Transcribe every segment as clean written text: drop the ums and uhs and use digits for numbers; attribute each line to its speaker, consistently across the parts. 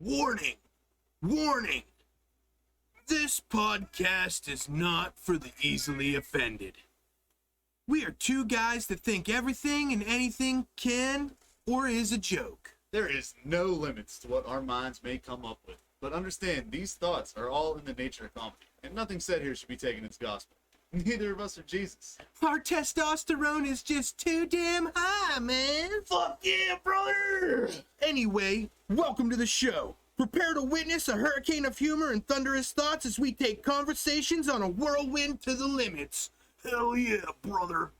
Speaker 1: Warning! Warning! This podcast is not for the easily offended. We are two guys that think everything and anything can or is a joke.
Speaker 2: There is no limits to what our minds may come up with. But understand, these thoughts are all in the nature of comedy, and nothing said here should be taken as gospel. Neither of us are Jesus.
Speaker 1: Our testosterone is just too damn high, man.
Speaker 2: Fuck yeah, brother!
Speaker 1: Anyway, welcome to the show. Prepare to witness a hurricane of humor and thunderous thoughts as we take conversations on a whirlwind to the limits. Hell yeah, brother.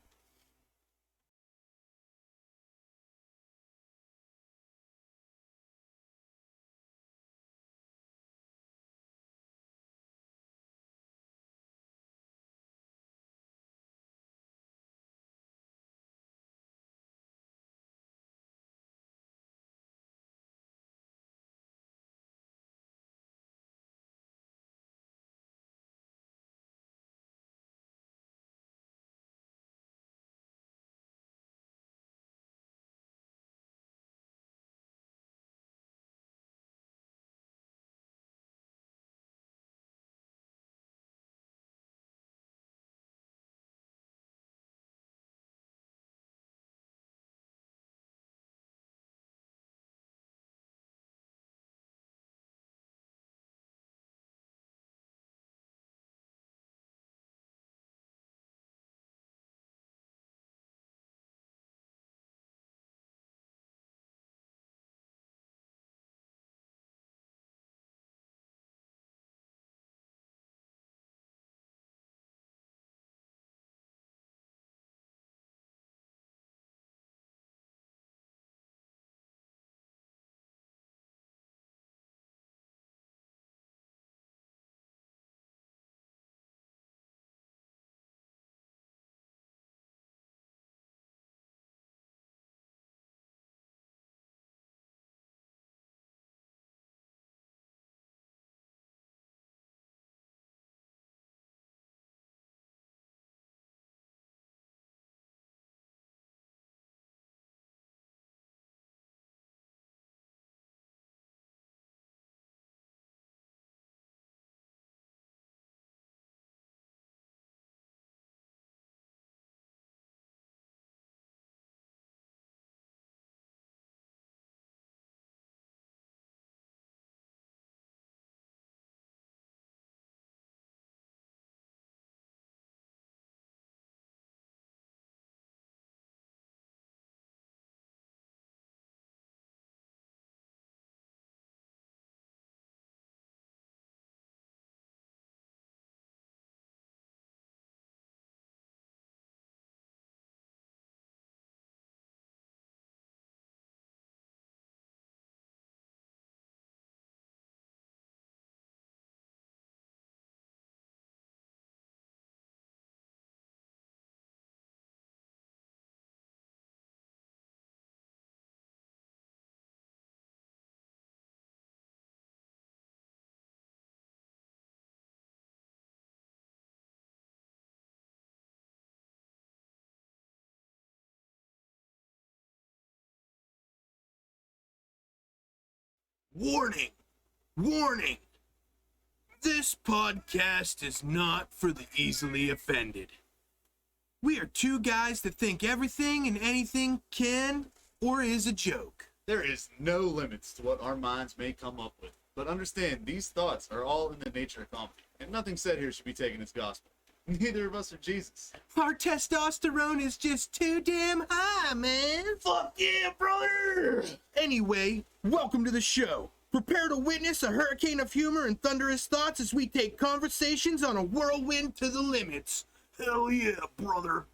Speaker 1: Warning! Warning! This podcast is not for the easily offended. We are two guys that think everything and anything can or is a joke.
Speaker 2: There is no limits to what our minds may come up with. But understand, these thoughts are all in the nature of comedy, and nothing said here should be taken as gospel. Neither of us are Jesus.
Speaker 1: Our testosterone is just too damn high, man.
Speaker 2: Fuck yeah, brother!
Speaker 1: Anyway, welcome to the show. Prepare to witness a hurricane of humor and thunderous thoughts as we take conversations on a whirlwind to the limits. Hell yeah, brother.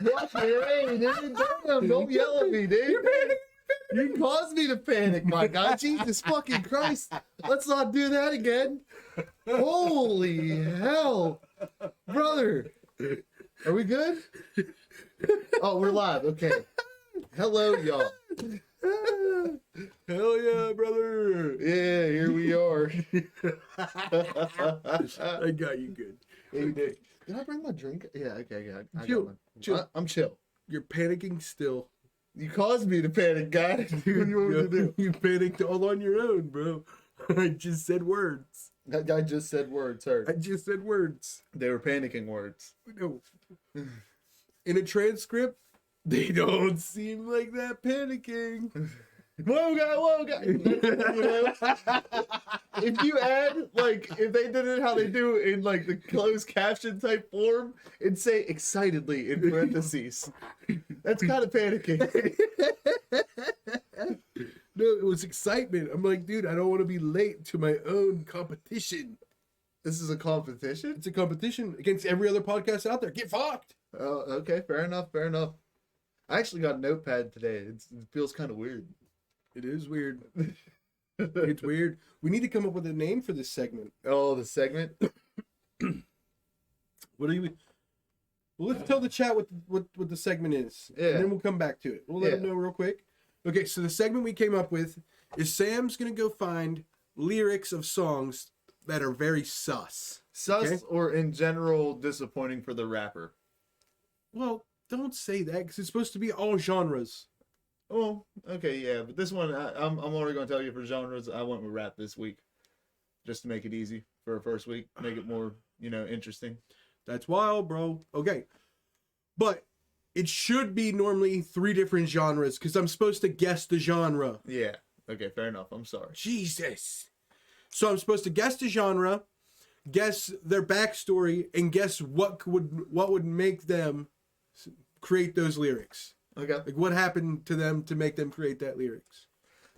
Speaker 2: Watch me, hey, dude. Damn, don't yell at me, dude. You caused me to panic, my guy. Jesus fucking Christ. Let's not do that again. Holy hell. Brother. Are we good? Oh, we're live. Okay. Hello, y'all.
Speaker 1: Hell yeah, brother.
Speaker 2: Yeah, here we are.
Speaker 1: I got you good.
Speaker 2: Yeah, you did. Did I bring my drink? Yeah, okay, yeah. I
Speaker 1: Chill,
Speaker 2: got one.
Speaker 1: chill.
Speaker 2: I'm chill.
Speaker 1: You're panicking still.
Speaker 2: You caused me to panic, guy. What do you want me to do?
Speaker 1: You panicked all on your own, bro. I just said words.
Speaker 2: That guy just said words, sir.
Speaker 1: I just said words.
Speaker 2: They were panicking words.
Speaker 1: No. In a transcript, they don't seem like that panicking.
Speaker 2: Whoa, guy. You know? If you add, like, if they did it how they do in, like, the closed caption type form, it'd say excitedly in parentheses. That's kind of panicking.
Speaker 1: No, it was excitement. I'm like, dude, I don't want to be late to my own competition.
Speaker 2: This is a competition?
Speaker 1: It's a competition against every other podcast out there. Get fucked.
Speaker 2: Oh, okay. Fair enough. I actually got a notepad today. It feels kind of weird.
Speaker 1: It is weird. It's weird. We need to come up with a name for this segment.
Speaker 2: Oh, the segment?
Speaker 1: What do you? Well, let's tell the chat what the segment is,
Speaker 2: Yeah.
Speaker 1: and then we'll come back to it. We'll let them know real quick. Okay, so the segment we came up with is Sam's gonna go find lyrics of songs that are very sus.
Speaker 2: Sus
Speaker 1: Okay?
Speaker 2: or in general disappointing for the rapper?
Speaker 1: Well, don't say that because it's supposed to be all genres.
Speaker 2: Oh, okay, yeah. But this one, I'm already going to tell you for genres, I went with rap this week. Just to make it easy for a first week. Make it more, interesting.
Speaker 1: That's wild, bro. Okay, but it should be normally 3 different genres because I'm supposed to guess the genre.
Speaker 2: Yeah. Okay, fair enough. I'm sorry.
Speaker 1: Jesus. So I'm supposed to guess the genre, guess their backstory, and guess what would make them create those lyrics.
Speaker 2: Okay.
Speaker 1: Like what happened to them to make them create that lyrics.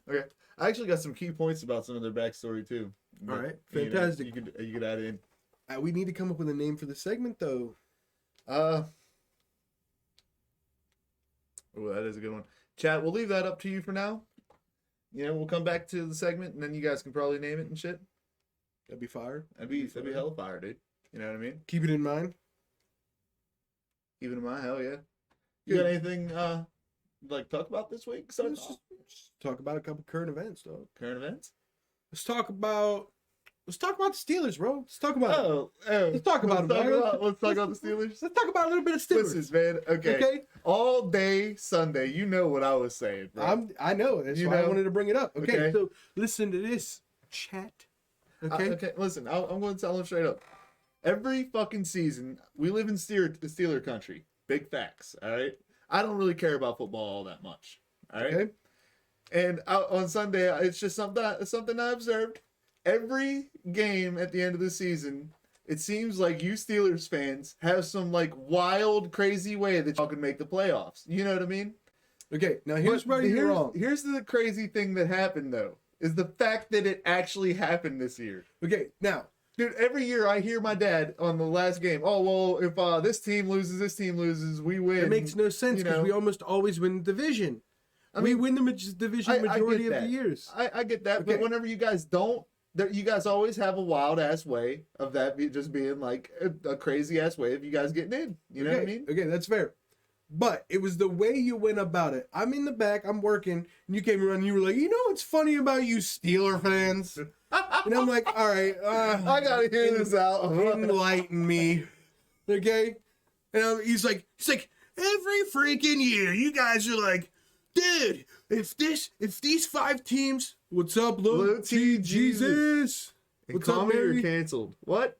Speaker 2: Okay. I actually got some key points about some of their backstory too.
Speaker 1: All right. Fantastic.
Speaker 2: You could add in.
Speaker 1: We need to come up with a name for the segment though.
Speaker 2: Oh, that is a good one. Chat, we'll leave that up to you for now. We'll come back to the segment and then you guys can probably name it and shit.
Speaker 1: That'd be fire.
Speaker 2: That'd be hella fire, dude. You know what I mean?
Speaker 1: Keep it in mind.
Speaker 2: Even in my hell yeah. You got anything like talk about this week? So
Speaker 1: Let's just talk about a couple current events, dog.
Speaker 2: current events.
Speaker 1: Let's talk about the Steelers, bro. Let's talk about it.
Speaker 2: Oh,
Speaker 1: Let's talk about
Speaker 2: let's
Speaker 1: it,
Speaker 2: talk
Speaker 1: man.
Speaker 2: let's talk about the Steelers.
Speaker 1: Let's talk about a little bit of Steelers.
Speaker 2: Listen, man. Okay. All day Sunday, you know what I was saying, bro.
Speaker 1: I know. That's why I wanted to bring it up. Okay, so listen to this, chat. Okay.
Speaker 2: Okay. Listen, I'm going to tell them straight up. Every fucking season, we live in Steeler country. Big facts. All right. I don't really care about football all that much. All right.
Speaker 1: Okay.
Speaker 2: And on Sunday, it's just something I observed. Every game at the end of the season, it seems like you Steelers fans have some like wild, crazy way that y'all can make the playoffs. You know what I mean?
Speaker 1: Okay. Now here's where you're wrong.
Speaker 2: Here's the crazy thing that happened though, is the fact that it actually happened this year.
Speaker 1: Okay. Now,
Speaker 2: dude, every year I hear my dad on the last game, oh, well, if this team loses, we win.
Speaker 1: it makes no sense because we almost always win the division. We win the division majority of the years.
Speaker 2: I get that, but whenever you guys don't, you guys always have a wild ass way of that just being like a crazy ass way of you guys getting in. You know what I mean?
Speaker 1: Okay, that's fair. But it was the way you went about it. I'm in the back, I'm working, and you came around and you were like, you know what's funny about you Steeler fans? And I'm like, all right.
Speaker 2: I gotta hear this out.
Speaker 1: Enlighten me. Okay? And he's like, every freaking year, you guys are like, dude, if these 5 teams, what's up, Low T Jesus? What's up,
Speaker 2: Mary?
Speaker 1: Mary?
Speaker 2: Canceled. What?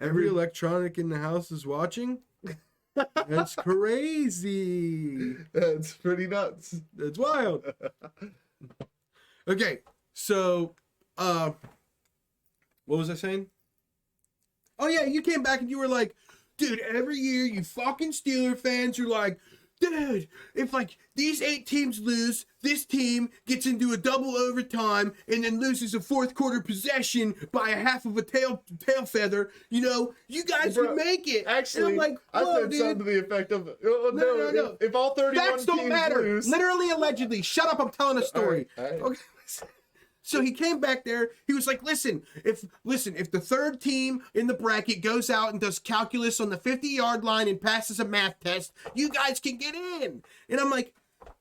Speaker 1: Every electronic in the house is watching? That's crazy.
Speaker 2: That's pretty nuts.
Speaker 1: That's wild. Okay, so, what was I saying? Oh yeah, you came back and you were like, dude, every year you fucking Steeler fans are like, dude, if like these 8 teams lose, this team gets into a double overtime and then loses a fourth quarter possession by a half of a tail feather, you know, you guys
Speaker 2: Bro,
Speaker 1: can make it.
Speaker 2: Actually,
Speaker 1: and I'm like,
Speaker 2: I
Speaker 1: whoa,
Speaker 2: said
Speaker 1: dude.
Speaker 2: something to the effect of, oh, no. If all 31
Speaker 1: Facts don't
Speaker 2: teams
Speaker 1: matter.
Speaker 2: lose,
Speaker 1: Literally, allegedly. Shut up, I'm telling a story.
Speaker 2: All right.
Speaker 1: Okay. So he came back there. He was like, listen, if the third team in the bracket goes out and does calculus on the 50-yard line and passes a math test, you guys can get in. And I'm like,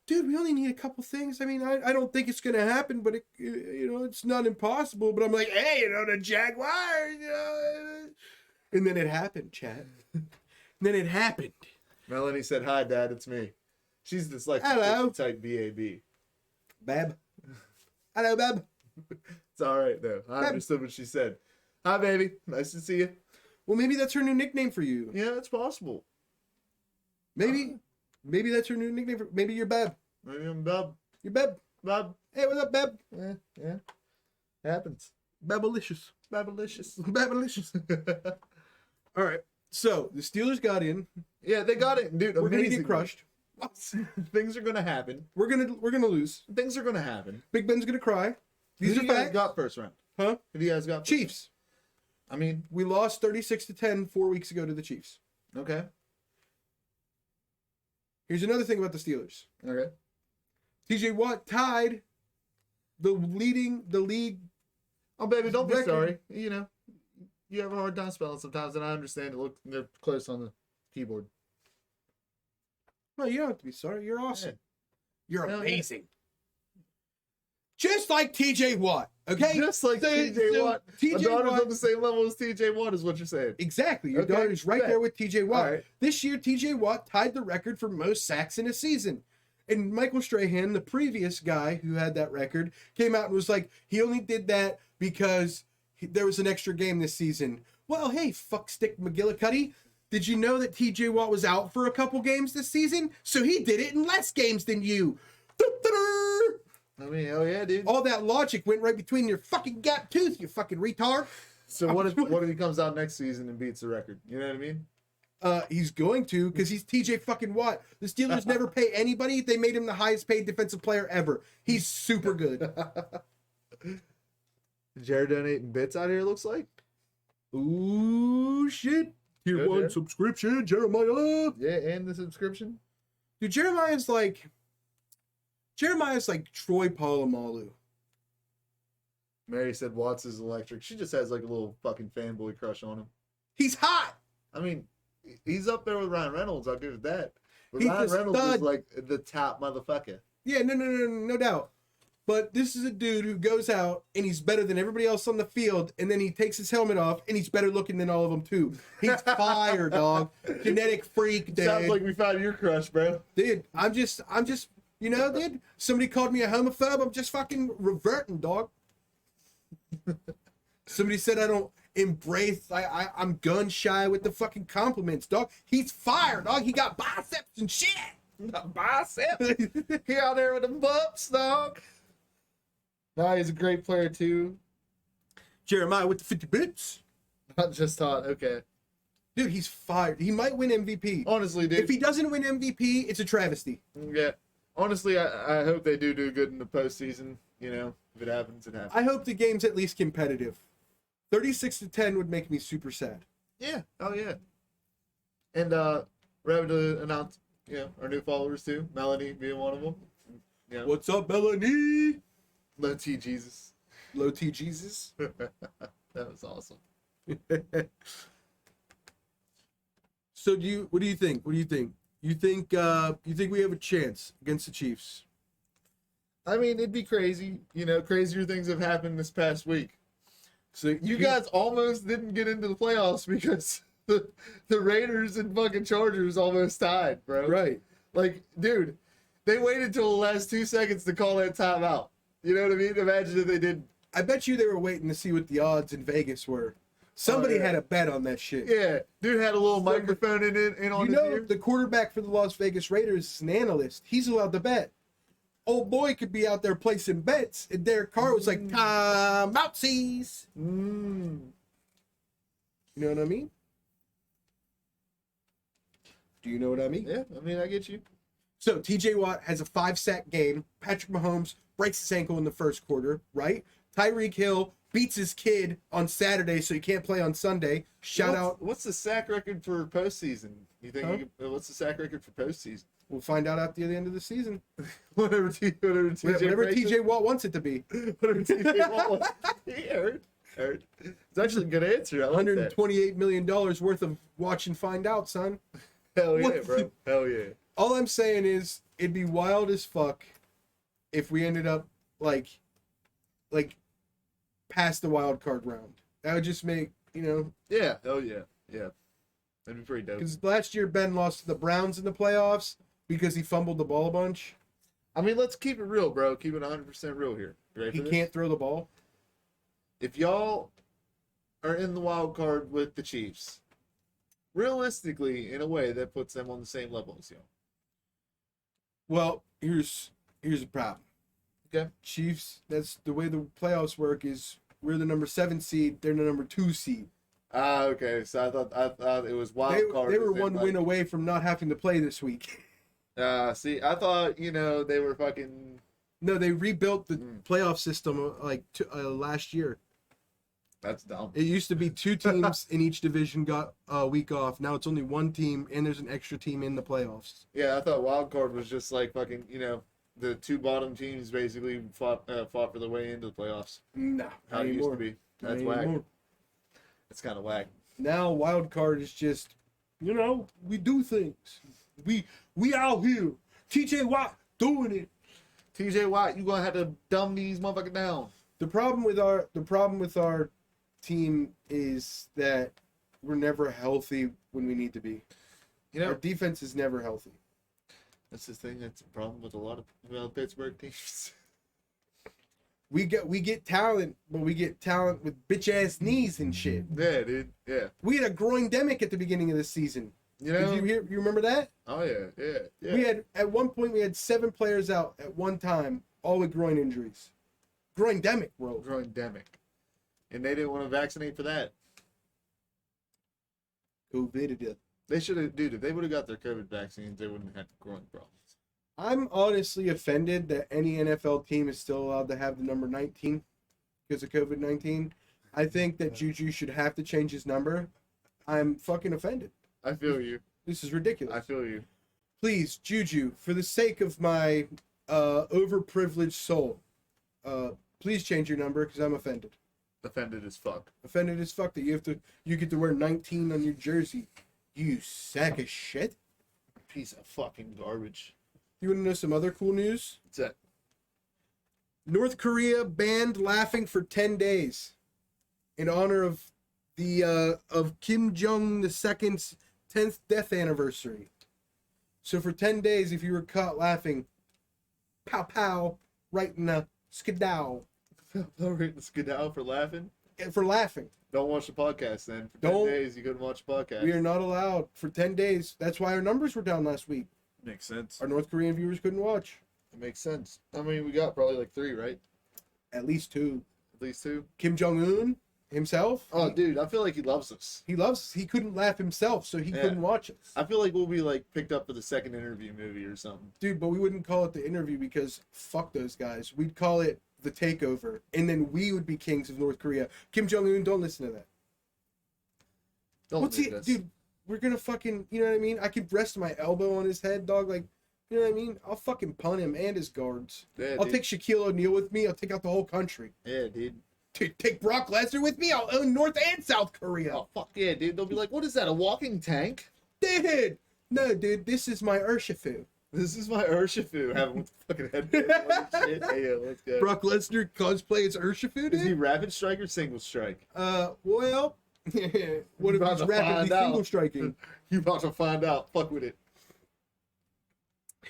Speaker 1: dude, we only need a couple things. I mean, I don't think it's going to happen, but it's not impossible. But I'm like, hey, the Jaguars, And then it happened, Chad. And then it happened.
Speaker 2: Melanie said, "Hi, Dad, it's me." She's dyslexic.
Speaker 1: Hello.
Speaker 2: She typed BAB.
Speaker 1: Bab. Hello, Bab.
Speaker 2: It's all right, though. I understood what she said. Hi, baby. Nice to see you.
Speaker 1: Well, maybe that's her new nickname for you.
Speaker 2: Yeah, it's possible.
Speaker 1: Maybe that's her new nickname. Maybe you're Bab.
Speaker 2: Maybe I'm Bub.
Speaker 1: You're Bab.
Speaker 2: Bub.
Speaker 1: Hey, what's up, Bab?
Speaker 2: Yeah. Happens.
Speaker 1: Babalicious.
Speaker 2: Babylicious.
Speaker 1: Babalicious. All right. So the Steelers got in.
Speaker 2: Yeah, they got it, dude.
Speaker 1: We're gonna get crushed.
Speaker 2: Things are gonna happen.
Speaker 1: We're gonna lose.
Speaker 2: Things are gonna happen.
Speaker 1: Big Ben's gonna cry. These
Speaker 2: Who
Speaker 1: are
Speaker 2: do you guys
Speaker 1: facts.
Speaker 2: got first round?
Speaker 1: Huh?
Speaker 2: Who do you guys got? First
Speaker 1: Chiefs.
Speaker 2: round? I mean,
Speaker 1: We lost 36-10 4 weeks ago to the Chiefs.
Speaker 2: okay.
Speaker 1: Here's another thing about the Steelers.
Speaker 2: Okay.
Speaker 1: TJ Watt tied the league.
Speaker 2: Oh, baby, don't be
Speaker 1: Record.
Speaker 2: sorry. You know, you have a hard time spelling sometimes, and I understand it. Look, they're close on the keyboard.
Speaker 1: No, you don't have to be sorry. You're awesome.
Speaker 2: Yeah.
Speaker 1: You're
Speaker 2: Hell yeah.
Speaker 1: amazing. Just like TJ Watt, okay?
Speaker 2: Just like TJ Watt. My
Speaker 1: TJ
Speaker 2: daughter's
Speaker 1: Watt.
Speaker 2: on the same level as TJ Watt, is what you're saying.
Speaker 1: Exactly. Your
Speaker 2: Okay,
Speaker 1: daughter's right
Speaker 2: bet.
Speaker 1: there with TJ Watt.
Speaker 2: All right.
Speaker 1: This year, TJ Watt tied the record for most sacks in a season. And Michael Strahan, the previous guy who had that record, came out and was like, he only did that because there was an extra game this season. Well, hey, fuckstick McGillicuddy. Did you know that TJ Watt was out for a couple games this season? So he did it in less games than you.
Speaker 2: I mean, hell yeah, dude.
Speaker 1: All that logic went right between your fucking gap tooth, you fucking retard.
Speaker 2: So what if he comes out next season and beats the record? You know what I mean?
Speaker 1: He's going to, because he's TJ fucking Watt. The Steelers never pay anybody. They made him the highest paid defensive player ever. He's super good.
Speaker 2: Jared donating bits out here, looks like.
Speaker 1: Ooh, shit. Tier
Speaker 2: Good,
Speaker 1: 1
Speaker 2: yeah.
Speaker 1: subscription, Jeremiah.
Speaker 2: Yeah, and the subscription.
Speaker 1: Dude, Jeremiah's like Troy Polamalu.
Speaker 2: Mary said Watts is electric. She just has like a little fucking fanboy crush on him.
Speaker 1: He's hot.
Speaker 2: I mean, he's up there with Ryan Reynolds. I'll give it that. But
Speaker 1: He's
Speaker 2: Ryan
Speaker 1: a
Speaker 2: Reynolds
Speaker 1: stud.
Speaker 2: is like the top motherfucker.
Speaker 1: Yeah, no doubt. But this is a dude who goes out and he's better than everybody else on the field, and then he takes his helmet off and he's better looking than all of them too. He's fire, dog. Genetic freak, dude.
Speaker 2: Sounds like we found your crush, bro.
Speaker 1: Dude, I'm just, dude, somebody called me a homophobe. I'm just fucking reverting, dog. Somebody said I don't embrace, I'm gun shy with the fucking compliments, dog. He's fire, dog. He got biceps and shit.
Speaker 2: Biceps. He out there with the bumps, dog. No, he's a great player too.
Speaker 1: Jeremiah with the 50 bits.
Speaker 2: Not just thought, okay.
Speaker 1: Dude, he's fired. He might win MVP.
Speaker 2: Honestly, dude.
Speaker 1: If he doesn't win MVP, it's a travesty.
Speaker 2: Yeah. Honestly, I hope they do good in the postseason. You know, if it happens, it happens.
Speaker 1: I hope the game's at least competitive. 36-10 would make me super sad.
Speaker 2: Yeah. Oh yeah. And we're having to announce, our new followers too. Melanie being one of them. Yeah.
Speaker 1: What's up, Melanie?
Speaker 2: Low T Jesus.
Speaker 1: Low T Jesus.
Speaker 2: That was awesome.
Speaker 1: So what do you think? What do you think? You think we have a chance against the Chiefs?
Speaker 2: I mean, it'd be crazy. Crazier things have happened this past week.
Speaker 1: So
Speaker 2: You guys almost didn't get into the playoffs because the Raiders and fucking Chargers almost tied, bro.
Speaker 1: right?
Speaker 2: Like, dude, they waited till the last 2 seconds to call that timeout. You know what I mean? Imagine if they did.
Speaker 1: I bet you they were waiting to see what the odds in Vegas were. Somebody
Speaker 2: yeah.
Speaker 1: had a bet on that shit.
Speaker 2: Yeah, dude had a little microphone in on
Speaker 1: You
Speaker 2: his
Speaker 1: know,
Speaker 2: ear.
Speaker 1: the quarterback for the Las Vegas Raiders is an analyst. He's allowed to bet. Old boy could be out there placing bets, and Derek Carr was like, time outsies.
Speaker 2: Mm.
Speaker 1: You know what I mean? Do you know what I mean?
Speaker 2: Yeah, I mean, I get you.
Speaker 1: So TJ Watt has a 5-sack game. Patrick Mahomes breaks his ankle in the first quarter, right? Tyreek Hill beats his kid on Saturday, so he can't play on Sunday. Shout out.
Speaker 2: What's the sack record for postseason? You think?
Speaker 1: Huh?
Speaker 2: What's the sack record for postseason?
Speaker 1: We'll find out after the end of the season.
Speaker 2: Whatever
Speaker 1: TJ Watt wants it to be.
Speaker 2: Whatever TJ Watt wants. Heard. It's actually a good answer. I like that.
Speaker 1: $128 million worth of watch and find out, son.
Speaker 2: Hell yeah,
Speaker 1: What?
Speaker 2: bro. Hell yeah.
Speaker 1: All I'm saying is, it'd be wild as fuck if we ended up like past the wild card round. That would just make,
Speaker 2: Yeah. Hell yeah. Yeah. That'd be pretty dope.
Speaker 1: because last year Ben lost to the Browns in the playoffs because he fumbled the ball a bunch.
Speaker 2: I mean, let's keep it real, bro. Keep it 100% real here. You ready
Speaker 1: He
Speaker 2: for this?
Speaker 1: can't throw the ball.
Speaker 2: If y'all are in the wild card with the Chiefs, realistically, in a way, that puts them on the same level as y'all.
Speaker 1: Well, here's the problem.
Speaker 2: Okay.
Speaker 1: Chiefs, that's the way the playoffs work is we're the number 7 seed, they're the number 2 seed.
Speaker 2: Ah, okay. So I thought it was wild card.
Speaker 1: They were one win away from not having to play this week.
Speaker 2: See, I thought they were fucking.
Speaker 1: No, they rebuilt the playoff system last year.
Speaker 2: That's dumb.
Speaker 1: It used to be 2 teams in each division got a week off. Now it's only 1 team, and there's an extra team in the playoffs.
Speaker 2: Yeah, I thought wild card was just like fucking. The 2 bottom teams basically fought for their way into the playoffs.
Speaker 1: No,
Speaker 2: How it used to be. That's whack. It's kind of whack.
Speaker 1: Now wild card is just, we do things. We out here. TJ Watt doing it.
Speaker 2: TJ Watt, you gonna have to dumb these motherfuckers down.
Speaker 1: The problem with our team is that we're never healthy when we need to be. Our defense is never healthy.
Speaker 2: That's the thing. That's a problem with a lot of Pittsburgh teams.
Speaker 1: We get talent, but we get talent with bitch ass knees and shit.
Speaker 2: Yeah, dude. Yeah.
Speaker 1: We had a groin-demic at the beginning of the season. Did you remember that?
Speaker 2: Oh yeah.
Speaker 1: We had at one point we had 7 players out at one time, all with groin injuries. Groin-demic, bro.
Speaker 2: Groin-demic. And they didn't want to vaccinate for that.
Speaker 1: COVID.
Speaker 2: They should have, dude. If they would have got their COVID vaccines, they wouldn't have had groin problems.
Speaker 1: I'm honestly offended that any NFL team is still allowed to have the number 19 because of COVID-19. I think that Juju should have to change his number. I'm fucking offended.
Speaker 2: I feel you.
Speaker 1: This is ridiculous.
Speaker 2: I feel you.
Speaker 1: Please, Juju, for the sake of my overprivileged soul, please change your number because I'm offended.
Speaker 2: Offended as fuck.
Speaker 1: Offended as fuck that you get to wear 19 on your jersey. You sack of shit.
Speaker 2: Piece of fucking garbage.
Speaker 1: You want to know some other cool news?
Speaker 2: What's that?
Speaker 1: North Korea banned laughing for 10 days in honor of the of Kim Jong II's 10th death anniversary. So for 10 days, if you were caught laughing, pow pow, right in the skedow.
Speaker 2: Right in skedow for laughing?
Speaker 1: For laughing.
Speaker 2: Don't watch the podcast then. For 10 days, you couldn't watch the podcast.
Speaker 1: We are not allowed for 10 days. That's why our numbers were down last week.
Speaker 2: Makes sense.
Speaker 1: Our North Korean viewers couldn't watch.
Speaker 2: It makes sense. I mean, we got probably like 3, right?
Speaker 1: At least 2.
Speaker 2: At least 2.
Speaker 1: Kim Jong-un himself.
Speaker 2: Oh, dude, I feel like he loves us.
Speaker 1: He couldn't laugh himself, so he couldn't watch us.
Speaker 2: I feel like we'll be like picked up for the second interview movie or something.
Speaker 1: Dude, but we wouldn't call it the interview because fuck those guys. We'd call it the takeover, and then we would be kings of North Korea. Kim Jong-un, don't listen to that.
Speaker 2: Don't do this.
Speaker 1: Dude, we're gonna fucking, you know what I mean? I could rest my elbow on his head, dog. Like, you know what I mean? I'll fucking punt him and his guards.
Speaker 2: Yeah,
Speaker 1: I'll
Speaker 2: dude.
Speaker 1: take Shaquille O'Neal with me. I'll take out the whole country.
Speaker 2: Yeah, dude.
Speaker 1: Dude, take Brock Lesnar with me. I'll own North and South Korea.
Speaker 2: Oh, fuck yeah, dude. They'll be like, what is that, a walking tank?
Speaker 1: Dude! No, dude, this is my Urshifu.
Speaker 2: This is my Urshifu. Having with the fucking headband on and shit. Hey, yo, let's go.
Speaker 1: Brock Lesnar cosplay as Urshifu,
Speaker 2: Is he
Speaker 1: dude?
Speaker 2: rapid strike or single strike?
Speaker 1: Well, what if
Speaker 2: about
Speaker 1: he's
Speaker 2: to
Speaker 1: rapidly
Speaker 2: find out.
Speaker 1: single striking?
Speaker 2: You about to find out. Fuck with it.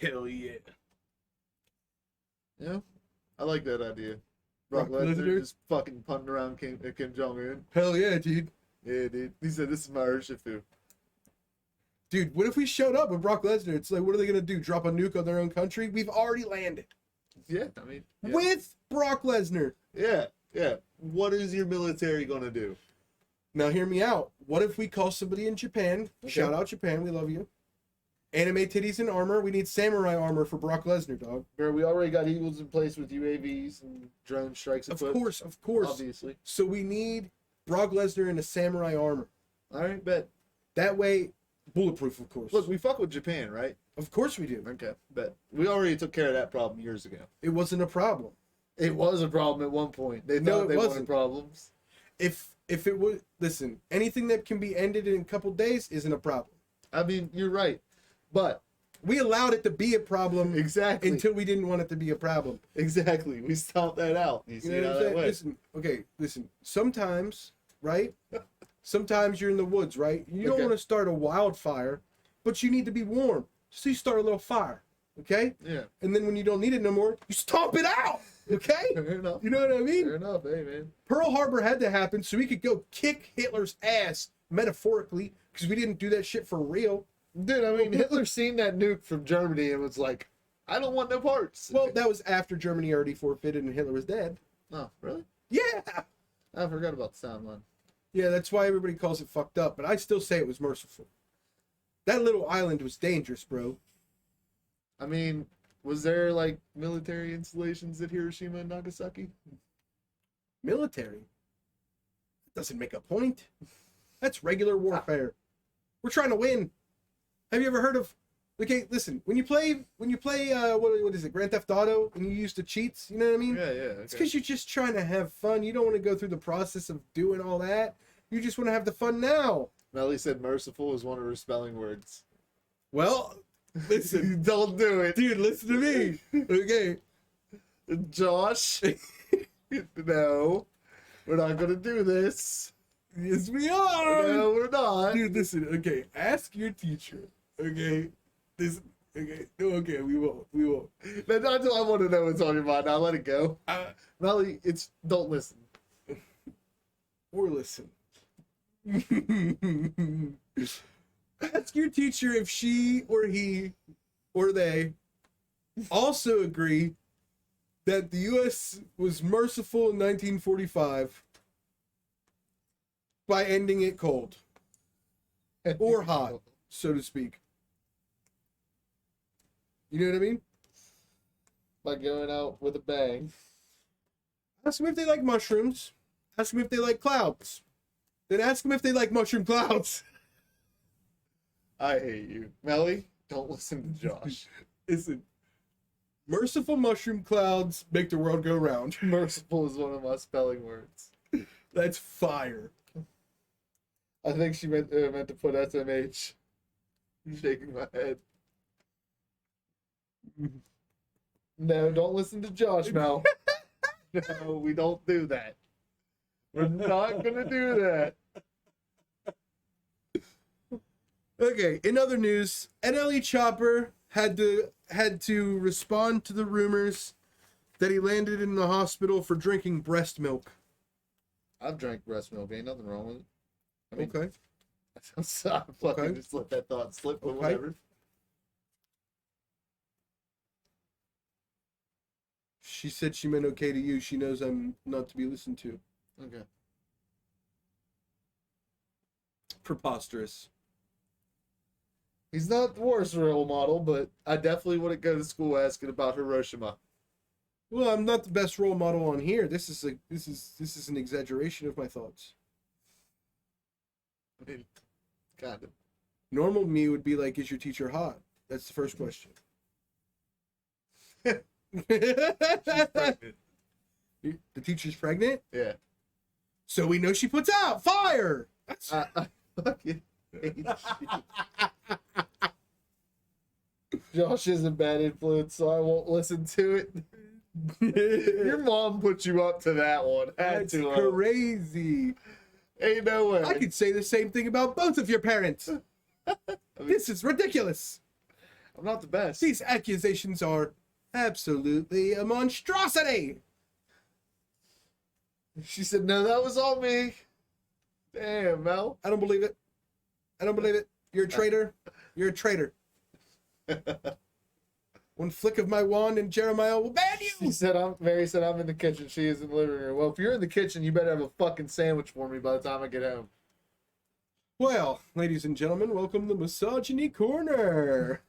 Speaker 1: Hell yeah.
Speaker 2: Yeah, I like that idea. Brock
Speaker 1: Brock
Speaker 2: Lesnar
Speaker 1: Lesnar?
Speaker 2: just fucking punting around Kim Jong-un.
Speaker 1: Hell yeah, dude.
Speaker 2: Yeah, dude. He said, this is my Urshifu.
Speaker 1: Dude, what if we showed up with Brock Lesnar? It's like, what are they going to do? Drop a nuke on their own country? We've already landed.
Speaker 2: Yeah, I mean. Yeah.
Speaker 1: With Brock Lesnar.
Speaker 2: Yeah. What is your military going to do?
Speaker 1: Now, hear me out. What if we call somebody in Japan?
Speaker 2: Okay.
Speaker 1: Shout out Japan. We love you. Anime titties and armor. We need samurai armor for Brock Lesnar, dog.
Speaker 2: Bro, we already got eagles in place with UAVs and drone strikes.
Speaker 1: Of course.
Speaker 2: Obviously.
Speaker 1: So we need Brock Lesnar in a samurai armor.
Speaker 2: All right, bet.
Speaker 1: That way, bulletproof, of course.
Speaker 2: Look, we fuck with Japan, right?
Speaker 1: Of course we do.
Speaker 2: Okay, bet. We already took care of that problem years ago.
Speaker 1: It wasn't a problem.
Speaker 2: It was a problem at one point. They
Speaker 1: No,
Speaker 2: thought
Speaker 1: it
Speaker 2: they
Speaker 1: wasn't.
Speaker 2: wanted problems.
Speaker 1: If it was, listen, anything that can be ended in a couple days isn't a problem.
Speaker 2: I mean, you're right. But
Speaker 1: We allowed it to be a problem
Speaker 2: exactly.
Speaker 1: until we didn't want it to be a problem.
Speaker 2: Exactly. We stomped that out. You see
Speaker 1: You know
Speaker 2: how
Speaker 1: what I'm
Speaker 2: that
Speaker 1: saying?
Speaker 2: went?
Speaker 1: Listen. Sometimes, right? Sometimes you're in the woods, right? You don't
Speaker 2: Okay.
Speaker 1: want to start a wildfire, but you need to be warm. So you start a little fire, okay?
Speaker 2: Yeah.
Speaker 1: And then when you don't need it no more, you stomp it out, okay?
Speaker 2: Fair enough.
Speaker 1: You know what I mean?
Speaker 2: Fair enough, hey man.
Speaker 1: Pearl Harbor had to happen so we could go kick Hitler's ass, metaphorically, because we didn't do that shit for real.
Speaker 2: Dude, I mean, Hitler seen that nuke from Germany and was like, I don't want no parts.
Speaker 1: Well, that was after Germany already forfeited and Hitler was dead.
Speaker 2: Oh, really?
Speaker 1: Yeah!
Speaker 2: I forgot about the sound one.
Speaker 1: Yeah, that's why everybody calls it fucked up, but I still say it was merciful. That little island was dangerous, bro.
Speaker 2: I mean, was there like military installations at Hiroshima and Nagasaki?
Speaker 1: Military? That doesn't make a point. That's regular warfare. We're trying to win. Have you ever heard of... Okay, listen, when you play what is it, Grand Theft Auto, and you use the cheats, you know what I mean?
Speaker 2: Yeah,
Speaker 1: It's because you're just trying to have fun. You don't want to go through the process of doing all that. You just want to have the fun now.
Speaker 2: Melly said merciful is one of her spelling words.
Speaker 1: Well, listen.
Speaker 2: Don't do it.
Speaker 1: Dude, listen to me. Okay.
Speaker 2: Josh. No. We're not going to do this.
Speaker 1: Yes, we are.
Speaker 2: No, we're not.
Speaker 1: Dude, listen. Okay, ask your teacher. Okay. This. Okay. No, okay, we won't. We won't.
Speaker 2: No, not until I want to know what's on your mind. Now let it go.
Speaker 1: Uh,
Speaker 2: Melly, don't listen.
Speaker 1: or listen. Ask your teacher if she or he or they also agree that the U.S. was merciful in 1945 by ending it cold or hot, so to speak. You know what I mean?
Speaker 2: By going out with a bang.
Speaker 1: Ask them if they like mushrooms. Ask them if they like clouds. Then ask them if they like mushroom clouds.
Speaker 2: I hate you. Melly, don't listen to Josh.
Speaker 1: Listen, merciful mushroom clouds make the world go round.
Speaker 2: Merciful is one of my spelling words.
Speaker 1: That's fire.
Speaker 2: I think she meant to put SMH. I'm shaking my head. No, don't listen to Josh, Mel. No, we don't do that. We're not gonna do that.
Speaker 1: Okay, in other news, NLE Chopper had to respond to the rumors that he landed in the hospital for drinking breast milk.
Speaker 2: I've drank breast milk. Ain't nothing wrong with it. I mean,
Speaker 1: Okay.
Speaker 2: I'm sorry. Fucking
Speaker 1: Okay.
Speaker 2: just let that thought slip, but
Speaker 1: Okay.
Speaker 2: whatever.
Speaker 1: She said she meant okay to you. She knows I'm not to be listened to.
Speaker 2: Okay.
Speaker 1: Preposterous.
Speaker 2: He's not the worst role model, but I definitely wouldn't go to school asking about Hiroshima.
Speaker 1: Well, I'm not the best role model on here. This is an exaggeration of my thoughts.
Speaker 2: I mean, kind of.
Speaker 1: Normal me would be like, is your teacher hot? That's the first question.
Speaker 2: Pregnant.
Speaker 1: The teacher's pregnant?
Speaker 2: Yeah.
Speaker 1: So we know she puts out fire. That's
Speaker 2: I fucking hate you. Josh is a bad influence, so I won't listen to it. Your mom put you up to that one. Had
Speaker 1: That's
Speaker 2: to.
Speaker 1: crazy.
Speaker 2: Ain't no way.
Speaker 1: I could say the same thing about both of your parents. This is ridiculous.
Speaker 2: I'm not the best.
Speaker 1: These accusations are absolutely a monstrosity.
Speaker 2: She said, no, that was all me. Damn, Mel.
Speaker 1: I don't believe it. I don't believe it. You're a traitor. You're a traitor. One flick of my wand and Jeremiah will ban you.
Speaker 2: Mary said, I'm in the kitchen. She is in the living room. Well, if you're in the kitchen, you better have a fucking sandwich for me by the time I get home.
Speaker 1: Well, ladies and gentlemen, welcome to Misogyny Corner.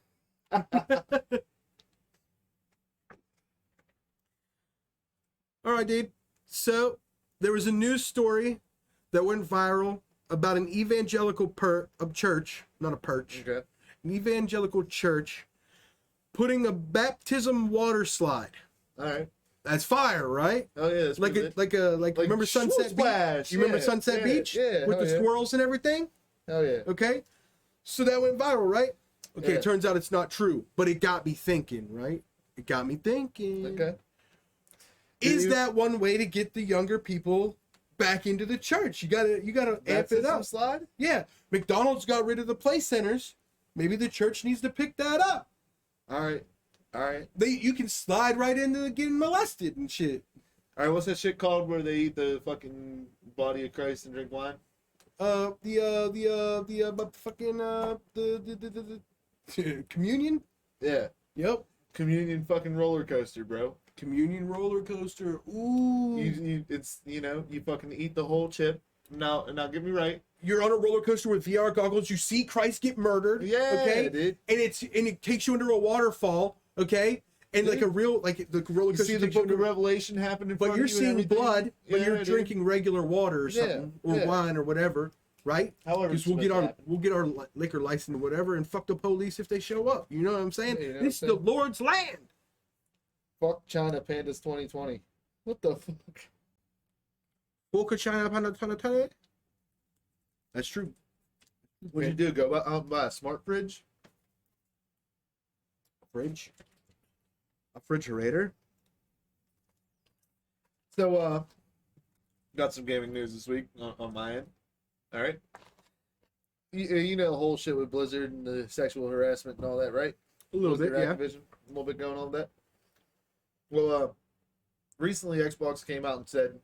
Speaker 1: All right, dude. So, there was a news story that went viral about an evangelical church, not a perch,
Speaker 2: Okay.
Speaker 1: an evangelical church putting a baptism water slide.
Speaker 2: All right.
Speaker 1: That's fire, right?
Speaker 2: Oh yeah. That's
Speaker 1: Like
Speaker 2: pretty
Speaker 1: a
Speaker 2: lit.
Speaker 1: like remember Sunset
Speaker 2: Splash.
Speaker 1: Beach? You remember
Speaker 2: Yeah,
Speaker 1: Sunset
Speaker 2: yeah,
Speaker 1: Beach?
Speaker 2: Yeah.
Speaker 1: With
Speaker 2: hell
Speaker 1: the
Speaker 2: yeah.
Speaker 1: swirls and everything?
Speaker 2: Hell yeah.
Speaker 1: Okay. So that went viral, right? Okay,
Speaker 2: Yeah.
Speaker 1: it turns out it's not true, but it got me thinking, right? It got me thinking.
Speaker 2: Okay.
Speaker 1: Is
Speaker 2: you-
Speaker 1: that one way to get the younger people back into the church? You gotta amp it
Speaker 2: Baptism
Speaker 1: up.
Speaker 2: slide.
Speaker 1: Yeah. McDonald's got rid of the play centers. Maybe the church needs to pick that up.
Speaker 2: All right. All right.
Speaker 1: You can slide right into getting molested and shit.
Speaker 2: All right. What's that shit called where they eat the fucking body of Christ and drink wine?
Speaker 1: The communion.
Speaker 2: Yeah.
Speaker 1: Yep.
Speaker 2: Communion fucking roller coaster, bro.
Speaker 1: Communion roller coaster. Ooh.
Speaker 2: You fucking eat the whole chip. Now get me right.
Speaker 1: You're on a roller coaster with VR goggles. You see Christ get murdered.
Speaker 2: Yeah,
Speaker 1: Okay.
Speaker 2: dude.
Speaker 1: And it takes you under a waterfall. Okay. And like
Speaker 2: Yeah.
Speaker 1: a real the roller
Speaker 2: You
Speaker 1: coaster.
Speaker 2: see the
Speaker 1: takes you
Speaker 2: book of
Speaker 1: under-
Speaker 2: Revelation happen in
Speaker 1: But
Speaker 2: front
Speaker 1: you're
Speaker 2: of you and
Speaker 1: seeing
Speaker 2: everything.
Speaker 1: blood, but
Speaker 2: Yeah,
Speaker 1: you're
Speaker 2: dude.
Speaker 1: drinking regular water or
Speaker 2: Yeah,
Speaker 1: something, or
Speaker 2: yeah.
Speaker 1: wine or whatever, right?
Speaker 2: However,
Speaker 1: Because we'll get our liquor license or whatever, and fuck the police if they show up. You know what I'm saying?
Speaker 2: Yeah, you know
Speaker 1: This is
Speaker 2: what
Speaker 1: the
Speaker 2: I'm
Speaker 1: Lord's land.
Speaker 2: Fuck China Pandas 2020. What the fuck?
Speaker 1: Walk China Panatana. That's true.
Speaker 2: What'd you do? Go out and buy a smart fridge?
Speaker 1: Fridge, a refrigerator.
Speaker 2: So, got some gaming news this week on my end. All right. You know the whole shit with Blizzard and the sexual harassment and all that, right?
Speaker 1: A little bit,
Speaker 2: Blizzard,
Speaker 1: yeah.
Speaker 2: Activision, a little bit going on with that. Well, recently Xbox came out and said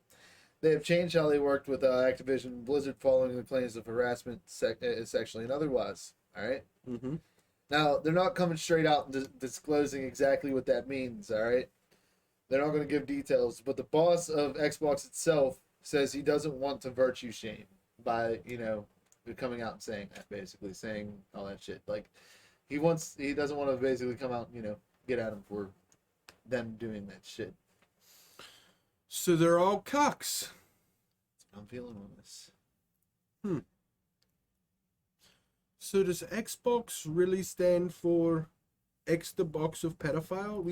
Speaker 2: they have changed how they worked with Activision and Blizzard following the claims of harassment, sexually and otherwise. All right.
Speaker 1: Mm-hmm.
Speaker 2: Now they're not coming straight out and disclosing exactly what that means. All right. They're not going to give details, but the boss of Xbox itself says he doesn't want to virtue shame by coming out and saying that, basically saying all that shit. Like he doesn't want to basically come out and get at him for them doing that shit.
Speaker 1: So they're all cocks.
Speaker 2: I'm feeling on this.
Speaker 1: So does Xbox really stand for X the box of pedophile?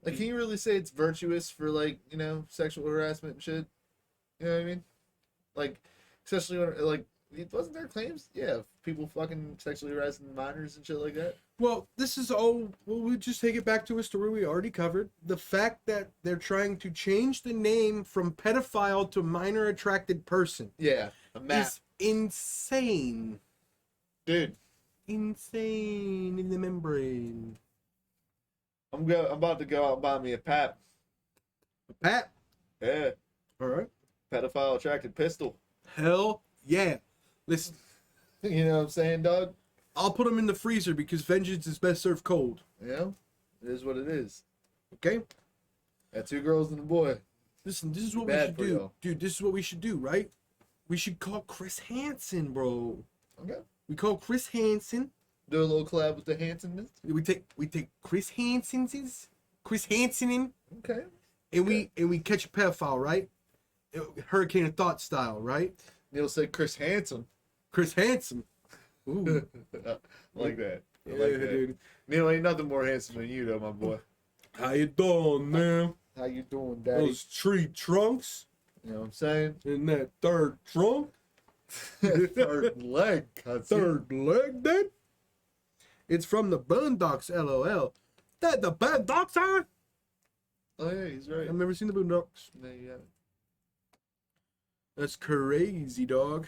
Speaker 2: Like, can you really say it's virtuous for sexual harassment and shit? You know what I mean? Like, especially when wasn't there claims? Yeah, of people fucking sexually harassing minors and shit like that.
Speaker 1: Well, this is all. Well, we just take it back to a story we already covered. The fact that they're trying to change the name from pedophile to minor attracted person
Speaker 2: Yeah, a map,
Speaker 1: is insane.
Speaker 2: dude.
Speaker 1: Insane in the membrane.
Speaker 2: I'm about to go out and buy me a PAP.
Speaker 1: Pat.
Speaker 2: Yeah,
Speaker 1: All right.
Speaker 2: pedophile attracted pistol.
Speaker 1: Hell yeah. Listen,
Speaker 2: You know what I'm saying, dog?
Speaker 1: I'll put them in the freezer because vengeance is best served cold.
Speaker 2: It is what it is.
Speaker 1: Okay.
Speaker 2: Got 2 girls and a boy.
Speaker 1: Listen, this is what
Speaker 2: Bad
Speaker 1: we should
Speaker 2: for
Speaker 1: do.
Speaker 2: y'all.
Speaker 1: Dude, this is what we should do, right? We should call Chris Hansen, bro.
Speaker 2: Okay.
Speaker 1: We call Chris Hansen.
Speaker 2: Do a little collab with the Hanson.
Speaker 1: We take Chris Hansen,
Speaker 2: Okay.
Speaker 1: and we catch a pedophile, right? Hurricane of Thought style, right?
Speaker 2: Neil said Chris Hanson.
Speaker 1: Chris Hansen. Ooh.
Speaker 2: I like that. I
Speaker 1: Yeah,
Speaker 2: like that.
Speaker 1: dude.
Speaker 2: Neil ain't nothing more handsome than you, though, my boy.
Speaker 1: How you doing, man?
Speaker 2: How you doing, Daddy?
Speaker 1: Those tree trunks
Speaker 2: You know what I'm saying?
Speaker 1: in that third trunk,
Speaker 2: Third leg, cutscene.
Speaker 1: third leg, dude. It's from the Boondocks, LOL. That the Boondocks are?
Speaker 2: Oh yeah, he's right.
Speaker 1: I've never seen the Boondocks.
Speaker 2: No, you haven't.
Speaker 1: That's crazy, dog.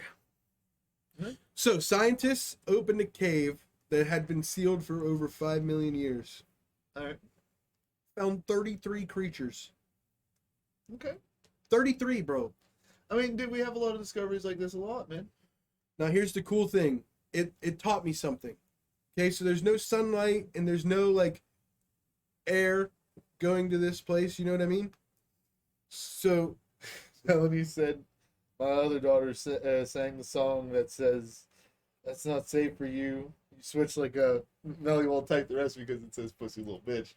Speaker 2: What?
Speaker 1: So, scientists opened a cave that had been sealed for over 5 million years.
Speaker 2: All right.
Speaker 1: Found 33 creatures.
Speaker 2: Okay.
Speaker 1: 33, bro.
Speaker 2: I mean, dude, we have a lot of discoveries like this a lot, man.
Speaker 1: Now, here's the cool thing. It taught me something. Okay, so there's no sunlight and there's no, air going to this place. You know what I mean? So,
Speaker 2: Melanie said, my other daughter sang the song that says, That's not safe for you. You switch like a Melly won't type the rest because it says pussy little bitch.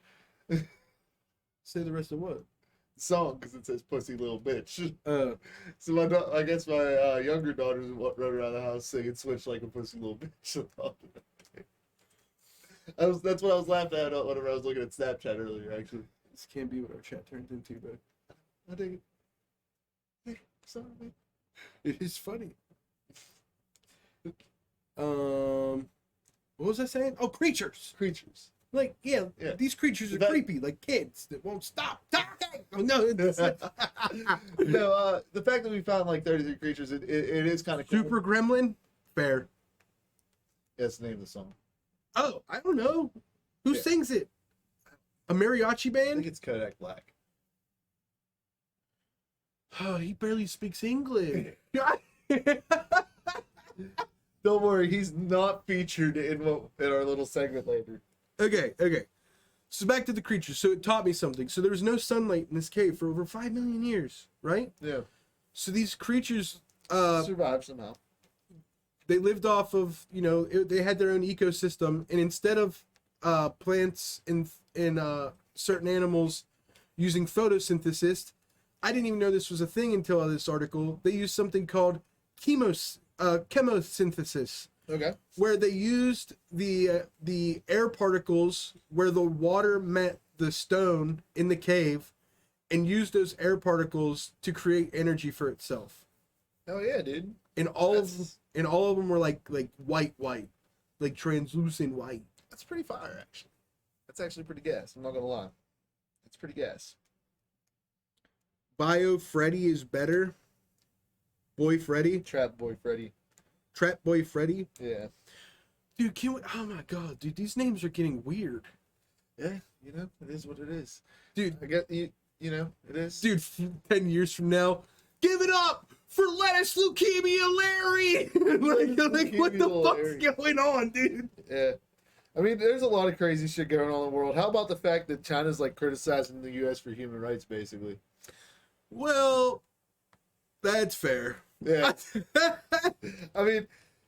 Speaker 3: Say the rest of what?
Speaker 2: Song because it says pussy little bitch.
Speaker 3: Uh,
Speaker 2: So I guess my younger daughters run around the house singing "Switch like a pussy little bitch." That's what I was laughing at whenever I was looking at Snapchat earlier. Actually,
Speaker 3: this can't be what our chat turns into, but
Speaker 2: I think. Hey, sorry, man.
Speaker 3: it is funny. What was I saying? Oh, creatures.
Speaker 2: Creatures.
Speaker 3: Like, yeah,
Speaker 2: Yeah.
Speaker 3: these creatures are
Speaker 2: That-
Speaker 3: creepy, like kids that won't stop talking. Oh, no, it's
Speaker 2: No, the fact that we found like 33 creatures, it is kind of cool.
Speaker 3: Super Gremlin. Fair.
Speaker 2: That's the name of the song.
Speaker 3: Oh, I don't know. Who
Speaker 2: Yeah.
Speaker 3: sings it? A mariachi
Speaker 2: I
Speaker 3: band?
Speaker 2: think it's Kodak Black.
Speaker 3: Oh, he barely speaks English.
Speaker 2: Don't worry, he's not featured in our little segment later.
Speaker 3: Okay. So back to the creatures. So it taught me something. So there was no sunlight in this cave for over 5 million years, right?
Speaker 2: Yeah,
Speaker 3: So these creatures,
Speaker 2: survive somehow.
Speaker 3: they lived off of, they had their own ecosystem, and instead of plants and certain animals using photosynthesis, I didn't even know this was a thing until this article. They used something called chemosynthesis,
Speaker 2: Okay.
Speaker 3: where they used the air particles where the water met the stone in the cave, and used those air particles to create energy for itself.
Speaker 2: Oh yeah, dude.
Speaker 3: And all of them were like white, like translucent white.
Speaker 2: That's pretty fire, actually. That's actually pretty gas. I'm not gonna lie. It's pretty gas.
Speaker 3: Bio Freddy is better. Boy Freddy,
Speaker 2: Trap Boy Freddy.
Speaker 3: Trap Boy Freddy.
Speaker 2: Yeah.
Speaker 3: Dude, oh my god, dude, these names are getting weird.
Speaker 2: Yeah. It is what it is.
Speaker 3: Dude,
Speaker 2: I get you. It is.
Speaker 3: dude, 10 years from now, give it up for lettuce leukemia Larry. like what the
Speaker 2: Leukemia
Speaker 3: fuck's
Speaker 2: Larry.
Speaker 3: going on, dude?
Speaker 2: Yeah. I mean, there's a lot of crazy shit going on in the world. How about the fact that China's like criticizing the U.S. for human rights, basically?
Speaker 3: Well, that's fair.
Speaker 2: Yeah. I mean,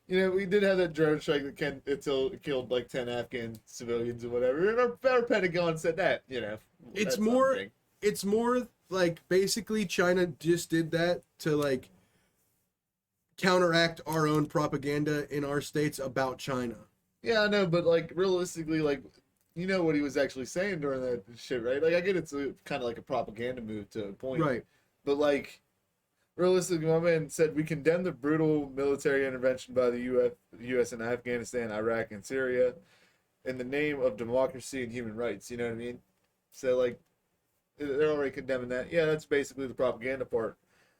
Speaker 2: we did have that drone strike that killed like 10 Afghan civilians or whatever, and our Pentagon said that,
Speaker 3: It's
Speaker 2: that's
Speaker 3: more
Speaker 2: something.
Speaker 3: it's more like basically China just did that to like counteract our own propaganda in our states about China.
Speaker 2: Yeah, I know, but like realistically, like what he was actually saying during that shit, right? Like I get it's kind of like a propaganda move to a point,
Speaker 3: Right.
Speaker 2: But like realistically, my man said we condemn the brutal military intervention by the U.S. in Afghanistan, Iraq, and Syria in the name of democracy and human rights. You know what I mean? So like they're already condemning that. Yeah, that's basically the propaganda part.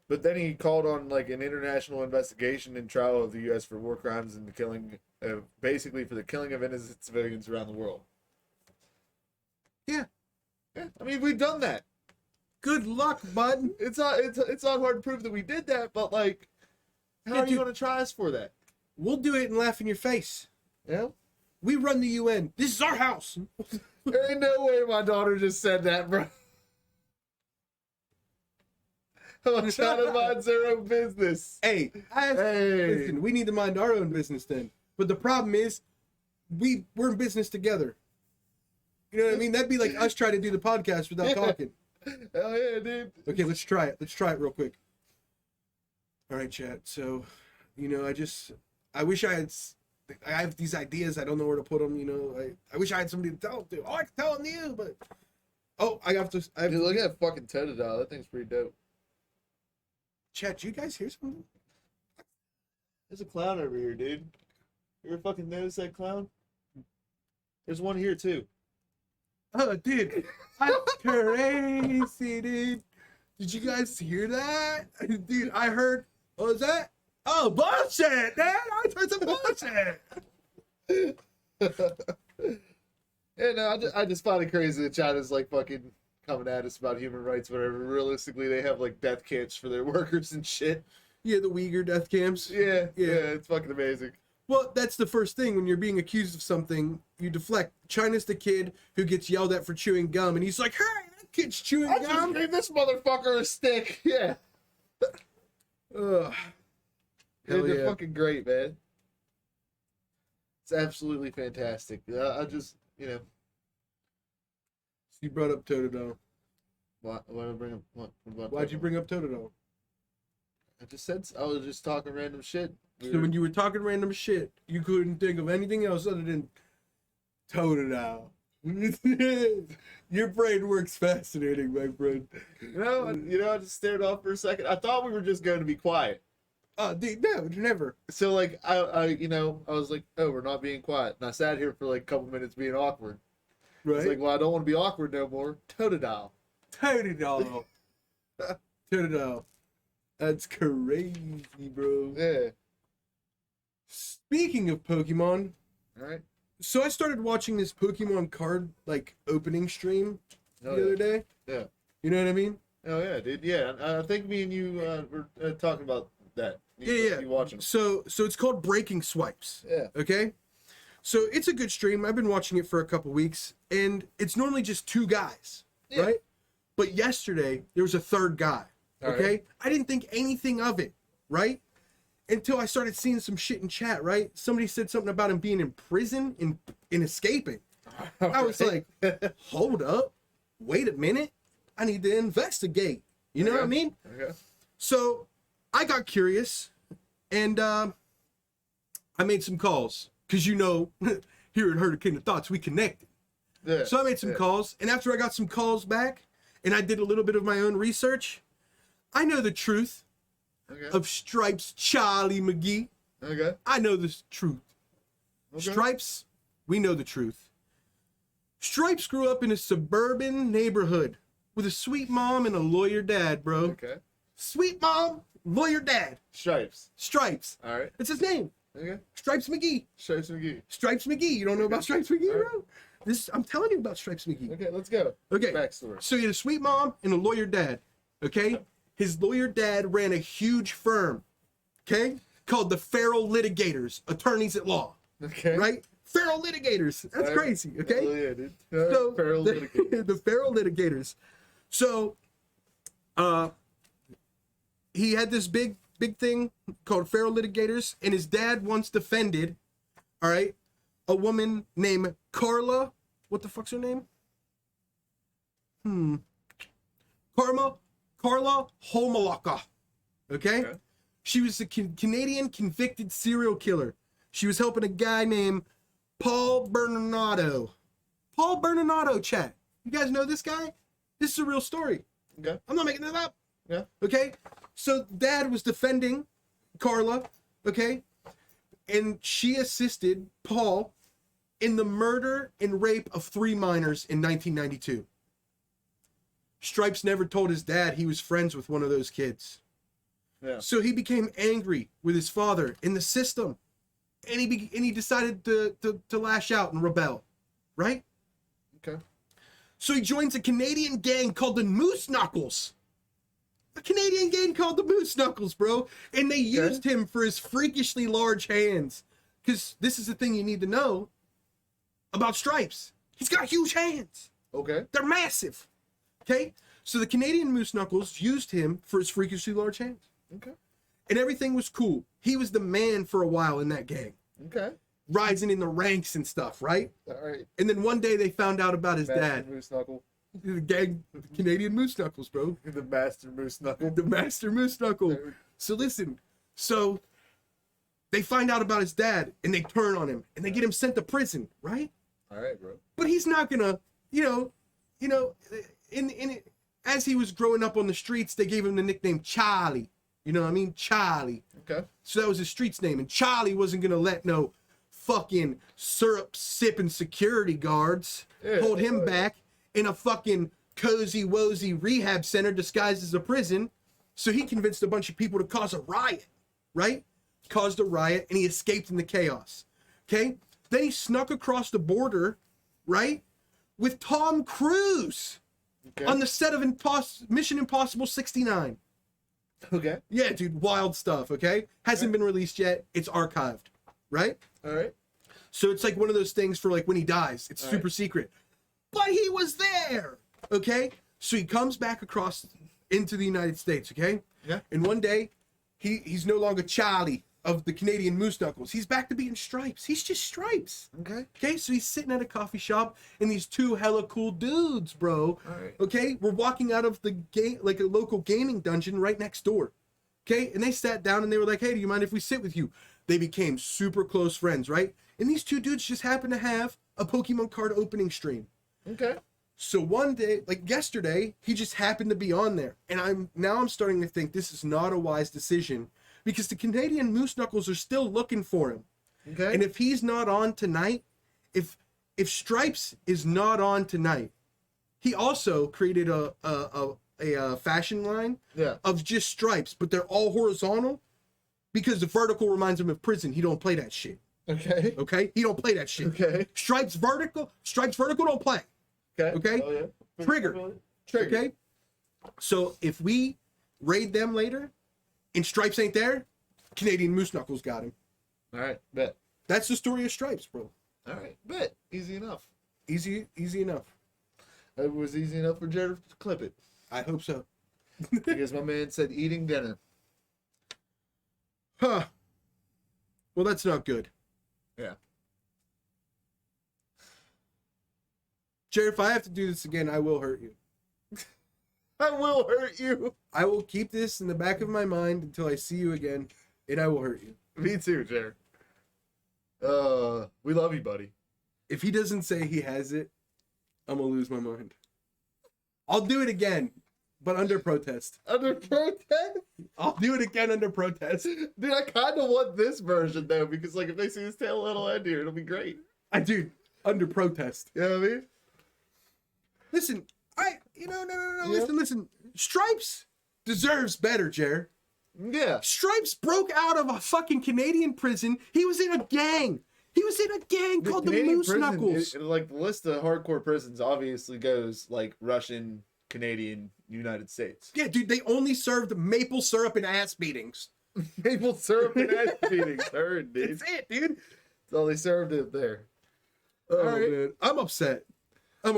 Speaker 2: But then he called on like an international investigation and trial of the U.S. for war crimes and the killing, basically for the killing of innocent civilians around the world.
Speaker 3: Yeah.
Speaker 2: Yeah, I mean we've done that.
Speaker 3: Good luck, bud.
Speaker 2: It's not hard to prove that we did that, but like, how
Speaker 3: Yeah,
Speaker 2: are you
Speaker 3: dude.
Speaker 2: going to try us for that?
Speaker 3: We'll do it and laugh in your face.
Speaker 2: Yeah.
Speaker 3: We run the UN. This is our house.
Speaker 2: There ain't no way my daughter just said that, bro. I'm trying to mind their own business.
Speaker 3: Hey, listen, we need to mind our own business then. But the problem is, we're in business together. You know what I mean? That'd be like us trying to do the podcast without
Speaker 2: Yeah.
Speaker 3: talking.
Speaker 2: Hell yeah, dude.
Speaker 3: Okay, let's try it. Let's try it real quick. All right, chat. So, I wish I have these ideas. I don't know where to put them. I wish I had somebody to tell them to. Oh, I can tell them to you, but I have to.
Speaker 2: Dude, look at that fucking Totodile. That thing's pretty dope.
Speaker 3: Chat, do you guys hear something?
Speaker 2: There's a clown over here, dude. You ever fucking notice that clown? There's one here too.
Speaker 3: Oh, dude, that's crazy, dude. Did you guys hear that? Dude, I heard. What was that? Oh, bullshit, man! I heard some bullshit.
Speaker 2: Yeah, no, I just find it crazy that China's like fucking coming at us about human rights, whatever. Realistically, they have like death camps for their workers and shit.
Speaker 3: Yeah, the Uyghur death camps.
Speaker 2: Yeah, it's fucking amazing.
Speaker 3: Well, that's the first thing when you're being accused of something. You deflect. China's the kid who gets yelled at for chewing gum, and he's like, "Hey, that kid's chewing
Speaker 2: I just
Speaker 3: gum."
Speaker 2: gave this motherfucker a stick. Yeah.
Speaker 3: Ugh. Hell
Speaker 2: They're
Speaker 3: yeah.
Speaker 2: fucking great, man. It's absolutely fantastic. I just,
Speaker 3: So you brought up Totodile.
Speaker 2: why I bring up what about
Speaker 3: Why'd you
Speaker 2: that?
Speaker 3: bring up Totodile?
Speaker 2: I just said I was just talking random shit.
Speaker 3: So when you were talking random shit, you couldn't think of anything else other than Totodile. Your brain works fascinating, my friend.
Speaker 2: I just stared off for a second. I thought we were just going to be quiet.
Speaker 3: Oh, dude, no, never.
Speaker 2: So like I was like, oh, we're not being quiet, and I sat here for like a couple minutes being awkward.
Speaker 3: Right?
Speaker 2: It's like, well, I don't want to be awkward no more. Totodile.
Speaker 3: Totodile. Totodile. That's crazy, bro.
Speaker 2: Yeah.
Speaker 3: Speaking of Pokemon,
Speaker 2: All right.
Speaker 3: so I started watching this Pokemon card opening stream the other day.
Speaker 2: Yeah.
Speaker 3: You know what I mean?
Speaker 2: Oh yeah, dude. Yeah, I think me and you were talking about that.
Speaker 3: Yeah.
Speaker 2: You watching?
Speaker 3: So it's called Breaking Swipes.
Speaker 2: Yeah.
Speaker 3: Okay? So it's a good stream. I've been watching it for a couple weeks, and it's normally just two guys,
Speaker 2: Yeah.
Speaker 3: right? But yesterday there was a third guy.
Speaker 2: All
Speaker 3: Okay?
Speaker 2: right.
Speaker 3: I didn't think anything of it, right? Until I started seeing some shit in chat, right? Somebody said something about him being in prison and escaping. I was like, hold up, wait a minute. I need to investigate. You know what I mean?
Speaker 2: Okay.
Speaker 3: So I got curious, and I made some calls. Because here at Hurricane of Thoughts, we connected.
Speaker 2: Yeah.
Speaker 3: So I made some calls, and after I got some calls back, and I did a little bit of my own research, I know the truth
Speaker 2: Okay.
Speaker 3: of Stripes Charlie McGee.
Speaker 2: Okay.
Speaker 3: I know the truth.
Speaker 2: Okay.
Speaker 3: Stripes, we know the truth. Stripes grew up in a suburban neighborhood with a sweet mom and a lawyer dad, bro.
Speaker 2: Okay.
Speaker 3: Sweet mom, lawyer dad.
Speaker 2: Stripes.
Speaker 3: Stripes.
Speaker 2: All right.
Speaker 3: That's his name.
Speaker 2: Okay.
Speaker 3: Stripes McGee.
Speaker 2: Stripes McGee.
Speaker 3: Stripes McGee. You don't know about Stripes McGee,
Speaker 2: All right.
Speaker 3: bro? I'm telling you about Stripes McGee.
Speaker 2: Okay, let's go.
Speaker 3: Okay.
Speaker 2: Backstory.
Speaker 3: So he had a sweet mom and a lawyer dad. Okay? His lawyer dad ran a huge firm, okay, called the Feral Litigators, attorneys at law.
Speaker 2: Okay.
Speaker 3: Right? Feral Litigators. That's
Speaker 2: All right.
Speaker 3: crazy, okay?
Speaker 2: Oh, yeah, dude.
Speaker 3: So
Speaker 2: Feral litigators.
Speaker 3: the Feral Litigators. So he had this big thing called Feral Litigators, and his dad once defended, all right, a woman named Carla. What the fuck's her name? Carla Homolaka. Okay? She was a Canadian convicted serial killer. She was helping a guy named Paul Bernardo. Paul Bernardo, chat. You guys know this guy? This is a real story.
Speaker 2: Okay.
Speaker 3: I'm not making this up.
Speaker 2: Yeah.
Speaker 3: Okay? So dad was defending Carla, okay? And she assisted Paul in the murder and rape of 3 minors in 1992. Stripes never told his dad he was friends with one of those kids.
Speaker 2: Yeah.
Speaker 3: So he became angry with his father in the system. And he decided to lash out and rebel. Right?
Speaker 2: Okay.
Speaker 3: So he joins a Canadian gang called the Moose Knuckles. A Canadian gang called the Moose Knuckles, bro. And they used him for his freakishly large hands. Because this is the thing you need to know about Stripes. He's got huge hands.
Speaker 2: Okay.
Speaker 3: They're massive. Okay? So the Canadian Moose Knuckles used him for his freakishly large hands.
Speaker 2: Okay.
Speaker 3: And everything was cool. He was the man for a while in that gang.
Speaker 2: Okay.
Speaker 3: Rising in the ranks and stuff, right?
Speaker 2: All right.
Speaker 3: And then one day they found out about his
Speaker 2: Master
Speaker 3: dad.
Speaker 2: Moose Knuckle.
Speaker 3: The gang, the Canadian Moose Knuckles, bro.
Speaker 2: The Master Moose Knuckle.
Speaker 3: The Master Moose Knuckle. So listen, so they find out about his dad and they turn on him and they get him sent to prison, right?
Speaker 2: All right, bro.
Speaker 3: But he's not gonna, as he was growing up on the streets, they gave him the nickname Charlie. You know what I mean? Charlie.
Speaker 2: Okay.
Speaker 3: So that was his street's name. And Charlie wasn't gonna let no fucking syrup sipping security guards hold him back in a fucking cozy wozy rehab center disguised as a prison. So he convinced a bunch of people to cause a riot, right? Caused a riot and he escaped in the chaos. Okay? Then he snuck across the border, right? With Tom Cruise on the set of Mission Impossible 69.
Speaker 2: Okay.
Speaker 3: Yeah, dude, wild stuff, okay? Hasn't been released yet. It's archived, right?
Speaker 2: All right.
Speaker 3: So it's like one of those things for like when he dies. It's super secret. But he was there, okay? So he comes back across into the United States, okay?
Speaker 2: Yeah.
Speaker 3: And one day, he's no longer Charlie, of the Canadian Moose Knuckles. He's back to being Stripes. He's just Stripes.
Speaker 2: Okay.
Speaker 3: Okay, so he's sitting at a coffee shop, and these two hella cool dudes, bro.
Speaker 2: All right.
Speaker 3: Okay, we're walking out of the game, like a local gaming dungeon right next door. Okay, and they sat down and they were like, "Hey, do you mind if we sit with you?" They became super close friends, right? And these two dudes just happened to have a Pokemon card opening stream.
Speaker 2: Okay.
Speaker 3: So one day, like yesterday, he just happened to be on there, and I'm starting to think this is not a wise decision because the Canadian Moose Knuckles are still looking for him.
Speaker 2: Okay.
Speaker 3: And if he's not on tonight, if Stripes is not on tonight, he also created a fashion line
Speaker 2: Yeah.
Speaker 3: of just stripes, but they're all horizontal because the vertical reminds him of prison. He don't play that shit.
Speaker 2: Okay.
Speaker 3: Okay? He don't play that shit.
Speaker 2: Okay.
Speaker 3: Stripes vertical don't play.
Speaker 2: Okay.
Speaker 3: Okay?
Speaker 2: Oh, yeah.
Speaker 3: Trigger.
Speaker 2: Trigger.
Speaker 3: Okay? So if we raid them later and Stripes ain't there, Canadian Moose Knuckles got him.
Speaker 2: All right. Bet.
Speaker 3: That's the story of Stripes, bro.
Speaker 2: All right. Bet. Easy enough.
Speaker 3: Easy enough.
Speaker 2: It was easy enough for Jared to clip it
Speaker 3: I hope so.
Speaker 2: because my man said eating dinner.
Speaker 3: Huh. Well, that's not good.
Speaker 2: Yeah.
Speaker 3: Jared, if I have to do this again, I will hurt you.
Speaker 2: I will hurt you.
Speaker 3: I will keep this in the back of my mind until I see you again, and I will hurt you.
Speaker 2: Me too, Jared. We love you, buddy.
Speaker 3: If he doesn't say he has it, I'm gonna lose my mind. I'll do it again, but under protest.
Speaker 2: Under protest?
Speaker 3: I'll do it again under protest.
Speaker 2: Dude, I kind of want this version, though, because, like, if they see his tail a little end here, it'll be great.
Speaker 3: Dude, under protest.
Speaker 2: You know what I mean?
Speaker 3: Listen, no,
Speaker 2: Yeah.
Speaker 3: listen. Stripes deserves better, Jer.
Speaker 2: Yeah.
Speaker 3: Stripes broke out of a fucking Canadian prison. He was in a gang. He was in a gang called the
Speaker 2: Canadian
Speaker 3: Moose
Speaker 2: prison,
Speaker 3: Knuckles.
Speaker 2: like, the list of hardcore prisons obviously goes, like, Russian, Canadian, United States.
Speaker 3: Yeah, dude, they only served maple syrup and ass beatings.
Speaker 2: Maple syrup and ass beatings. Heard, dude.
Speaker 3: That's it, dude.
Speaker 2: That's all they served it there.
Speaker 3: Oh,
Speaker 2: right.
Speaker 3: man. I'm upset.
Speaker 2: All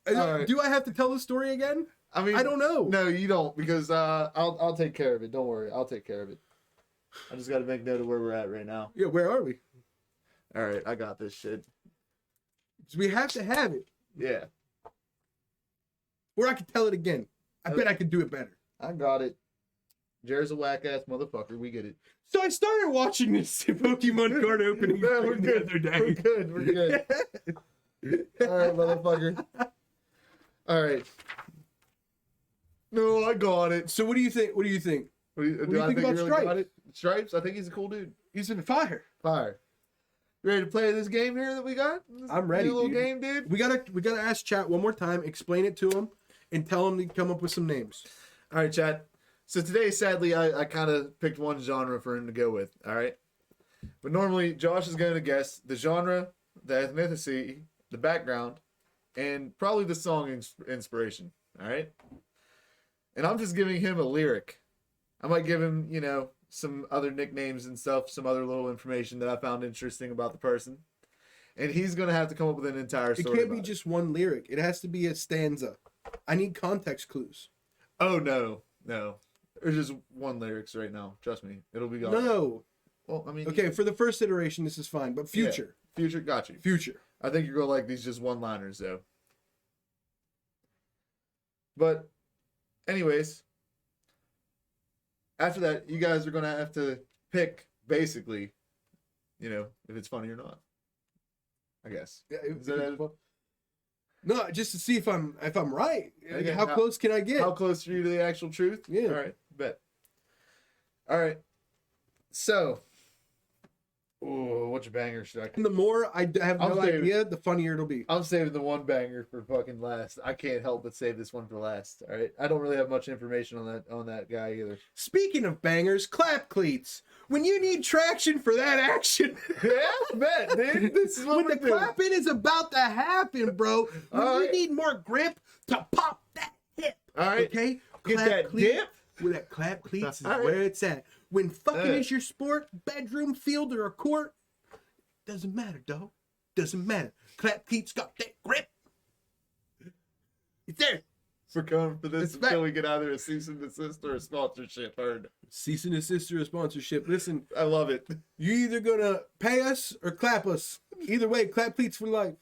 Speaker 2: right.
Speaker 3: Do I have to tell the story again?
Speaker 2: I mean,
Speaker 3: I don't know.
Speaker 2: No, you don't, because I'll take care of it. Don't worry, I'll take care of it. I just got to make note of where we're at right now.
Speaker 3: Yeah, where are we?
Speaker 2: All right, I got this shit.
Speaker 3: We have to have it.
Speaker 2: Yeah,
Speaker 3: Or I could tell it again. I bet I could do it better.
Speaker 2: I got it. Jared's a whack ass motherfucker. We get it.
Speaker 3: So I started watching this Pokemon card opening
Speaker 2: No, we're
Speaker 3: the
Speaker 2: good.
Speaker 3: other day.
Speaker 2: We're good. We're good. All right, motherfucker. All right. No, I got it.
Speaker 3: So what do you think?
Speaker 2: What do you think
Speaker 3: about Stripes?
Speaker 2: got it? Stripes? I think he's a cool dude.
Speaker 3: He's in fire.
Speaker 2: Fire. Ready to play this game here that we got? This
Speaker 3: I'm ready,
Speaker 2: new little
Speaker 3: dude.
Speaker 2: game, dude.
Speaker 3: We gotta ask chat one more time, explain it to him, and tell him to come up with some names.
Speaker 2: All right, chat. So today, sadly, I kind of picked one genre for him to go with. All right. But normally, Josh is going to guess the genre, the ethnicity, the background, and probably the song inspiration. All right. And I'm just giving him a lyric. I might give him, some other nicknames and stuff, some other little information that I found interesting about the person. And he's going to have to come up with an entire
Speaker 3: It
Speaker 2: story.
Speaker 3: can't be
Speaker 2: about
Speaker 3: just one lyric. It has to be a stanza. I need context clues.
Speaker 2: Oh, no. There's just one lyrics right now. Trust me. It'll be gone.
Speaker 3: No.
Speaker 2: Well, I mean.
Speaker 3: Okay, for the first iteration, this is fine, but future.
Speaker 2: Yeah, future, got you.
Speaker 3: Future.
Speaker 2: I think you're going to like these just one-liners, though. But, anyways, after that, you guys are going to have to pick, basically, if it's funny or not. I guess.
Speaker 3: Yeah,
Speaker 2: Is that
Speaker 3: no, just to see if I'm right.
Speaker 2: Okay,
Speaker 3: How close can I get?
Speaker 2: how close are you to the actual truth?
Speaker 3: Yeah.
Speaker 2: All right, bet. All right. So, which banger should I?
Speaker 3: And the more I have
Speaker 2: I'm
Speaker 3: no
Speaker 2: saving-
Speaker 3: idea, the funnier it'll be.
Speaker 2: I'm saving the one banger for fucking last. I can't help but save this one for last. All right. I don't really have much information on that guy either.
Speaker 3: Speaking of bangers, clap cleats. When you need traction for that action,
Speaker 2: Yeah, bet, dude. This is what
Speaker 3: when
Speaker 2: we're
Speaker 3: the
Speaker 2: doing.
Speaker 3: clapping is about to happen, bro, when
Speaker 2: All
Speaker 3: you
Speaker 2: right.
Speaker 3: need more grip to pop that hip.
Speaker 2: All right.
Speaker 3: Okay?
Speaker 2: Get that dip.
Speaker 3: Where that clap cleats is
Speaker 2: All right.
Speaker 3: where it's at. When fucking
Speaker 2: Yeah.
Speaker 3: is your sport, bedroom, field, or a court, doesn't matter, dog. Doesn't matter. Clap cleats got that grip. It's there.
Speaker 2: for coming for this
Speaker 3: It's
Speaker 2: until we get either a cease and desist or a sponsorship. Heard.
Speaker 3: Cease and desist or a sponsorship. Listen,
Speaker 2: I love it.
Speaker 3: you either gonna pay us or clap us. Either way, clap Cleats for life.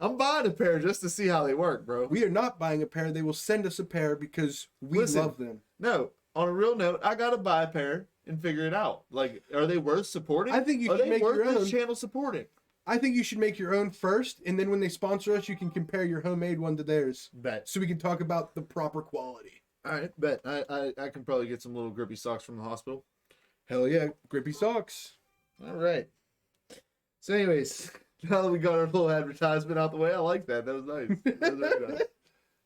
Speaker 2: I'm buying a pair just to see how they work, bro.
Speaker 3: We are not buying a pair. They will send us a pair because we
Speaker 2: Listen.
Speaker 3: love them.
Speaker 2: No, on a real note, I gotta buy a pair and figure it out. Like, are they worth supporting?
Speaker 3: I think you
Speaker 2: are
Speaker 3: should
Speaker 2: they
Speaker 3: make
Speaker 2: worth
Speaker 3: your
Speaker 2: this
Speaker 3: own.
Speaker 2: channel supporting?
Speaker 3: I think you should make your own first, and then when they sponsor us, you can compare your homemade one to theirs,
Speaker 2: Bet.
Speaker 3: so we can talk about the proper quality.
Speaker 2: All right, bet. I can probably get some little grippy socks from the hospital.
Speaker 3: Hell yeah, grippy socks.
Speaker 2: All right. So, anyways, now that we got our little advertisement out the way, I like that. That was nice. That was very nice.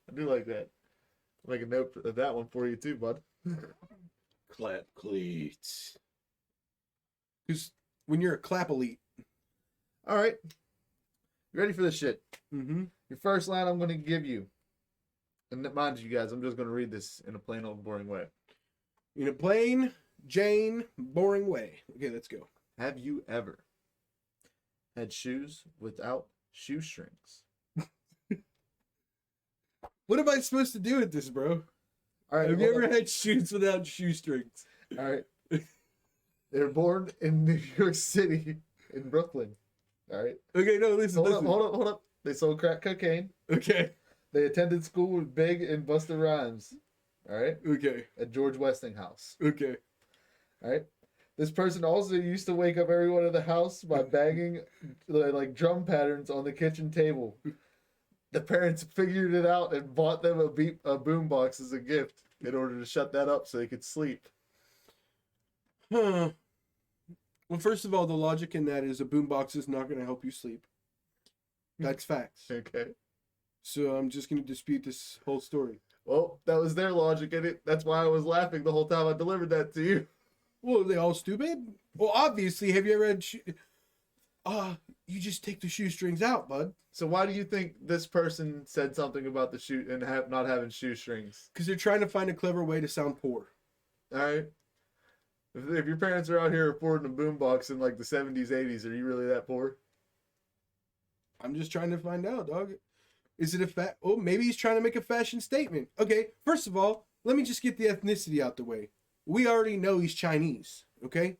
Speaker 2: I do like that. I'll make a note of that one for you too, bud.
Speaker 3: Clap Cleats. Because when you're a clap elite.
Speaker 2: All right. You ready for this shit?
Speaker 3: Mm-hmm.
Speaker 2: Your first line I'm going to give you. And mind you guys, I'm just going to read this in a plain old boring way.
Speaker 3: In a plain, Jane, boring way. Okay, let's go.
Speaker 2: Have you ever had shoes without shoestrings?
Speaker 3: What am I supposed to do with this, bro?
Speaker 2: All right.
Speaker 3: Have you
Speaker 2: hold
Speaker 3: ever had shoes without shoestrings?
Speaker 2: on. All right. They were born in New York City, in Brooklyn. All right.
Speaker 3: Okay, no, listen, listen.
Speaker 2: Hold up. They sold crack cocaine.
Speaker 3: Okay,
Speaker 2: They attended school with Big and Busta Rhymes. All right.
Speaker 3: okay,
Speaker 2: At George Westinghouse.
Speaker 3: okay.
Speaker 2: All right. This person also used to wake up everyone in the house by banging like drum patterns on the kitchen table. The parents figured it out and bought them a boombox as a gift in order to shut that up so they could sleep.
Speaker 3: Huh. Well, first of all, the logic in that is a boombox is not going to help you sleep. That's facts.
Speaker 2: Okay.
Speaker 3: So I'm just going to dispute this whole story.
Speaker 2: Well, that was their logic in it. That's why I was laughing the whole time I delivered that to you.
Speaker 3: Well, are they all stupid? Well, obviously, have you ever had you just take the shoestrings out, bud.
Speaker 2: So why do you think this person said something about the shoe and not having shoestrings?
Speaker 3: Because they're trying to find a clever way to sound poor.
Speaker 2: All right. If your parents are out here affording a boombox in like the 70s, 80s, are you really that poor?
Speaker 3: I'm just trying to find out, dog. Is it oh, maybe he's trying to make a fashion statement. Okay, first of all, let me just get the ethnicity out the way. We already know he's Chinese, okay?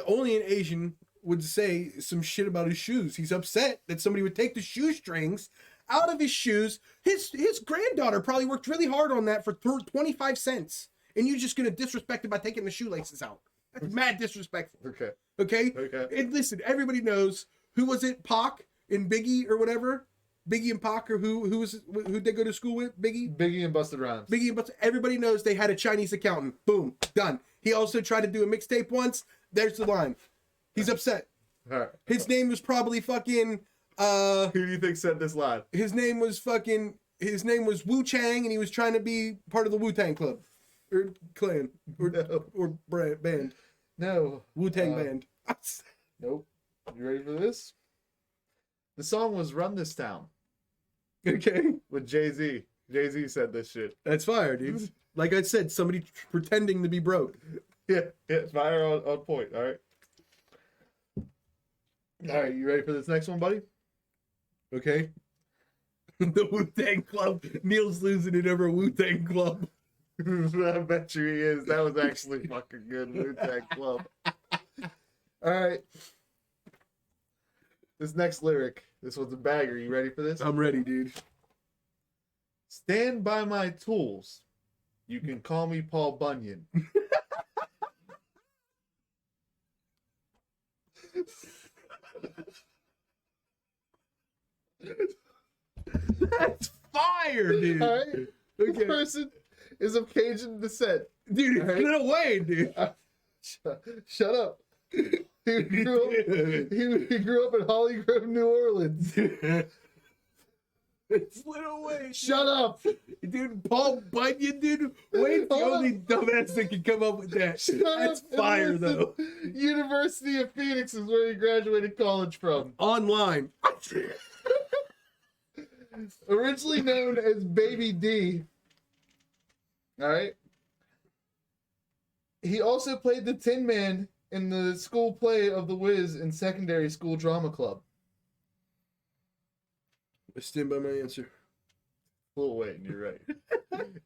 Speaker 3: Only an Asian would say some shit about his shoes. He's upset that somebody would take the shoestrings out of his shoes. His granddaughter probably worked really hard on that for 25 cents. And you're just going to disrespect it by taking the shoelaces out. That's mad disrespectful.
Speaker 2: Okay.
Speaker 3: Okay?
Speaker 2: Okay.
Speaker 3: And listen, everybody knows, who was it? Pac and Biggie or whatever? Biggie and Pac, or who they go to school with?
Speaker 2: Biggie and Busta Rhymes.
Speaker 3: Biggie and Busta. Everybody knows they had a Chinese accountant. Boom. Done. He also tried to do a mixtape once. There's the line. He's upset.
Speaker 2: All right.
Speaker 3: His name was probably fucking
Speaker 2: Who do you think said this line?
Speaker 3: his name was Wu Chang, and he was trying to be part of the Wu-Tang Club. Or clan. Or
Speaker 2: No.
Speaker 3: or band.
Speaker 2: No.
Speaker 3: Wu-Tang band.
Speaker 2: Nope. You ready for this? The song was Run This Town
Speaker 3: Okay.
Speaker 2: with Jay-Z. Jay-Z said this shit.
Speaker 3: That's fire, dude. Like I said, somebody pretending to be broke.
Speaker 2: Yeah, fire on point. All right. All right, you ready for this next one, buddy?
Speaker 3: Okay. The Wu-Tang Club. Neil's losing it over Wu-Tang Club.
Speaker 2: I bet you he is. That was actually fucking good. Wu-Tang Club. All right. This next lyric. This one's a bagger. You ready for this?
Speaker 3: I'm ready, dude.
Speaker 2: Stand by my tools. You can call me Paul Bunyan.
Speaker 3: That's fire, dude.
Speaker 2: All right. This person is of Cajun descent.
Speaker 3: Dude,
Speaker 2: All right.
Speaker 3: no way, dude.
Speaker 2: Shut up. He grew up in Holly Grove, New Orleans.
Speaker 3: It's Little Wayne.
Speaker 2: Shut up.
Speaker 3: Dude, Paul Bunyan, dude. Wayne's the
Speaker 2: Hold
Speaker 3: only dumbass that can come up with that.
Speaker 2: Shut
Speaker 3: That's
Speaker 2: up and
Speaker 3: fire,
Speaker 2: listen.
Speaker 3: though.
Speaker 2: University of Phoenix is where he graduated college from.
Speaker 3: Online.
Speaker 2: Originally known as Baby D. All right. He also played the Tin Man in the school play of The Wiz in secondary school drama club.
Speaker 3: I stand by my answer.
Speaker 2: Lil Wayne, you're right.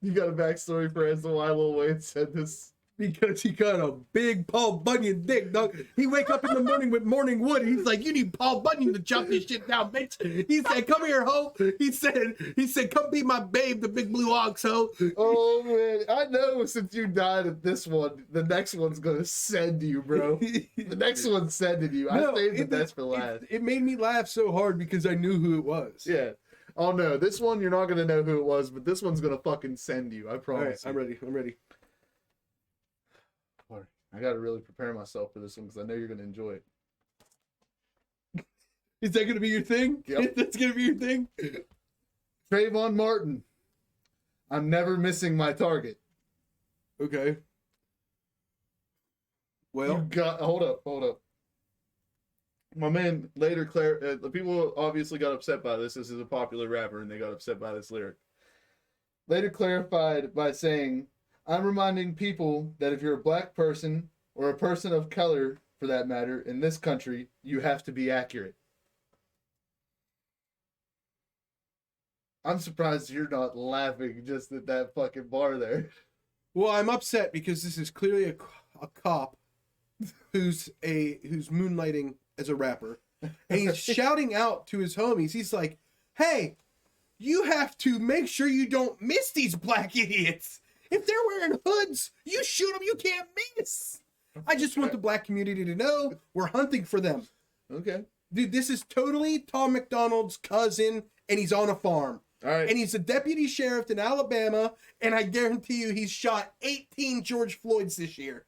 Speaker 2: You got a backstory for as to why Lil Wayne said this?
Speaker 3: Because he got a big Paul Bunyan dick, dog. He wake up in the morning with morning wood. He's like, you need Paul Bunyan to chop this shit down, bitch. He said, come here, ho. He said, come be my babe, the big blue ox, ho.
Speaker 2: Oh man, I know since you died at this one, the next one's gonna send you, bro. The next one's sending you. I saved the best for last.
Speaker 3: It made me laugh so hard because I knew who it was.
Speaker 2: Yeah. Oh no, this one you're not gonna know who it was, but this one's gonna fucking send you. I
Speaker 3: All
Speaker 2: promise.
Speaker 3: right, I'm ready. I'm ready.
Speaker 2: I gotta really prepare myself for this one because I know you're gonna enjoy it.
Speaker 3: Is that gonna be your thing?
Speaker 2: Yep.
Speaker 3: That's gonna be your thing.
Speaker 2: Trayvon Martin. I'm never missing my target.
Speaker 3: Okay. Well,
Speaker 2: Hold up. My man later, the people obviously got upset by this. This is a popular rapper, and they got upset by this lyric. Later clarified by saying, I'm reminding people that if you're a black person, or a person of color, for that matter, in this country, you have to be accurate. I'm surprised you're not laughing just at that fucking bar there.
Speaker 3: well, I'm upset because this is clearly a cop who's moonlighting as a rapper, and he's shouting out to his homies. He's like, "Hey, you have to make sure you don't miss these black idiots. If they're wearing hoods, you shoot them. You can't miss. I just want the black community to know we're hunting for them."
Speaker 2: Okay.
Speaker 3: Dude, this is totally Tom McDonald's cousin, and he's on a farm.
Speaker 2: All right.
Speaker 3: And he's a deputy sheriff in Alabama, and I guarantee you he's shot 18 George Floyds this year.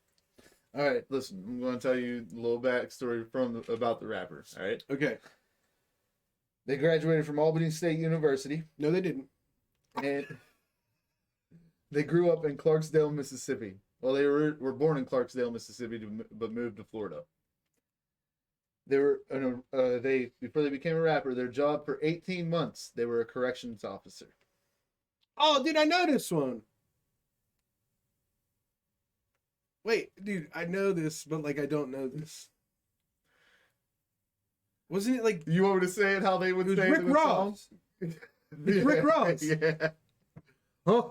Speaker 2: All right, listen, I'm going to tell you a little backstory about the rapper, all right?
Speaker 3: Okay.
Speaker 2: They graduated from Albany State University,
Speaker 3: No, they didn't.
Speaker 2: and they grew up in Clarksdale, Mississippi. Well, they were born in Clarksdale, Mississippi, but moved to Florida. Before they became a rapper, their job for 18 months, they were a corrections officer.
Speaker 3: Oh, dude, I know this one. Wait, dude, I know this, but like I don't know this. Wasn't it like
Speaker 2: You want me to say it how they would
Speaker 3: it was
Speaker 2: say
Speaker 3: Rick
Speaker 2: it in the song?
Speaker 3: Ross? It's Rick Ross.
Speaker 2: Yeah.
Speaker 3: Huh?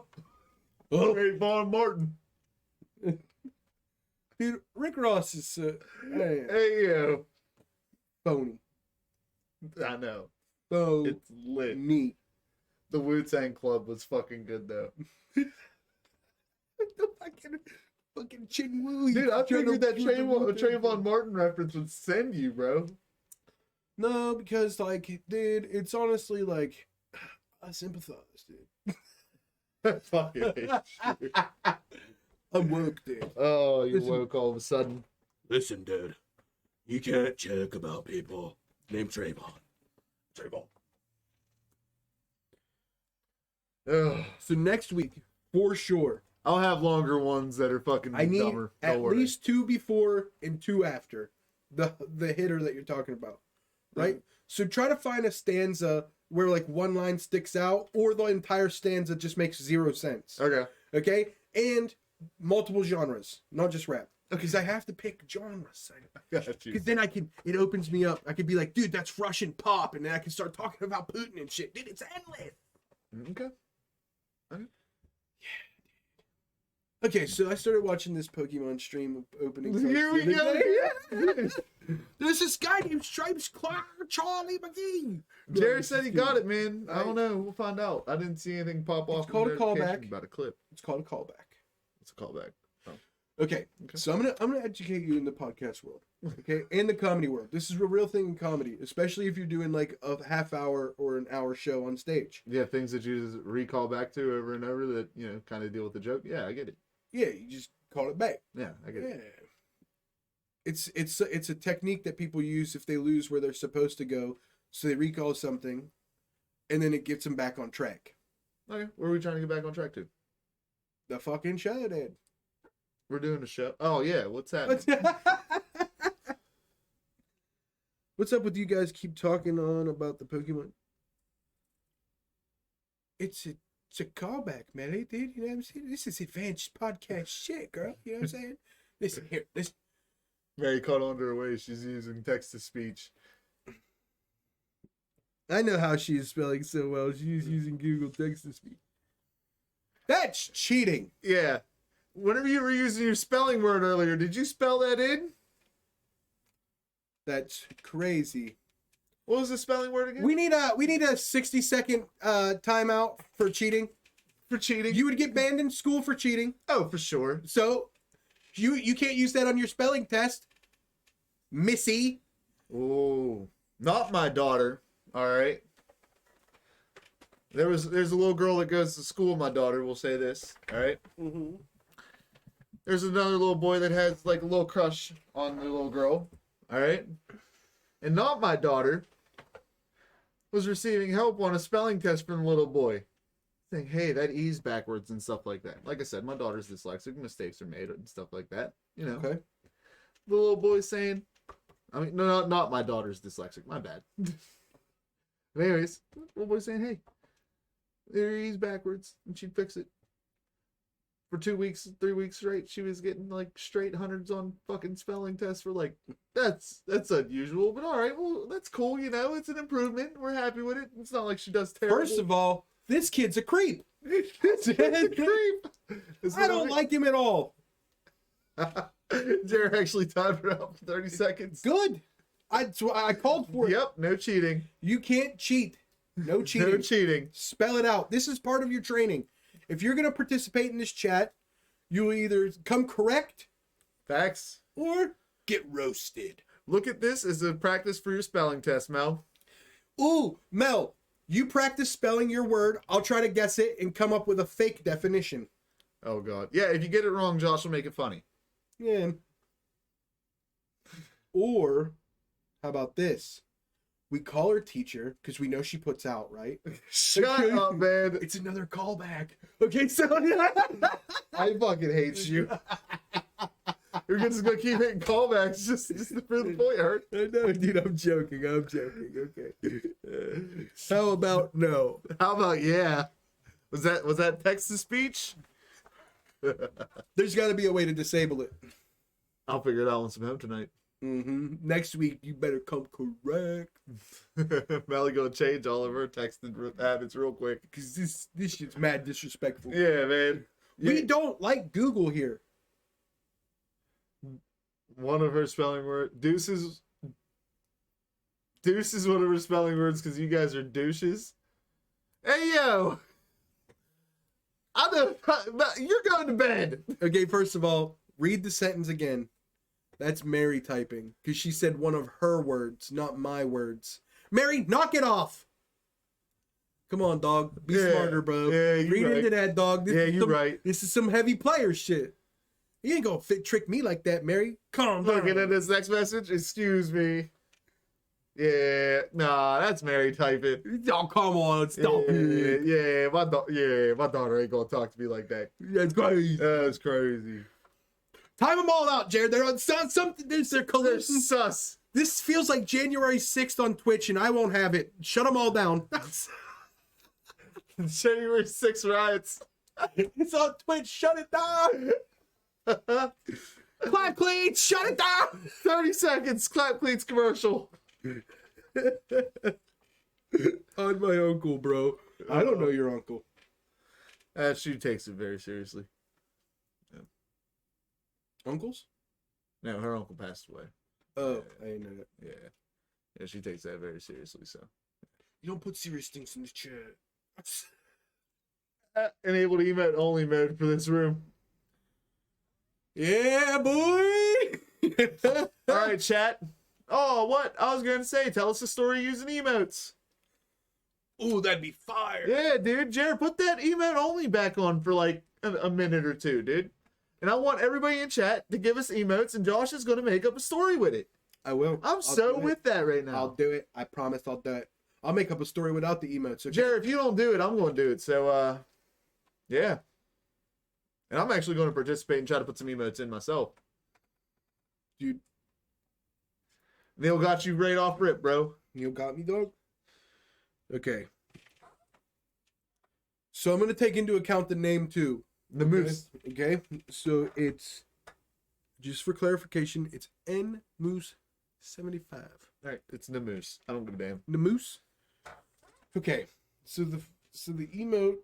Speaker 3: Oh,
Speaker 2: Trayvon Martin.
Speaker 3: dude, Rick Ross is
Speaker 2: Hey, yo.
Speaker 3: phony.
Speaker 2: I know.
Speaker 3: So
Speaker 2: It's lit.
Speaker 3: neat.
Speaker 2: The Wu-Tang Club was fucking good, though.
Speaker 3: The fucking Chin Woo.
Speaker 2: Dude, I figured that Trayvon Martin reference would send you, bro.
Speaker 3: No, because like, dude, it's honestly like I sympathize, dude.
Speaker 2: Fucking hate you.
Speaker 3: I'm woke, dude.
Speaker 2: Oh, you
Speaker 3: Listen.
Speaker 2: woke all of a sudden.
Speaker 1: Listen, dude. You can't check about people named Trayvon. Trayvon.
Speaker 2: Ugh.
Speaker 3: So next week, for sure,
Speaker 2: I'll have longer ones that are fucking
Speaker 3: I need
Speaker 2: dumber.
Speaker 3: at
Speaker 2: Don't worry.
Speaker 3: least 2 before and 2 after the hitter that you're talking about, right? So try to find a stanza where like one line sticks out, or the entire stanza just makes 0 sense.
Speaker 2: Okay.
Speaker 3: Okay, and multiple genres, not just rap. Because I have to pick genres.
Speaker 2: Got you.
Speaker 3: Because then it opens me up. I could be like, dude, that's Russian pop, and then I can start talking about Putin and shit. Dude, it's endless.
Speaker 2: Okay.
Speaker 3: Okay, so I started watching this Pokemon stream of opening.
Speaker 2: Here we go.
Speaker 3: There's this guy named Stripes Charlie McGee.
Speaker 2: Jerry said he got it, man. I don't know. We'll find out. I didn't see anything pop off.
Speaker 3: called a
Speaker 2: notification
Speaker 3: callback.
Speaker 2: About a clip.
Speaker 3: It's called a callback.
Speaker 2: It's a callback.
Speaker 3: Okay, so I'm gonna educate you in the podcast world, okay, and the comedy world. This is a real thing in comedy, especially if you're doing like a half hour or an hour show on stage.
Speaker 2: Yeah, things that you just recall back to over and over that, kind of deal with the joke. Yeah, I get it.
Speaker 3: Yeah, you just call it back.
Speaker 2: Yeah, I get
Speaker 3: Yeah,
Speaker 2: it.
Speaker 3: it's a technique that people use if they lose where they're supposed to go, so they recall something, and then it gets them back on track.
Speaker 2: Okay, where are we trying to get back on track to?
Speaker 3: The fucking show, dude.
Speaker 2: We're doing a show. Oh, yeah, what's happening?
Speaker 3: What's up with you guys keep talking on about the Pokemon? It's a callback, man. Hey, dude, you know what I'm saying? This is advanced podcast shit, girl. You know what I'm saying? Listen, here, listen.
Speaker 2: Mary caught on to her way. She's using text to speech.
Speaker 3: I know how she is spelling so well. She's using Google Text to Speech. That's cheating.
Speaker 2: Yeah. Whenever you were using your spelling word earlier, did you spell that in?
Speaker 3: That's crazy.
Speaker 2: What was the spelling word again?
Speaker 3: We need a 60-second timeout for cheating.
Speaker 2: For cheating?
Speaker 3: You would get banned in school for cheating.
Speaker 2: Oh, for sure.
Speaker 3: So you can't use that on your spelling test, Missy.
Speaker 2: Oh, not my daughter. All right. There's a little girl that goes to school with my daughter. We'll say this. All right.
Speaker 3: Mm-hmm.
Speaker 2: There's another little boy that has like a little crush on the little girl. All right. And not my daughter was receiving help on a spelling test from the little boy, saying, "Hey, that E's backwards" and stuff like that. Like I said, my daughter's dyslexic. Mistakes are made and stuff like that. You know.
Speaker 3: Okay.
Speaker 2: The little boy's saying, I mean, no, not my daughter's dyslexic. My bad. But anyways, the little boy's saying, "Hey, there E's backwards," and she'd fix it. For 2 weeks, 3 weeks straight, she was getting like straight hundreds on fucking spelling tests. We're like, that's unusual, but all right, well, that's cool. You know, it's an improvement. We're happy with it. It's not like she does terrible.
Speaker 3: First of all, this kid's a creep.
Speaker 2: It's a creep.
Speaker 3: I don't like him at all.
Speaker 2: Jared actually timed it out for 30 seconds.
Speaker 3: Good. I called for it.
Speaker 2: Yep, no cheating.
Speaker 3: You can't cheat. No cheating.
Speaker 2: No cheating.
Speaker 3: Spell it out. This is part of your training. If you're going to participate in this chat, you will either come correct
Speaker 2: Facts.
Speaker 3: or get roasted.
Speaker 2: Look at this as a practice for your spelling test, Mel.
Speaker 3: Ooh, Mel, you practice spelling your word. I'll try to guess it and come up with a fake definition.
Speaker 2: Oh, God. Yeah, if you get it wrong, Josh will make it funny.
Speaker 3: Yeah. Or, how about this? We call her teacher because we know she puts out, right?
Speaker 2: Shut up, man.
Speaker 3: It's another callback. Okay, so
Speaker 2: I fucking hate you. You're just going to keep hitting callbacks just to prove the point, Hurt.
Speaker 3: I know, dude. I'm joking. Okay. How about no?
Speaker 2: How about yeah? Was that text to speech?
Speaker 3: There's got to be a way to disable it.
Speaker 2: I'll figure it out once I'm home tonight.
Speaker 3: Mm-hmm. Next week, you better come correct.
Speaker 2: Melly gonna change all of her texting habits real quick.
Speaker 3: Because this shit's mad disrespectful.
Speaker 2: Yeah, man.
Speaker 3: We don't like Google here.
Speaker 2: One of her spelling words. Deuces is one of her spelling words because you guys are douches. Hey, yo. I know. You're going to bed.
Speaker 3: Okay, first of all, read the sentence again. That's Mary typing. Because she said one of her words, not my words. Mary, knock it off. Come on, dog. Be smarter, bro.
Speaker 2: Yeah, you're
Speaker 3: read
Speaker 2: right.
Speaker 3: into that, dog.
Speaker 2: You're right.
Speaker 3: This is some heavy player shit. You ain't gonna trick me like that, Mary. Calm down.
Speaker 2: Looking at this next message. Excuse me. Yeah, nah, that's Mary typing.
Speaker 3: Oh, come on, stop it.
Speaker 2: Yeah, my daughter ain't gonna talk to me like that.
Speaker 3: That's crazy.
Speaker 2: That's crazy.
Speaker 3: Time them all out, Jared. They're on something. They're
Speaker 2: They're
Speaker 3: collision.
Speaker 2: sus.
Speaker 3: This feels like January 6th on Twitch, and I won't have it. Shut them all down.
Speaker 2: January 6th riots.
Speaker 3: It's on Twitch. Shut it down. Clap Cleats. Shut it down.
Speaker 2: 30 seconds. Clap Cleats commercial.
Speaker 3: On my uncle, bro. I don't know your uncle.
Speaker 2: She takes it very seriously.
Speaker 3: Uncles?
Speaker 2: No, her uncle passed away.
Speaker 3: Oh, I didn't know that.
Speaker 2: Yeah. Yeah, she takes that very seriously, so.
Speaker 3: You don't put serious things in the chat.
Speaker 2: Enable emote only mode for this room.
Speaker 3: Yeah, boy.
Speaker 2: All right, chat. Oh, what? I was going to say, tell us a story using emotes.
Speaker 3: Ooh, that'd be fire.
Speaker 2: Yeah, dude. Jared, put that emote only back on for like a minute or two, dude. And I want everybody in chat to give us emotes, and Josh is going to make up a story with it.
Speaker 3: I will.
Speaker 2: I'm so with that right now.
Speaker 3: I'll do it. I promise I'll do it. I'll make up a story without the emotes. Okay?
Speaker 2: Jared, if you don't do it, I'm going to do it. So, yeah. And I'm actually going to participate and try to put some emotes in myself.
Speaker 3: Dude.
Speaker 2: Neil got you right off rip, bro.
Speaker 3: Neil got me, dog. Okay. So I'm going to take into account the name, too.
Speaker 2: The moose.
Speaker 3: Okay. So it's, just for clarification, it's N Moose 75.
Speaker 2: All right, it's the moose. I don't give a damn.
Speaker 3: The Moose? Okay, so the emote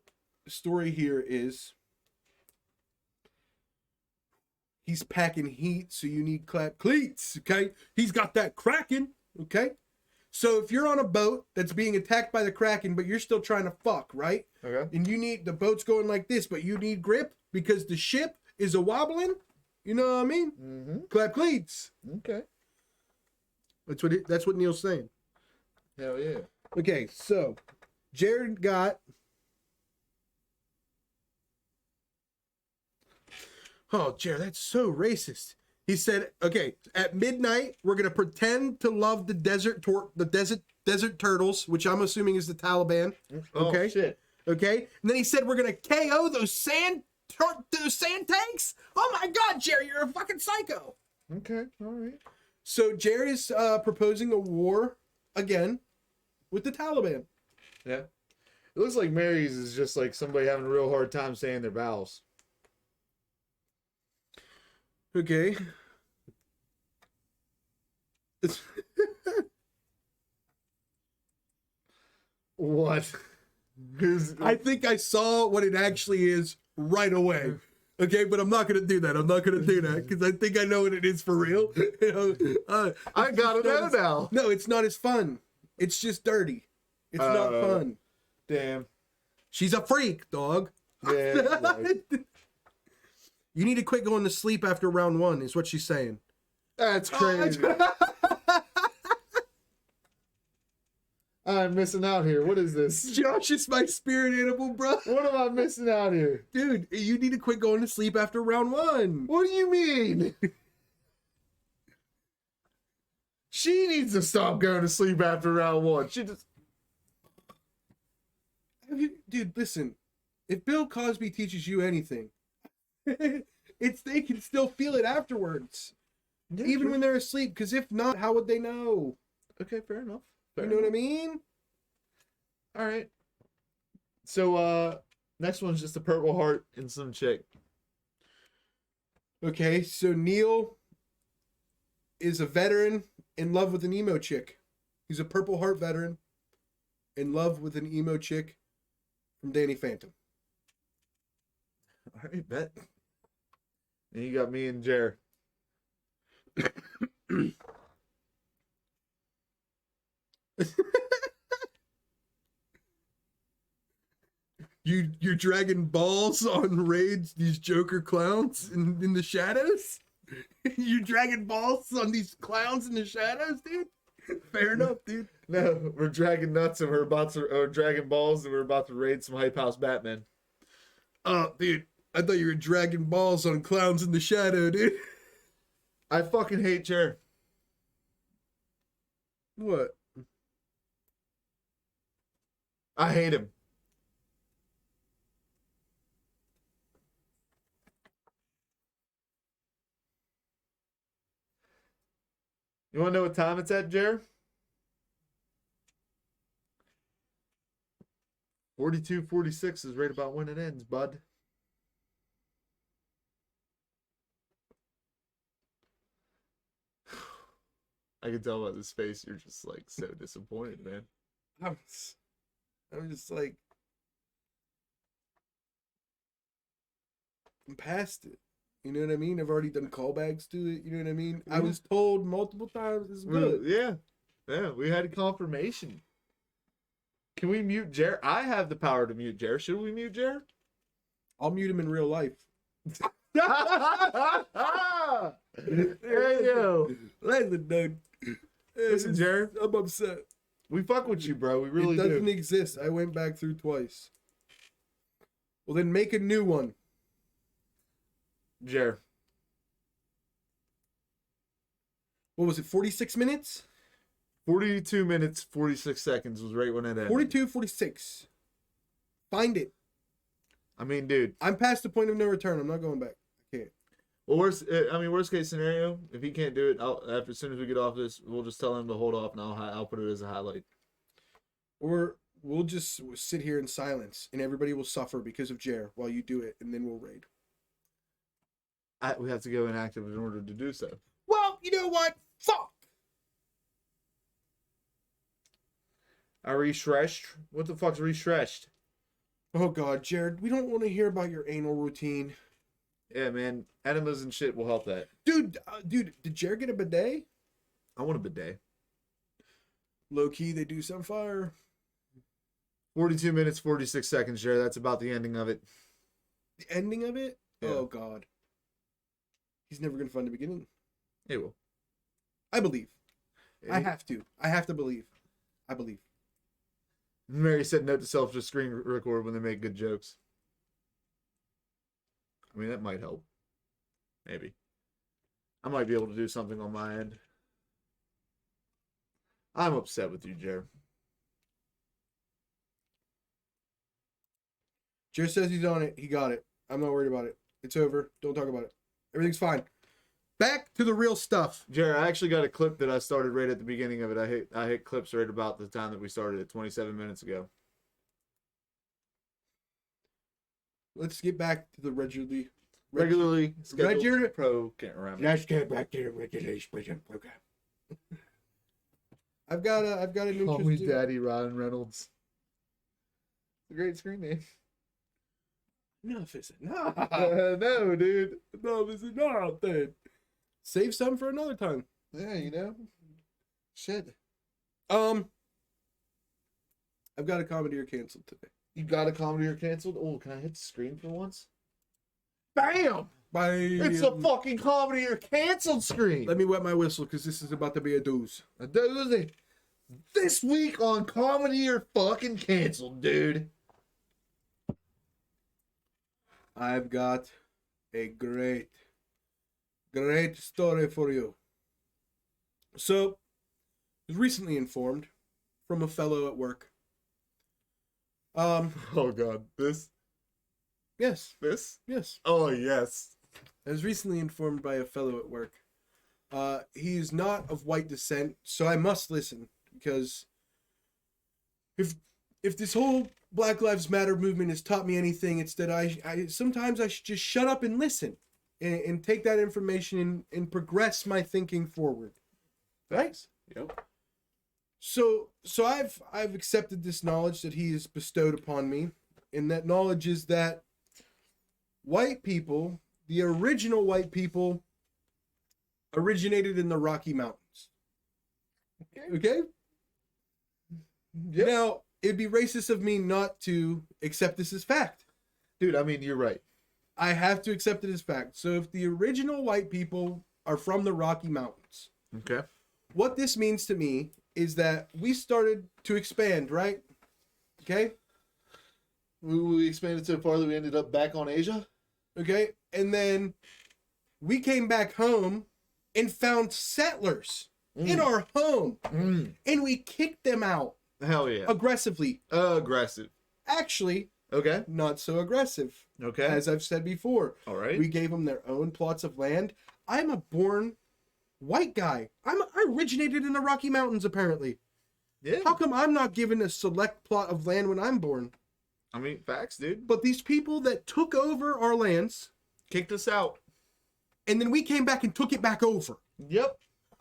Speaker 3: story here is he's packing heat, so you need cleats. Okay, he's got that kraken. Okay, so if you're on a boat that's being attacked by the kraken, but you're still trying to fuck, right?
Speaker 2: Okay.
Speaker 3: And you need the boat's going like this, but you need grip because the ship is a wobbling. You know what I mean?
Speaker 2: Mm-hmm.
Speaker 3: Clap cleats.
Speaker 2: Okay.
Speaker 3: That's what Neil's saying.
Speaker 2: Hell yeah.
Speaker 3: Okay, so Jared got. Oh, Jared, that's so racist. He said, "Okay, at midnight, we're gonna pretend to love the desert turtles, which I'm assuming is the Taliban. Okay,
Speaker 2: Oh, shit.
Speaker 3: okay. And then he said we're gonna KO those sand tanks. Oh my God, Jerry, you're a fucking psycho.
Speaker 2: Okay. All right.
Speaker 3: So Jerry is proposing a war again with the Taliban.
Speaker 2: Yeah. It looks like Mary's is just like somebody having a real hard time saying their vowels.
Speaker 3: Okay.
Speaker 2: What?
Speaker 3: I think I saw what it actually is right away. Okay, but I'm not gonna do that. I'm not gonna do that because I think I know what it is for real.
Speaker 2: I gotta know now.
Speaker 3: No, it's not as fun. It's just dirty. It's not fun.
Speaker 2: Damn.
Speaker 3: She's a freak, dog.
Speaker 2: Yeah. Right.
Speaker 3: You need to quit going to sleep after round 1, is what she's saying.
Speaker 2: That's crazy. I'm missing out here. What is this?
Speaker 3: Josh is my spirit animal, bro.
Speaker 2: What am I missing out here?
Speaker 3: Dude, you need to quit going to sleep after round 1.
Speaker 2: What do you mean? She needs to stop going to sleep after round 1. She just.
Speaker 3: Dude, listen. If Bill Cosby teaches you anything, it's they can still feel it afterwards.
Speaker 2: Yeah,
Speaker 3: even
Speaker 2: sure.
Speaker 3: when they're asleep, because if not, how would they know?
Speaker 2: Okay, fair enough.
Speaker 3: You know what I mean?
Speaker 2: All right. So, next one's just a Purple Heart and some chick.
Speaker 3: Okay, so Neil is a veteran in love with an emo chick. He's a Purple Heart veteran in love with an emo chick from Danny Phantom.
Speaker 2: All right, bet. And you got me and Jer.
Speaker 3: You're dragging balls on raids, these Joker clowns in the shadows? You're dragging balls on these clowns in the shadows, dude? Fair enough, dude.
Speaker 2: No, we're dragging nuts and we're about to, or dragging balls and we're about to raid some Hype House Batman.
Speaker 3: Oh, dude, I thought you were dragging balls on clowns in the shadow, dude.
Speaker 2: I fucking hate Jer.
Speaker 3: What?
Speaker 2: I hate him. You want to know what time it's at, Jer? 42:46 is right about when it ends, bud. I can tell by this face you're just like so disappointed, man.
Speaker 3: I'm just like, I'm past it. You know what I mean? I've already done callbacks to it. You know what I mean? I was told multiple times it's good.
Speaker 2: Yeah. Yeah, we had confirmation. Can we mute Jer? I have the power to mute Jer. Should we mute Jer?
Speaker 3: I'll mute him in real life.
Speaker 2: There you go.
Speaker 3: Listen, dude.
Speaker 2: Listen, Jer,
Speaker 3: I'm upset.
Speaker 2: we fuck with you, bro. We really
Speaker 3: It doesn't
Speaker 2: do.
Speaker 3: exist. I went back through twice. Well, then make a new one.
Speaker 2: Jer.
Speaker 3: What was it, 46 minutes?
Speaker 2: 42 minutes, 46 seconds was right when it ended.
Speaker 3: 42, 46. Find it.
Speaker 2: I mean, dude.
Speaker 3: I'm past the point of no return. I'm not going back. I can't.
Speaker 2: Well, worst case scenario, if he can't do it, as soon as we get off this, we'll just tell him to hold off, and I'll put it as a highlight.
Speaker 3: Or we'll just sit here in silence, and everybody will suffer because of Jer while you do it, and then we'll raid.
Speaker 2: We have to go inactive in order to do so.
Speaker 3: Well, you know what? Fuck!
Speaker 4: I refreshed. What the fuck's refreshed?
Speaker 3: Oh God, Jared, we don't want to hear about your anal routine.
Speaker 4: Yeah, man. Enemas and shit will help that.
Speaker 3: Dude, did Jared get a bidet?
Speaker 4: I want a bidet.
Speaker 3: Low key, they do some fire.
Speaker 4: 42 minutes, 46 seconds, Jared. That's about the ending of it.
Speaker 3: The ending of it?
Speaker 4: Yeah.
Speaker 3: Oh God. He's never gonna find the beginning.
Speaker 4: It will.
Speaker 3: I believe. I
Speaker 4: It-
Speaker 3: have to. I have to believe. I believe.
Speaker 4: Mary said note to self to screen record when they make good jokes. I mean, that might help. Maybe. I might be able to do something on my end. I'm upset with you, Jared.
Speaker 3: Jared says he's on it. He got it. I'm not worried about it. It's over. Don't talk about it. Everything's fine. Back to the real stuff.
Speaker 4: Jared, I actually got a clip that I started right at the beginning of it. I hit clips right about the time that we started it, 27 minutes ago.
Speaker 3: Let's get back to the regularly
Speaker 4: Scheduled
Speaker 3: Regular-
Speaker 4: program.
Speaker 3: Let's get back to the regulation program. I've got an
Speaker 4: Call me
Speaker 3: interesting.
Speaker 4: Daddy Ryan Reynolds. It's a great screen name.
Speaker 3: Enough is enough.
Speaker 4: No, dude.
Speaker 3: Enough is enough. Then save some for another time.
Speaker 4: Yeah, you know. Shit.
Speaker 3: I've got a comedy or canceled today.
Speaker 4: You got a comedy or canceled? Oh, can I hit the screen for once?
Speaker 3: Bam! By
Speaker 4: It's a fucking comedy or canceled screen.
Speaker 3: Let me wet my whistle because this is about to be a doozy.
Speaker 4: A doozy. This week on comedy or fucking canceled, dude.
Speaker 3: I've got a great story for you. So, I was recently informed from a fellow at work.
Speaker 4: Oh god, this.
Speaker 3: Yes.
Speaker 4: Oh yes.
Speaker 3: I was recently informed by a fellow at work. He is not of white descent, so I must listen because if this whole Black Lives Matter movement has taught me anything, it's that I sometimes I should just shut up and listen and take that information and progress my thinking forward. Right?
Speaker 4: Yep.
Speaker 3: So I've accepted this knowledge that he has bestowed upon me, and that knowledge is that white people, the original white people, originated in the Rocky Mountains. Okay?
Speaker 4: Yep.
Speaker 3: Now, it'd be racist of me not to accept this as fact.
Speaker 4: Dude, I mean, you're right.
Speaker 3: I have to accept it as fact. So if the original white people are from the Rocky Mountains,
Speaker 4: Okay.
Speaker 3: what this means to me is that we started to expand, right? Okay?
Speaker 4: We expanded so far that we ended up back on Asia.
Speaker 3: Okay? And then we came back home and found settlers in our home. And we kicked them out
Speaker 4: Hell yeah.
Speaker 3: aggressively.
Speaker 4: Aggressive.
Speaker 3: Actually,
Speaker 4: Okay.
Speaker 3: not so aggressive.
Speaker 4: Okay.
Speaker 3: As I've said before.
Speaker 4: All right.
Speaker 3: We gave them their own plots of land. I'm a born white guy. I originated in the Rocky Mountains, apparently.
Speaker 4: Yeah.
Speaker 3: How come I'm not given a select plot of land when I'm born?
Speaker 4: I mean, facts, dude.
Speaker 3: But these people that took over our lands,
Speaker 4: Kicked us out.
Speaker 3: and then we came back and took it back over.
Speaker 4: Yep.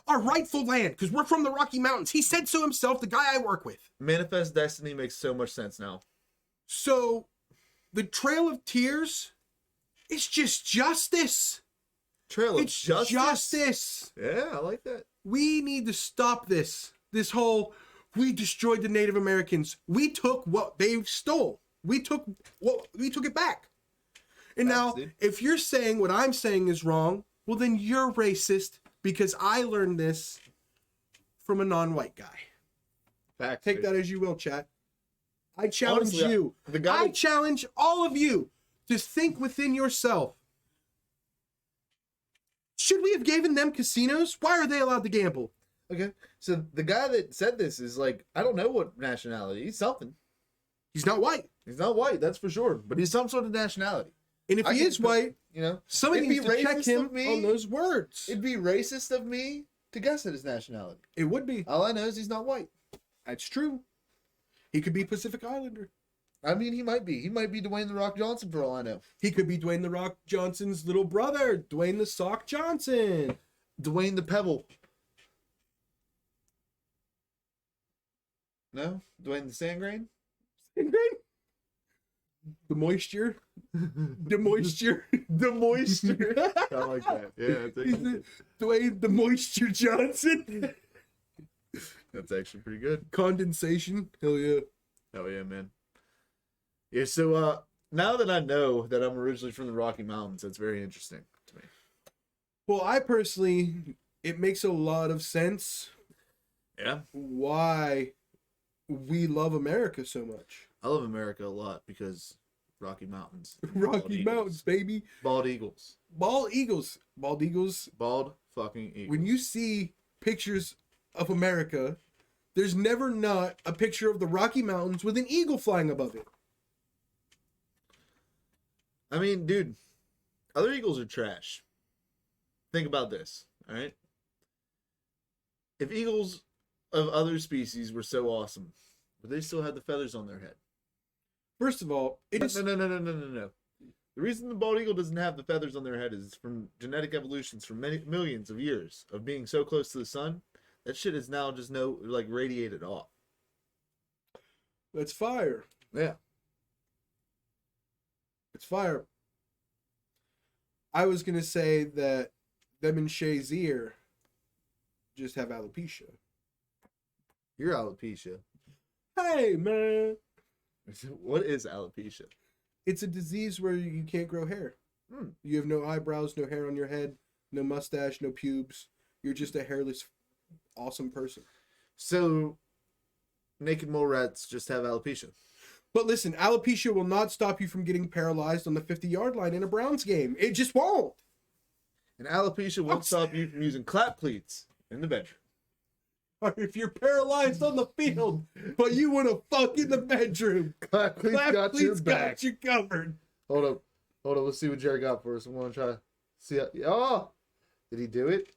Speaker 3: Our rightful land, because we're from the Rocky Mountains. He said so himself, the guy I work with.
Speaker 4: Manifest Destiny makes so much sense now.
Speaker 3: So, the Trail of Tears, it's just justice.
Speaker 4: Trail of
Speaker 3: It's
Speaker 4: Justice.
Speaker 3: justice.
Speaker 4: Yeah, I like that.
Speaker 3: We need to stop this. This whole, we destroyed the Native Americans. We took what they stole. We took it back. And
Speaker 4: Facts,
Speaker 3: now,
Speaker 4: dude.
Speaker 3: if you're saying what I'm saying is wrong, well then you're racist because I learned this from a non-white guy.
Speaker 4: Facts.
Speaker 3: Take
Speaker 4: dude.
Speaker 3: that as you will, chat. I challenge
Speaker 4: Honestly,
Speaker 3: you.
Speaker 4: the guy
Speaker 3: I
Speaker 4: that-
Speaker 3: challenge all of you to think within yourself. Should we have given them casinos? Why are they allowed to gamble?
Speaker 4: Okay. So the guy that said this is like, I don't know what nationality. He's something.
Speaker 3: He's not white.
Speaker 4: He's not white, that's for sure. But he's some sort of nationality.
Speaker 3: And if
Speaker 4: I
Speaker 3: he
Speaker 4: can
Speaker 3: is
Speaker 4: put-
Speaker 3: white,
Speaker 4: You know?
Speaker 3: somebody
Speaker 4: It'd be
Speaker 3: needs to check
Speaker 4: racist
Speaker 3: him
Speaker 4: of me.
Speaker 3: on those words.
Speaker 4: It'd be racist of me to guess at his nationality.
Speaker 3: It would be.
Speaker 4: All I know is he's not white.
Speaker 3: That's true. He could be Pacific Islander.
Speaker 4: I mean, he might be. He might be Dwayne The Rock Johnson for all I know.
Speaker 3: He could be Dwayne The Rock Johnson's little brother, Dwayne The Sock Johnson.
Speaker 4: Dwayne the Pebble. No, Dwayne the Sandgrain.
Speaker 3: The moisture. The moisture.
Speaker 4: The moisture. I like that. Yeah, that's
Speaker 3: He's
Speaker 4: actually,
Speaker 3: the, Dwayne the Moisture Johnson.
Speaker 4: that's actually pretty good.
Speaker 3: Condensation. Hell yeah.
Speaker 4: Oh yeah, man. Yeah, so now that I know that I'm originally from the Rocky Mountains, that's very interesting to me.
Speaker 3: Well, I personally, it makes a lot of sense
Speaker 4: Yeah.
Speaker 3: why we love America so much.
Speaker 4: I love America a lot because Rocky Mountains.
Speaker 3: Rocky Mountains, baby.
Speaker 4: Bald eagles.
Speaker 3: Bald eagles. Bald eagles.
Speaker 4: Bald fucking eagles.
Speaker 3: When you see pictures of America, there's never not a picture of the Rocky Mountains with an eagle flying above it.
Speaker 4: I mean, dude, other eagles are trash. Think about this, all right? If eagles of other species were so awesome, would they still have the feathers on their head?
Speaker 3: First of all, it is
Speaker 4: No. The reason the bald eagle doesn't have the feathers on their head is from genetic evolutions from many millions of years of being so close to the sun. That shit is now just radiated off.
Speaker 3: It's fire.
Speaker 4: Yeah.
Speaker 3: It's fire. I was gonna say that them and Shazier just have alopecia.
Speaker 4: You're alopecia.
Speaker 3: Hey man,
Speaker 4: What is alopecia?
Speaker 3: it's a disease where you can't grow hair. You have no eyebrows, no hair on your head, no mustache, no pubes. You're just a hairless, awesome person.
Speaker 4: So, naked mole rats just have alopecia.
Speaker 3: But listen, alopecia will not stop you from getting paralyzed on the 50-yard line in a Browns game. It just won't.
Speaker 4: And alopecia won't stop you from using clap cleats in the bedroom.
Speaker 3: Or if you're paralyzed on the field, but you want to fuck in the bedroom,
Speaker 4: Clap cleats
Speaker 3: Clap
Speaker 4: got your
Speaker 3: Cleats
Speaker 4: back.
Speaker 3: got you covered.
Speaker 4: Hold up. Let's see what Jared got for us. I'm going to try to see. Oh! Did he do it?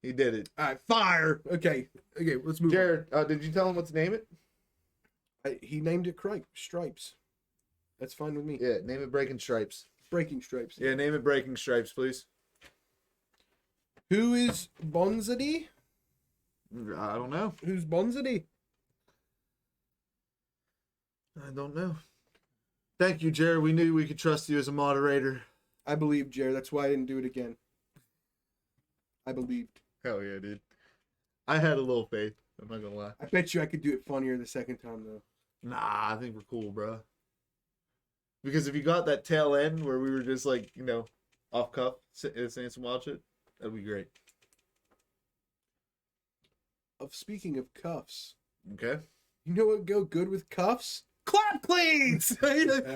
Speaker 4: He did it.
Speaker 3: All right, fire. Okay, let's move
Speaker 4: Jared, did you tell him what to name it?
Speaker 3: on. He named it Stripes. That's fine with me.
Speaker 4: Yeah, name it Breaking Stripes.
Speaker 3: Breaking Stripes.
Speaker 4: Yeah, name it Breaking Stripes, please.
Speaker 3: Who is Bonzity?
Speaker 4: I don't know.
Speaker 3: Who's Bonzity?
Speaker 4: I don't know. Thank you, Jared. We knew we could trust you as a moderator.
Speaker 3: I believe, Jared. That's why I didn't do it again. I believed.
Speaker 4: Hell yeah, dude. I had a little faith. I'm not gonna lie.
Speaker 3: I bet you I could do it funnier the second time, though.
Speaker 4: Nah, I think we're cool, bro. Because if you got that tail end where we were just like, off cuff saying some wild shit, that'd be great.
Speaker 3: Speaking of cuffs,
Speaker 4: Okay.
Speaker 3: you know what would go good with cuffs? Clap cleats!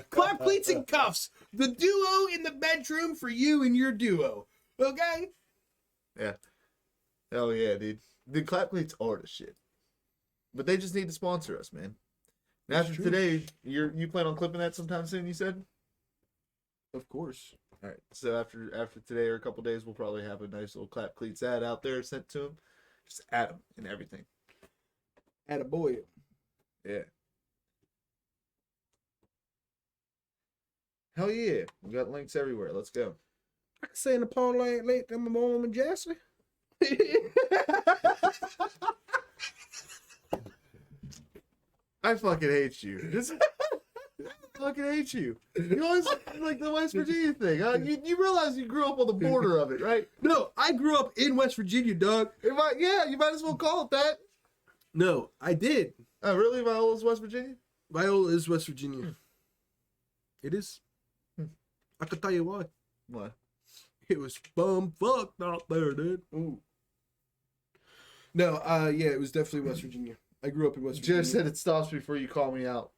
Speaker 3: Clap cleats and cuffs. The duo in the bedroom for you and your duo. Okay?
Speaker 4: Yeah. Hell yeah, dude. The clap cleats are the shit. But they just need to sponsor us, man. And
Speaker 3: That's
Speaker 4: after
Speaker 3: true.
Speaker 4: today, you plan on clipping that sometime soon, you said?
Speaker 3: Of course.
Speaker 4: All right. So after today or a couple days, we'll probably have a nice little clap cleats ad out there sent to him. Just add them and everything.
Speaker 3: Attaboy.
Speaker 4: Yeah. Hell yeah. We got links everywhere. Let's go.
Speaker 3: Saying the pawn late to my mom and Jesse.
Speaker 4: I fucking hate you. I fucking hate you. You always like the West Virginia thing. Huh? You realize you grew up on the border of it, right?
Speaker 3: No, I grew up in West Virginia, dog.
Speaker 4: You might as well call it that.
Speaker 3: No, I did.
Speaker 4: Oh, really? Viola's West Virginia?
Speaker 3: Viola is West Virginia. It is. I can tell you why.
Speaker 4: What?
Speaker 3: It was bum fucked out there, dude. Ooh. No, yeah, it was definitely West Virginia. I grew up in West Virginia.
Speaker 4: Jared said it stops before you call me out.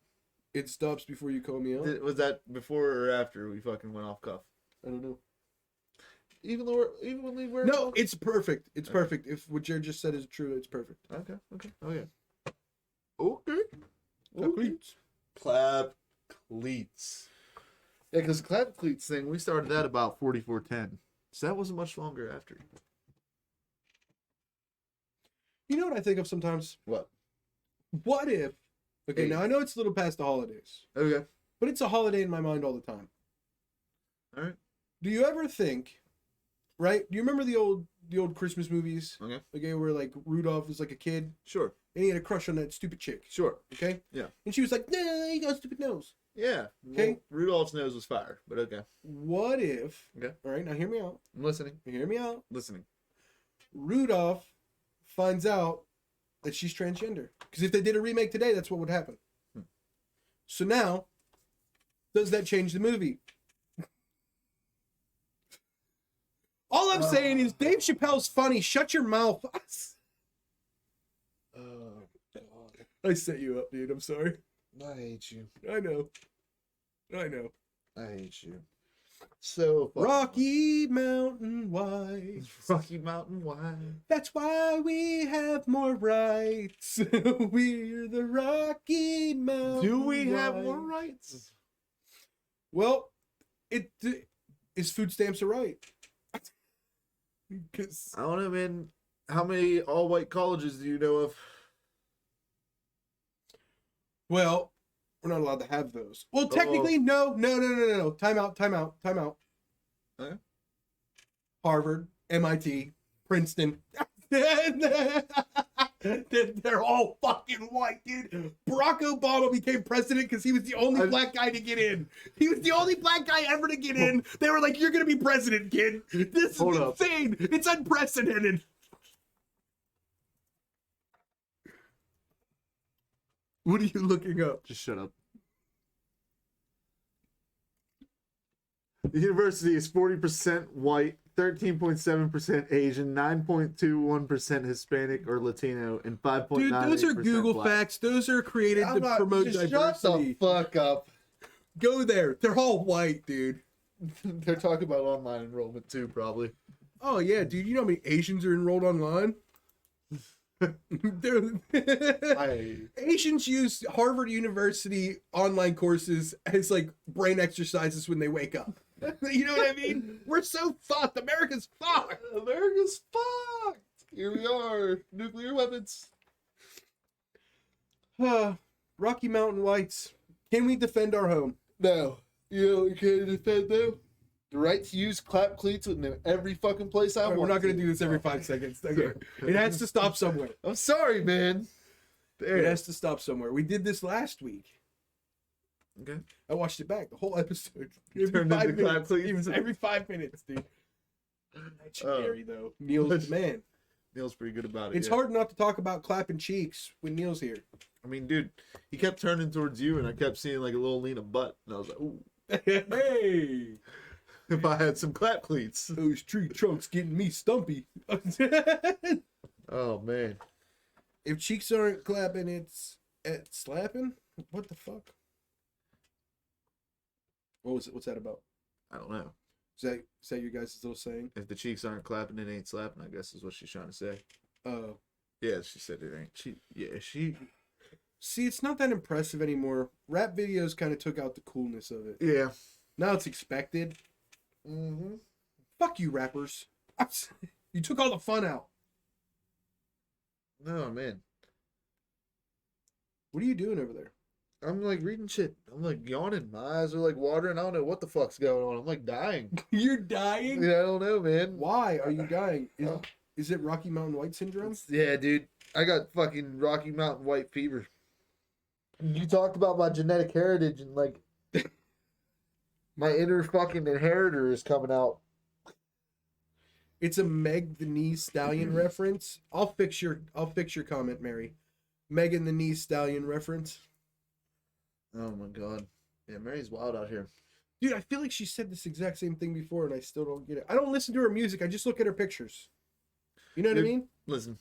Speaker 3: It stops before you call me out.
Speaker 4: Was that before or after we fucking went off cuff?
Speaker 3: I don't know.
Speaker 4: Evenly we're
Speaker 3: No, it's perfect. It's perfect. If what Jared just said is true, it's perfect.
Speaker 4: Okay. Oh yeah. Okay.
Speaker 3: Clap cleats.
Speaker 4: Clap cleats. Yeah, because clap cleats thing, we started that about 4410. So that wasn't much longer after.
Speaker 3: You know what I think of sometimes?
Speaker 4: What?
Speaker 3: What if? Okay,
Speaker 4: Hey.
Speaker 3: now I know it's a little past the holidays,
Speaker 4: Okay.
Speaker 3: but it's a holiday in my mind all the time.
Speaker 4: All right.
Speaker 3: Do you ever think right? Do you remember the old Christmas movies?
Speaker 4: Okay.
Speaker 3: Okay, where like Rudolph was like a kid
Speaker 4: Sure.
Speaker 3: and he had a crush on that stupid chick.
Speaker 4: Sure.
Speaker 3: Okay.
Speaker 4: Yeah.
Speaker 3: And she was like, "Nah, you got a stupid nose."
Speaker 4: Yeah.
Speaker 3: Okay.
Speaker 4: Well, Rudolph's nose was fire, but okay.
Speaker 3: What if?
Speaker 4: Okay.
Speaker 3: All right, now hear me out.
Speaker 4: I'm listening.
Speaker 3: Hear me out.
Speaker 4: Listening.
Speaker 3: Rudolph finds out that she's transgender. Because if they did a remake today, that's what would happen. So now, does that change the movie? All I'm saying is Dave Chappelle's funny. Shut your mouth.
Speaker 2: Oh, God.
Speaker 3: I set you up, dude. I'm sorry.
Speaker 2: I hate you.
Speaker 3: I know. I know.
Speaker 2: I hate you. So fucking
Speaker 3: Rocky Mountain White.
Speaker 4: Rocky Mountain Wine.
Speaker 3: That's why we have more rights. We're the Rocky Mountain.
Speaker 4: Do we have
Speaker 3: White.
Speaker 4: more rights?
Speaker 3: Well, is food stamps a right? Because
Speaker 4: I don't know, man. How many all-white colleges do you know of?
Speaker 3: well, we're not allowed to have those. Well, technically, no. Time out.
Speaker 4: Okay.
Speaker 3: Harvard, MIT, Princeton. They're all fucking white, dude. Barack Obama became president because he was the only black guy to get in. He was the only black guy ever to get in. They were like, "You're gonna be president, kid. This is
Speaker 4: Hold up.
Speaker 3: insane. It's unprecedented." What are you looking up?
Speaker 4: Just shut up. The university is 40% white, 13.7% Asian, 9.21% Hispanic or Latino, and 5.9%
Speaker 3: Dude, those are Google
Speaker 4: Black.
Speaker 3: facts. Those are created to promote
Speaker 2: just
Speaker 3: diversity.
Speaker 2: Shut the fuck up.
Speaker 3: Go there. They're all white, dude.
Speaker 2: They're talking about online enrollment too, probably.
Speaker 3: Oh yeah, dude. You know how many Asians are enrolled online? Dude, Asians use Harvard University online courses as like brain exercises when they wake up. You know what I mean? We're so fucked. America's fucked.
Speaker 2: America's fucked. Here we are. Nuclear weapons.
Speaker 3: Rocky Mountain Whites. Can we defend our home?
Speaker 2: No. You know what you can't defend them? The right to use clap cleats in every fucking place I
Speaker 3: All right,
Speaker 2: want.
Speaker 3: we're not going to do this every 5 seconds. Okay. It has to stop somewhere.
Speaker 2: I'm sorry, man.
Speaker 3: It has to stop somewhere. We did this last week.
Speaker 4: Okay.
Speaker 3: I watched it back. The whole episode. Every
Speaker 4: Turned
Speaker 3: 5
Speaker 4: into clap
Speaker 3: minutes.
Speaker 4: cleats.
Speaker 3: It was every 5 minutes, dude. Legendary, though. Neil's the man.
Speaker 4: Neil's pretty good about it.
Speaker 3: It's
Speaker 4: yeah.
Speaker 3: hard not to talk about clapping cheeks when Neil's here.
Speaker 4: I mean, dude, he kept turning towards you, and I kept seeing like a little Lena butt, and I was like, ooh,
Speaker 3: Hey!
Speaker 4: if I had some clap cleats.
Speaker 3: Those tree trunks getting me stumpy.
Speaker 4: Oh man.
Speaker 3: If cheeks aren't clapping, it's slapping? What the fuck? What was it? What's that about?
Speaker 4: I don't know.
Speaker 3: Is that your guys' little saying?
Speaker 4: If the cheeks aren't clapping, it ain't slapping, I guess is what she's trying to say.
Speaker 3: Oh.
Speaker 4: Yeah, she said it ain't. She.
Speaker 3: See, it's not that impressive anymore. Rap videos kind of took out the coolness of it.
Speaker 4: Yeah.
Speaker 3: Now it's expected.
Speaker 2: Mm-hmm.
Speaker 3: Fuck you, rappers. You took all the fun out.
Speaker 4: No, man.
Speaker 3: What are you doing over there?
Speaker 4: I'm like reading shit. I'm like yawning. My eyes are like watering. I don't know what the fuck's going on. I'm like dying.
Speaker 3: You're dying?
Speaker 4: Yeah, I don't know, man.
Speaker 3: Why are you dying? Is it Rocky Mountain White syndrome?
Speaker 4: Yeah, dude. I got fucking Rocky Mountain White fever. You talked about my genetic heritage and like my inner fucking inheritor is coming out.
Speaker 3: It's a Meg the Knee Stallion reference. I'll fix your comment, Mary. Megan the Knee Stallion reference.
Speaker 4: Oh my god. Yeah, Mary's wild out here.
Speaker 3: Dude, I feel like she said this exact same thing before and I still don't get it. I don't listen to her music, I just look at her pictures. You know what I
Speaker 4: Dude,
Speaker 3: mean?
Speaker 4: Listen.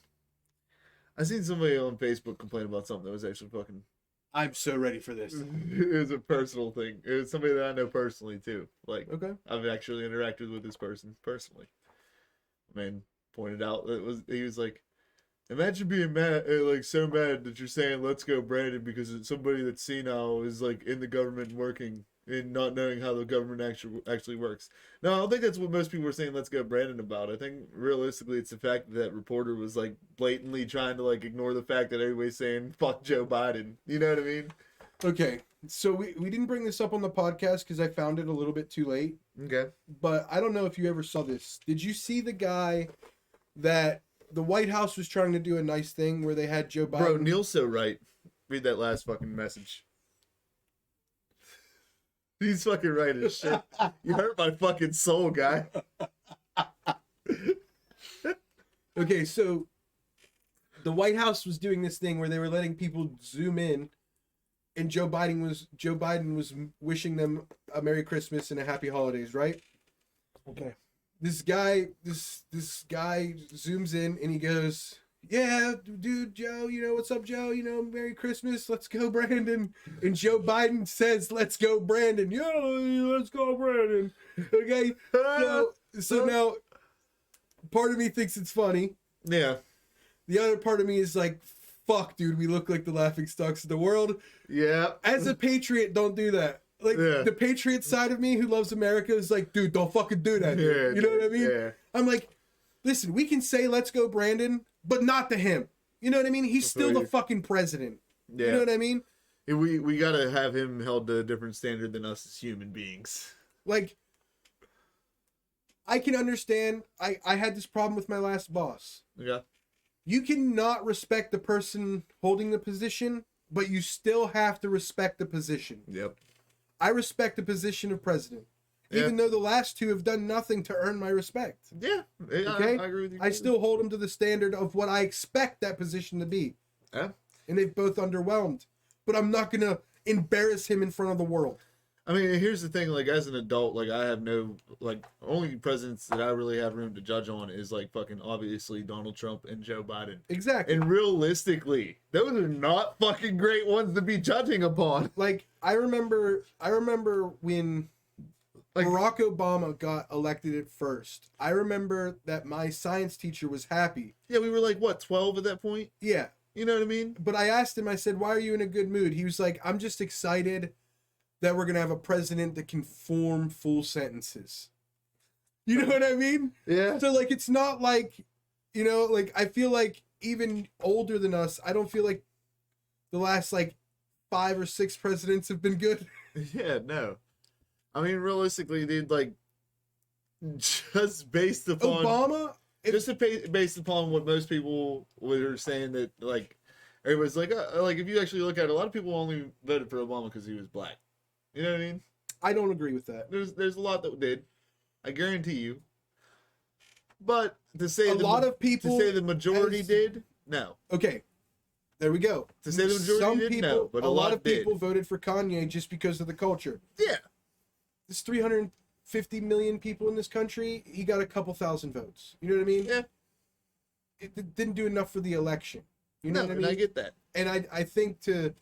Speaker 4: I seen somebody on Facebook complain about something that was actually fucking
Speaker 3: I'm so ready for this.
Speaker 4: it was a personal thing. It was somebody that I know personally too. Like
Speaker 3: Okay.
Speaker 4: I've actually interacted with this person personally. Man pointed out that he was like, imagine being mad, like so mad that you're saying "Let's go, Brandon" because it's somebody that's senile is like in the government working and not knowing how the government actually works. No, I don't think that's what most people were saying "Let's go, Brandon" about. I think realistically, it's the fact that reporter was like blatantly trying to like ignore the fact that everybody's saying "Fuck Joe Biden." You know what I mean?
Speaker 3: Okay. So we didn't bring this up on the podcast because I found it a little bit too late.
Speaker 4: Okay.
Speaker 3: But I don't know if you ever saw this. Did you see the guy that the White House was trying to do a nice thing where they had Joe Biden?
Speaker 4: Bro, Neil's so right. Read that last fucking message. He's fucking right as shit. You hurt my fucking soul, guy.
Speaker 3: Okay, so the White House was doing this thing where they were letting people zoom in, and Joe Biden was wishing them a Merry Christmas and a Happy Holidays, right? Okay. This guy zooms in and he goes, "Yeah, dude, Joe, you know, what's up, Joe? You know, Merry Christmas. Let's go, Brandon." And Joe Biden says, "Let's go, Brandon." "Yeah, let's go, Brandon." Okay. So now part of me thinks it's funny.
Speaker 4: Yeah.
Speaker 3: The other part of me is like, fuck, dude, we look like the laughing stocks of the world.
Speaker 4: Yeah.
Speaker 3: As a patriot, don't do that. Like,
Speaker 4: Yeah.
Speaker 3: the patriot side of me who loves America is like, dude, don't fucking do that, dude.
Speaker 4: Yeah,
Speaker 3: You know what I mean?
Speaker 4: yeah.
Speaker 3: I'm like, listen, we can say let's go Brandon, but not to him. You know what I mean? He's still the fucking president.
Speaker 4: Yeah.
Speaker 3: You know what I mean?
Speaker 4: We gotta have him held to a different standard than us as human beings.
Speaker 3: Like, I can understand. I had this problem with my last boss.
Speaker 4: Okay.
Speaker 3: You cannot respect the person holding the position, but you still have to respect the position.
Speaker 4: Yep.
Speaker 3: I respect the position of president,
Speaker 4: Yeah.
Speaker 3: even though the last two have done nothing to earn my respect.
Speaker 4: Yeah.
Speaker 3: Okay?
Speaker 4: I agree with you.
Speaker 3: I still hold them to the standard of what I expect that position to be.
Speaker 4: Yeah.
Speaker 3: And they've both underwhelmed. But I'm not going to embarrass him in front of the world.
Speaker 4: I mean, here's the thing, like, as an adult, like, I have no, like, only presidents that I really have room to judge on is, like, fucking, obviously, Donald Trump and Joe Biden.
Speaker 3: Exactly.
Speaker 4: And realistically, those are not fucking great ones to be judging upon.
Speaker 3: Like, I remember when
Speaker 4: Like,
Speaker 3: Barack Obama got elected at first. I remember that my science teacher was happy.
Speaker 4: yeah, we were, like, what, 12 at that point?
Speaker 3: Yeah.
Speaker 4: You know what I mean?
Speaker 3: But I asked him, I said, "Why are you in a good mood?" He was like, "I'm just excited that we're going to have a president that can form full sentences." You know what I mean?
Speaker 4: Yeah.
Speaker 3: So, like, it's not like, you know, like, I feel like even older than us, I don't feel like the last, like, 5 or 6 presidents have been good.
Speaker 4: Yeah, no. I mean, realistically, dude, like, just based upon...
Speaker 3: Obama?
Speaker 4: Based upon what most people were saying that, like, everybody's like, if you actually look at it, a lot of people only voted for Obama because he was black. You know what I mean?
Speaker 3: I don't agree with that.
Speaker 4: There's a lot that did. I guarantee you. But to say
Speaker 3: A lot of people...
Speaker 4: to say the majority
Speaker 3: as-
Speaker 4: did, no.
Speaker 3: Okay, there we go.
Speaker 4: To say the majority did, no, but a lot
Speaker 3: of
Speaker 4: did.
Speaker 3: people voted for Kanye just because of the culture.
Speaker 4: Yeah.
Speaker 3: There's 350 million people in this country. He got a couple thousand votes. You know what I mean?
Speaker 4: Yeah.
Speaker 3: It didn't do enough for the election. You know
Speaker 4: No,
Speaker 3: what I
Speaker 4: and
Speaker 3: mean?
Speaker 4: I get that.
Speaker 3: And I think to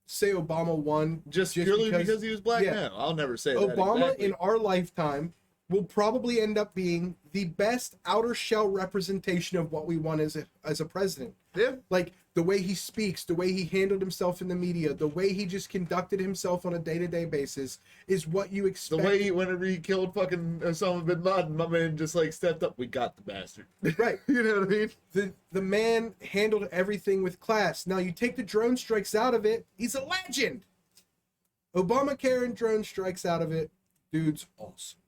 Speaker 3: say Obama won
Speaker 4: Just purely because he was black?
Speaker 3: yeah.
Speaker 4: No, I'll never say that.
Speaker 3: Obama
Speaker 4: exactly.
Speaker 3: in our lifetime will probably end up being the best outer shell representation of what we want as a president.
Speaker 4: Yeah.
Speaker 3: Like the way he speaks, the way he handled himself in the media, the way he just conducted himself on a day-to-day basis is what you
Speaker 4: The
Speaker 3: expect.
Speaker 4: way whenever he killed fucking Osama bin Laden, my man just like stepped up. We got the bastard.
Speaker 3: Right.
Speaker 4: You know what I mean?
Speaker 3: The man handled everything with class. Now you take the drone strikes out of it, he's a legend. Obamacare and drone strikes out of it, dude's awesome.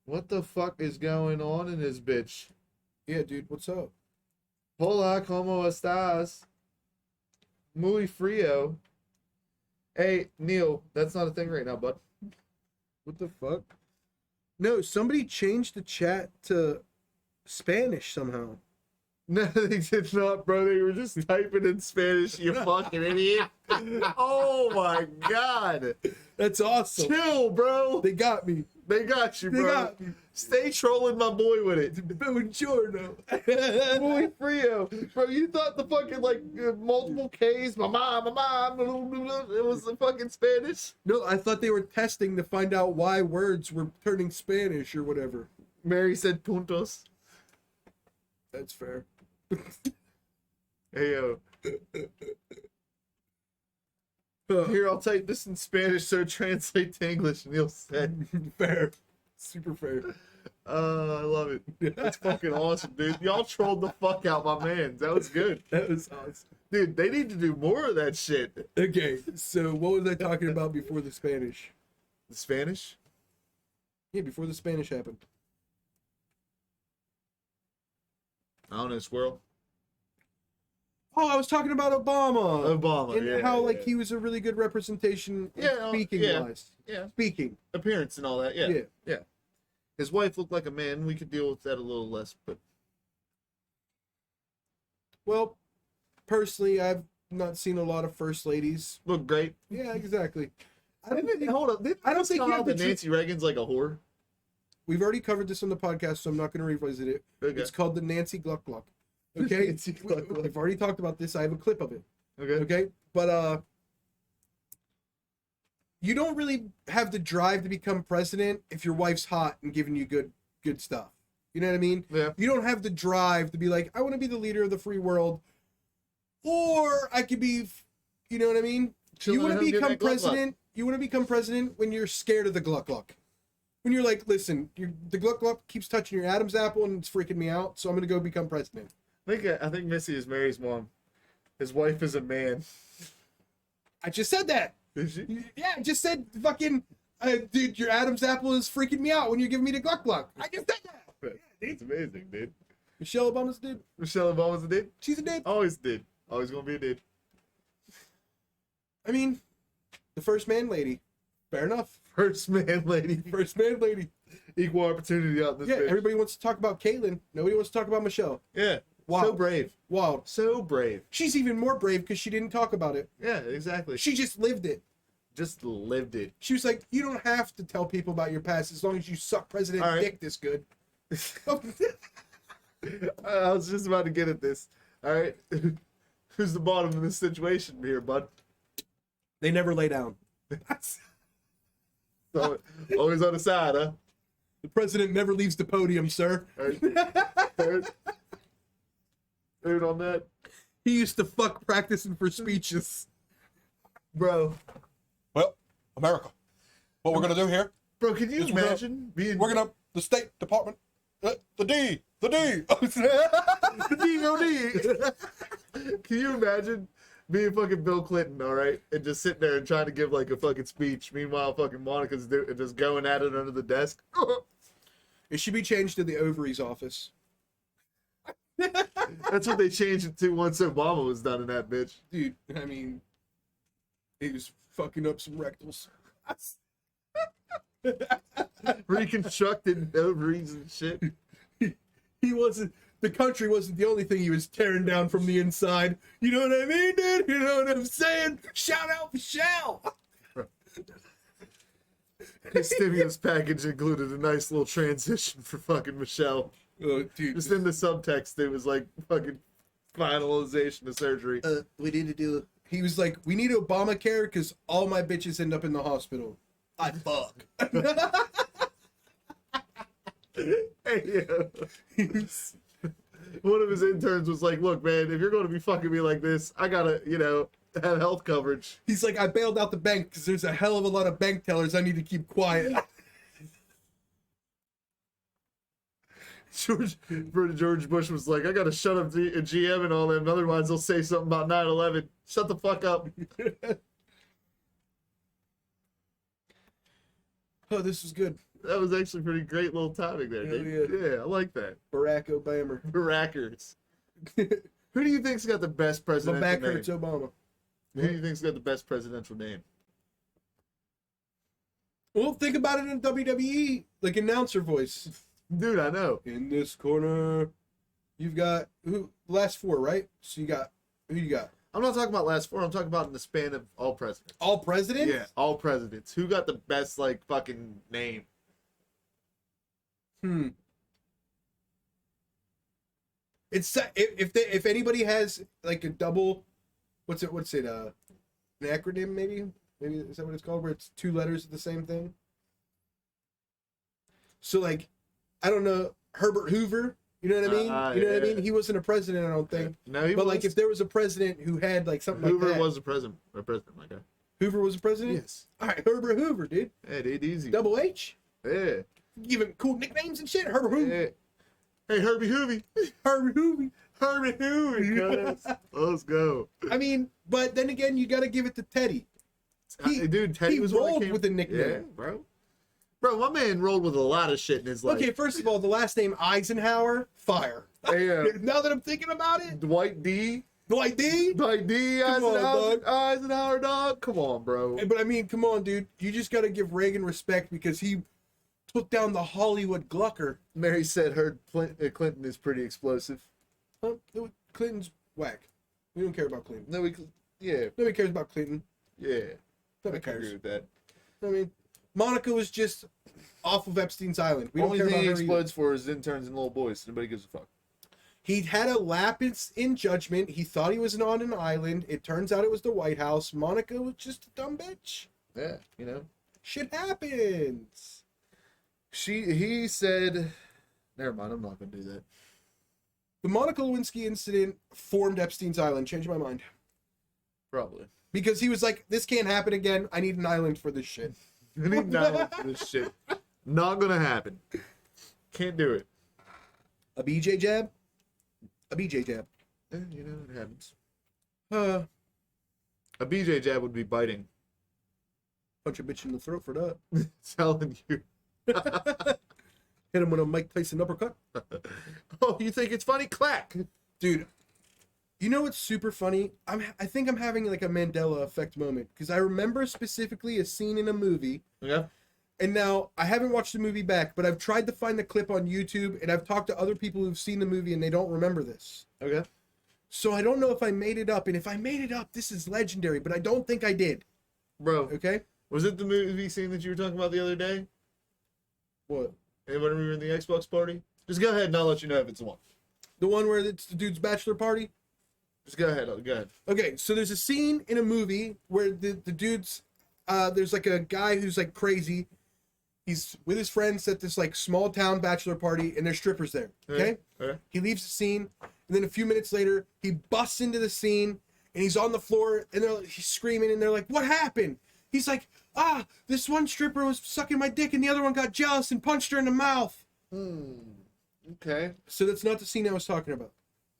Speaker 4: What the fuck is going on in this bitch?
Speaker 3: Yeah, dude, what's up?
Speaker 4: Hola, ¿cómo estás? Muy frío. Hey, Neil, that's not a thing right now, bud.
Speaker 3: What the fuck? No, somebody changed the chat to Spanish somehow.
Speaker 4: No, they did not, bro. They were just typing in Spanish, you fucking idiot. Oh my god.
Speaker 3: That's awesome.
Speaker 4: Chill, bro.
Speaker 3: They got me.
Speaker 4: They got you,
Speaker 3: They
Speaker 4: bro.
Speaker 3: got me.
Speaker 4: Stay trolling my boy with it.
Speaker 3: Buongiorno.
Speaker 4: Muy frio. Bro, you thought the fucking, like, multiple Ks, my mom, it was the fucking Spanish?
Speaker 3: No, I thought they were testing to find out why words were turning Spanish or whatever.
Speaker 4: Mary said puntos.
Speaker 3: That's fair.
Speaker 4: Hey, yo. Here, I'll type this in Spanish so it translates to English, Neil said.
Speaker 3: Fair. Super fair.
Speaker 4: I love it. That's fucking awesome, dude. Y'all trolled the fuck out my man. That was good.
Speaker 3: That was awesome.
Speaker 4: Dude, they need to do more of that shit.
Speaker 3: Okay, so what was I talking about before the Spanish?
Speaker 4: The Spanish?
Speaker 3: Yeah, before the Spanish happened.
Speaker 4: I don't know, squirrel.
Speaker 3: Oh, I was talking about Obama.
Speaker 4: Obama,
Speaker 3: And
Speaker 4: yeah,
Speaker 3: how, like,
Speaker 4: yeah.
Speaker 3: he was a really good representation
Speaker 4: Yeah,
Speaker 3: speaking
Speaker 4: yeah.
Speaker 3: wise.
Speaker 4: Yeah.
Speaker 3: Speaking.
Speaker 4: Appearance and all that. Yeah.
Speaker 3: Yeah.
Speaker 4: Yeah. His wife looked like a man. We could deal with that a little less, but
Speaker 3: Well, personally, I've not seen a lot of first ladies.
Speaker 4: looked great.
Speaker 3: Yeah, exactly. I don't think,
Speaker 4: Hold up.
Speaker 3: I don't think you have
Speaker 4: that
Speaker 3: the
Speaker 4: Nancy Reagan's like a whore.
Speaker 3: we've already covered this on the podcast, so I'm not going to revisit it.
Speaker 4: Okay.
Speaker 3: It's called the Nancy Gluck Gluck. Okay?
Speaker 4: Nancy Gluck Gluck.
Speaker 3: We've already talked about this. I have a clip of it.
Speaker 4: Okay.
Speaker 3: Okay? But, you don't really have the drive to become president if your wife's hot and giving you good stuff. You know what I mean?
Speaker 4: Yeah.
Speaker 3: You don't have the drive to be like, I want to be the leader of the free world, or I could be, you know what I mean?
Speaker 4: Chilling
Speaker 3: You want
Speaker 4: at
Speaker 3: to
Speaker 4: home, getting
Speaker 3: become
Speaker 4: that Gluck Gluck.
Speaker 3: president. You want to become president when you're scared of the Gluck Gluck. When you're like, listen, the Gluck Gluck keeps touching your Adam's apple and it's freaking me out, so I'm gonna go become president.
Speaker 4: I think Missy is Mary's mom. His wife is a man.
Speaker 3: I just said that.
Speaker 4: Is she?
Speaker 3: Yeah, I just said fucking, dude, your Adam's apple is freaking me out when you're giving me the Gluck Gluck. I just said that.
Speaker 4: It's amazing, dude.
Speaker 3: Michelle Obama's a dude.
Speaker 4: Michelle Obama's a dude.
Speaker 3: She's a dude.
Speaker 4: Always did. Always gonna be a dude.
Speaker 3: I mean, the first man lady. Fair enough.
Speaker 4: First man lady.
Speaker 3: First man lady.
Speaker 4: Equal opportunity out this
Speaker 3: Yeah,
Speaker 4: bitch.
Speaker 3: everybody wants to talk about Caitlyn. Nobody wants to talk about Michelle.
Speaker 4: Yeah.
Speaker 3: Wow.
Speaker 4: So brave.
Speaker 3: Wild.
Speaker 4: So brave.
Speaker 3: She's even more brave because she didn't talk about it.
Speaker 4: Yeah, exactly.
Speaker 3: She just lived it.
Speaker 4: Just lived it.
Speaker 3: She was like, you don't have to tell people about your past as long as you suck President
Speaker 4: All right.
Speaker 3: Dick this good.
Speaker 4: I was just about to get at this. All right. Who's the bottom of this situation here, bud?
Speaker 3: They never lay down.
Speaker 4: So, always on the side, huh?
Speaker 3: The president never leaves the podium, sir.
Speaker 4: All right. Third on that.
Speaker 3: He used to fuck practicing for speeches.
Speaker 4: Bro.
Speaker 5: Well, America, what we're gonna do here?
Speaker 4: Bro, can you
Speaker 5: Yes, we're gonna-
Speaker 4: imagine being
Speaker 5: We're gonna the State Department, the D.
Speaker 4: the DOD? Can you imagine being fucking Bill Clinton, all right, and just sitting there and trying to give like a fucking speech? Meanwhile, fucking Monica's just going at it under the desk.
Speaker 3: It should be changed to the ovaries office.
Speaker 4: That's what they changed it to once Obama was done in that bitch.
Speaker 3: Dude, I mean, he was fucking up some rectals.
Speaker 4: Reconstructed ovaries and shit.
Speaker 3: He wasn't, the country wasn't the only thing he was tearing down from the inside. You know what I mean, dude? You know what I'm saying? Shout out Michelle.
Speaker 4: His stimulus package included a nice little transition for fucking Michelle.
Speaker 3: Oh, dude.
Speaker 4: Just in the subtext, it was like fucking finalization of surgery.
Speaker 3: We need to do it. He was like, we need Obamacare because all my bitches end up in the hospital. I fuck.
Speaker 4: Hey, yeah. One of his interns was like, look, man, if you're going to be fucking me like this, I gotta, have health coverage.
Speaker 3: He's like, I bailed out the bank because there's a hell of a lot of bank tellers I need to keep quiet.
Speaker 4: George Bush was like, I gotta shut up GM and all them, otherwise they'll say something about 9/11. Shut the fuck up.
Speaker 3: Oh, this is good.
Speaker 4: That was actually pretty great little timing there,
Speaker 3: Hell
Speaker 4: dude. Yeah, I like that.
Speaker 3: Barack Obama.
Speaker 4: Barackers. Who do you think's got the best
Speaker 3: My
Speaker 4: presidential
Speaker 3: back
Speaker 4: name?
Speaker 3: hurts Obama.
Speaker 4: Who do you think's got the best presidential name?
Speaker 3: Well, think about it in WWE, like announcer voice.
Speaker 4: Dude, I know.
Speaker 3: In this corner, you've got who? Last four, right? So you got who you got?
Speaker 4: I'm not talking about last four. I'm talking about in the span of all presidents.
Speaker 3: All presidents?
Speaker 4: Yeah, all presidents. Who got the best, like, fucking name?
Speaker 3: It's if anybody has like a double, what's it? An acronym maybe? Maybe is that what it's called? Where it's two letters of the same thing. So like, I don't know, Herbert Hoover. You know what I mean? You know what I
Speaker 4: yeah.
Speaker 3: mean? He wasn't a president, I don't think.
Speaker 4: No, he
Speaker 3: But
Speaker 4: was.
Speaker 3: like, if there was a president who had like something
Speaker 4: Hoover
Speaker 3: like that,
Speaker 4: was a president, my guy.
Speaker 3: Hoover was a president.
Speaker 4: Yes.
Speaker 3: All right, Herbert Hoover, dude.
Speaker 4: Hey, dude, easy.
Speaker 3: Double H.
Speaker 4: Yeah.
Speaker 3: give him cool nicknames and shit. Herbie Hoover.
Speaker 4: Hey, Herbie Hoovy.
Speaker 3: Herbie Hoover.
Speaker 4: Herbie Hoovy. Let's go.
Speaker 3: I mean, but then again, you got to give it to Teddy.
Speaker 4: Dude, Teddy
Speaker 3: he
Speaker 4: was one that
Speaker 3: rolled
Speaker 4: came...
Speaker 3: with a nickname.
Speaker 4: Yeah, bro. Bro, my man rolled with a lot of shit in his life.
Speaker 3: Okay, first of all, the last name Eisenhower, fire.
Speaker 4: Hey,
Speaker 3: Now that I'm thinking about it,
Speaker 4: Dwight D.
Speaker 3: Dwight D.
Speaker 4: Dwight D.
Speaker 3: Come on, dog.
Speaker 4: Eisenhower, dog. Come on, bro.
Speaker 3: But I mean, come on, dude. You just got to give Reagan respect because he took down the Hollywood Glucker.
Speaker 4: Mary said her Clinton is pretty explosive.
Speaker 3: Huh? Clinton's whack. We don't care about Clinton.
Speaker 4: Yeah,
Speaker 3: Nobody cares about Clinton.
Speaker 4: yeah.
Speaker 3: Nobody
Speaker 4: I can agree
Speaker 3: cares.
Speaker 4: with that.
Speaker 3: I mean, Monica was just off of Epstein's island. We
Speaker 4: Only
Speaker 3: don't care
Speaker 4: thing he
Speaker 3: about her either.
Speaker 4: explodes for is interns and little boys. Nobody gives a fuck.
Speaker 3: He had a lapse in judgment. He thought he was on an island. It turns out it was the White House. Monica was just a dumb bitch.
Speaker 4: Yeah, you know.
Speaker 3: Shit happens.
Speaker 4: He said, never mind, I'm not gonna do that.
Speaker 3: The Monica Lewinsky incident formed Epstein's island. Changed my mind.
Speaker 4: Probably.
Speaker 3: Because he was like, this can't happen again. I need an island for this shit.
Speaker 4: I need not for this shit. Not gonna happen. Can't do it.
Speaker 3: A BJ jab? A BJ jab.
Speaker 4: Yeah, you know, it happens.
Speaker 3: A
Speaker 4: BJ jab would be biting.
Speaker 3: punch a bitch in the throat for that.
Speaker 4: Telling you.
Speaker 3: Hit him with a Mike Tyson uppercut.
Speaker 4: Oh, you think it's funny? Clack.
Speaker 3: Dude, you know what's super funny? I think I'm having like a Mandela effect moment because I remember specifically a scene in a movie.
Speaker 4: Yeah.
Speaker 3: And now I haven't watched the movie back, but I've tried to find the clip on YouTube and I've talked to other people who've seen the movie and they don't remember this.
Speaker 4: Okay.
Speaker 3: So I don't know if I made it up. And if I made it up, this is legendary, but I don't think I did.
Speaker 4: Bro,
Speaker 3: Okay?
Speaker 4: was it the movie scene that you were talking about the other day?
Speaker 3: What?
Speaker 4: Anybody remember in the Xbox party? Just go ahead and I'll let you know if it's the one.
Speaker 3: The one where it's the dude's bachelor party?
Speaker 4: Just go ahead. Go ahead.
Speaker 3: Okay, so there's a scene in a movie where the dude's there's like a guy who's like crazy. He's with his friends at this like small town bachelor party and there's strippers there. Okay?
Speaker 4: Okay.
Speaker 3: He leaves the scene and then a few minutes later he busts into the scene and he's on the floor and he's screaming and they're like, "What happened?" He's like, this one stripper was sucking my dick and the other one got jealous and punched her in the mouth.
Speaker 4: Okay.
Speaker 3: So that's not the scene I was talking about.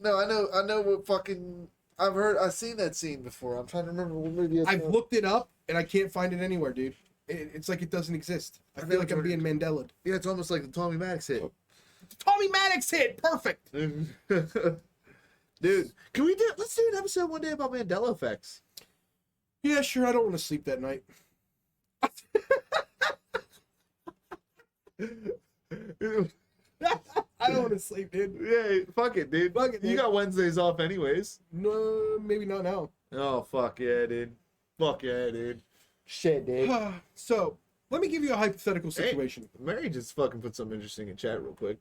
Speaker 4: No, I know what fucking... I've seen that scene before. I'm trying to remember what movie it's
Speaker 3: I've
Speaker 4: from.
Speaker 3: looked it up and I can't find it anywhere, dude. It's like it doesn't exist. I feel like I'm being Mandela.
Speaker 4: Yeah, it's almost like the Tommy Maddox hit.
Speaker 3: Tommy Maddox hit, perfect.
Speaker 4: Dude, can we let's do an episode one day about Mandela effects.
Speaker 3: Yeah, sure. I don't want to sleep that night. I don't want to sleep, dude.
Speaker 4: Yeah, fuck it, dude.
Speaker 3: Fuck it,
Speaker 4: You
Speaker 3: dude.
Speaker 4: got Wednesdays off anyways.
Speaker 3: No, maybe not now.
Speaker 4: Oh, fuck yeah, dude. Fuck yeah, dude. Shit, dude.
Speaker 3: So, let me give you a hypothetical situation.
Speaker 4: Mary just fucking put something interesting in chat real quick.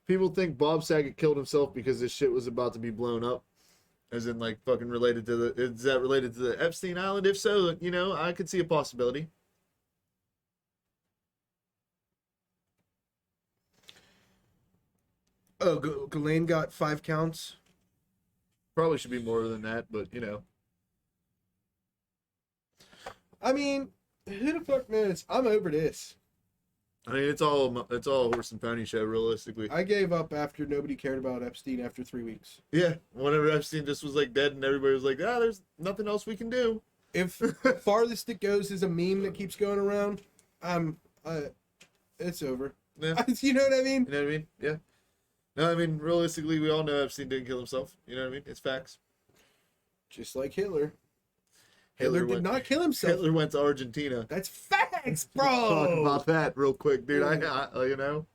Speaker 4: People think Bob Saget killed himself because this shit was about to be blown up. As in, like, fucking related to the... Is that related to the Epstein Island? If so, you know, I could see a possibility.
Speaker 3: Oh, Ghislaine got 5 counts.
Speaker 4: Probably should be more than that, but, you know.
Speaker 3: I mean, who the fuck knows? I'm over this.
Speaker 4: I mean, it's all a horse and pony show, realistically.
Speaker 3: I gave up after nobody cared about Epstein after 3 weeks.
Speaker 4: Yeah, whenever Epstein just was, like, dead and everybody was like, there's nothing else we can do.
Speaker 3: If farthest it goes is a meme that keeps going around, it's over.
Speaker 4: Yeah.
Speaker 3: You know what I mean?
Speaker 4: You know what I mean? Yeah. No, I mean, realistically, we all know Epstein didn't kill himself. You know what I mean? It's facts.
Speaker 3: Just like Hitler. Hitler did not kill himself.
Speaker 4: Hitler went to Argentina.
Speaker 3: That's facts, bro.
Speaker 4: Talk about that real quick, dude. I you know.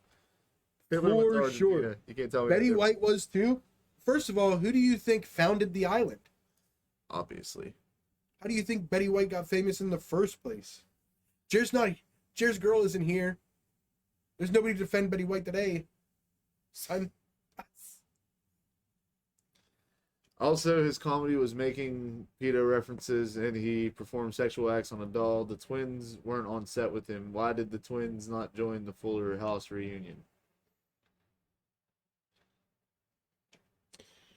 Speaker 4: Hitler went to
Speaker 3: For
Speaker 4: Argentina.
Speaker 3: sure.
Speaker 4: You can't tell me.
Speaker 3: Betty
Speaker 4: different.
Speaker 3: White was too. First of all, who do you think founded the island?
Speaker 4: Obviously.
Speaker 3: How do you think Betty White got famous in the first place? Jer's girl isn't here. There's nobody to defend Betty White today. Son.
Speaker 4: Also, his comedy was making pedo references, and he performed sexual acts on a doll. The twins weren't on set with him. Why did the twins not join the Fuller House reunion?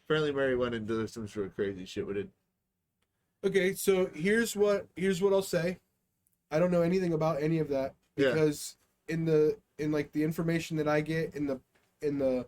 Speaker 4: Apparently, Mary went into some sort of crazy shit with it.
Speaker 3: Okay, so here's what I'll say. I don't know anything about any of that
Speaker 4: Yeah.
Speaker 3: because in like the information that I get in the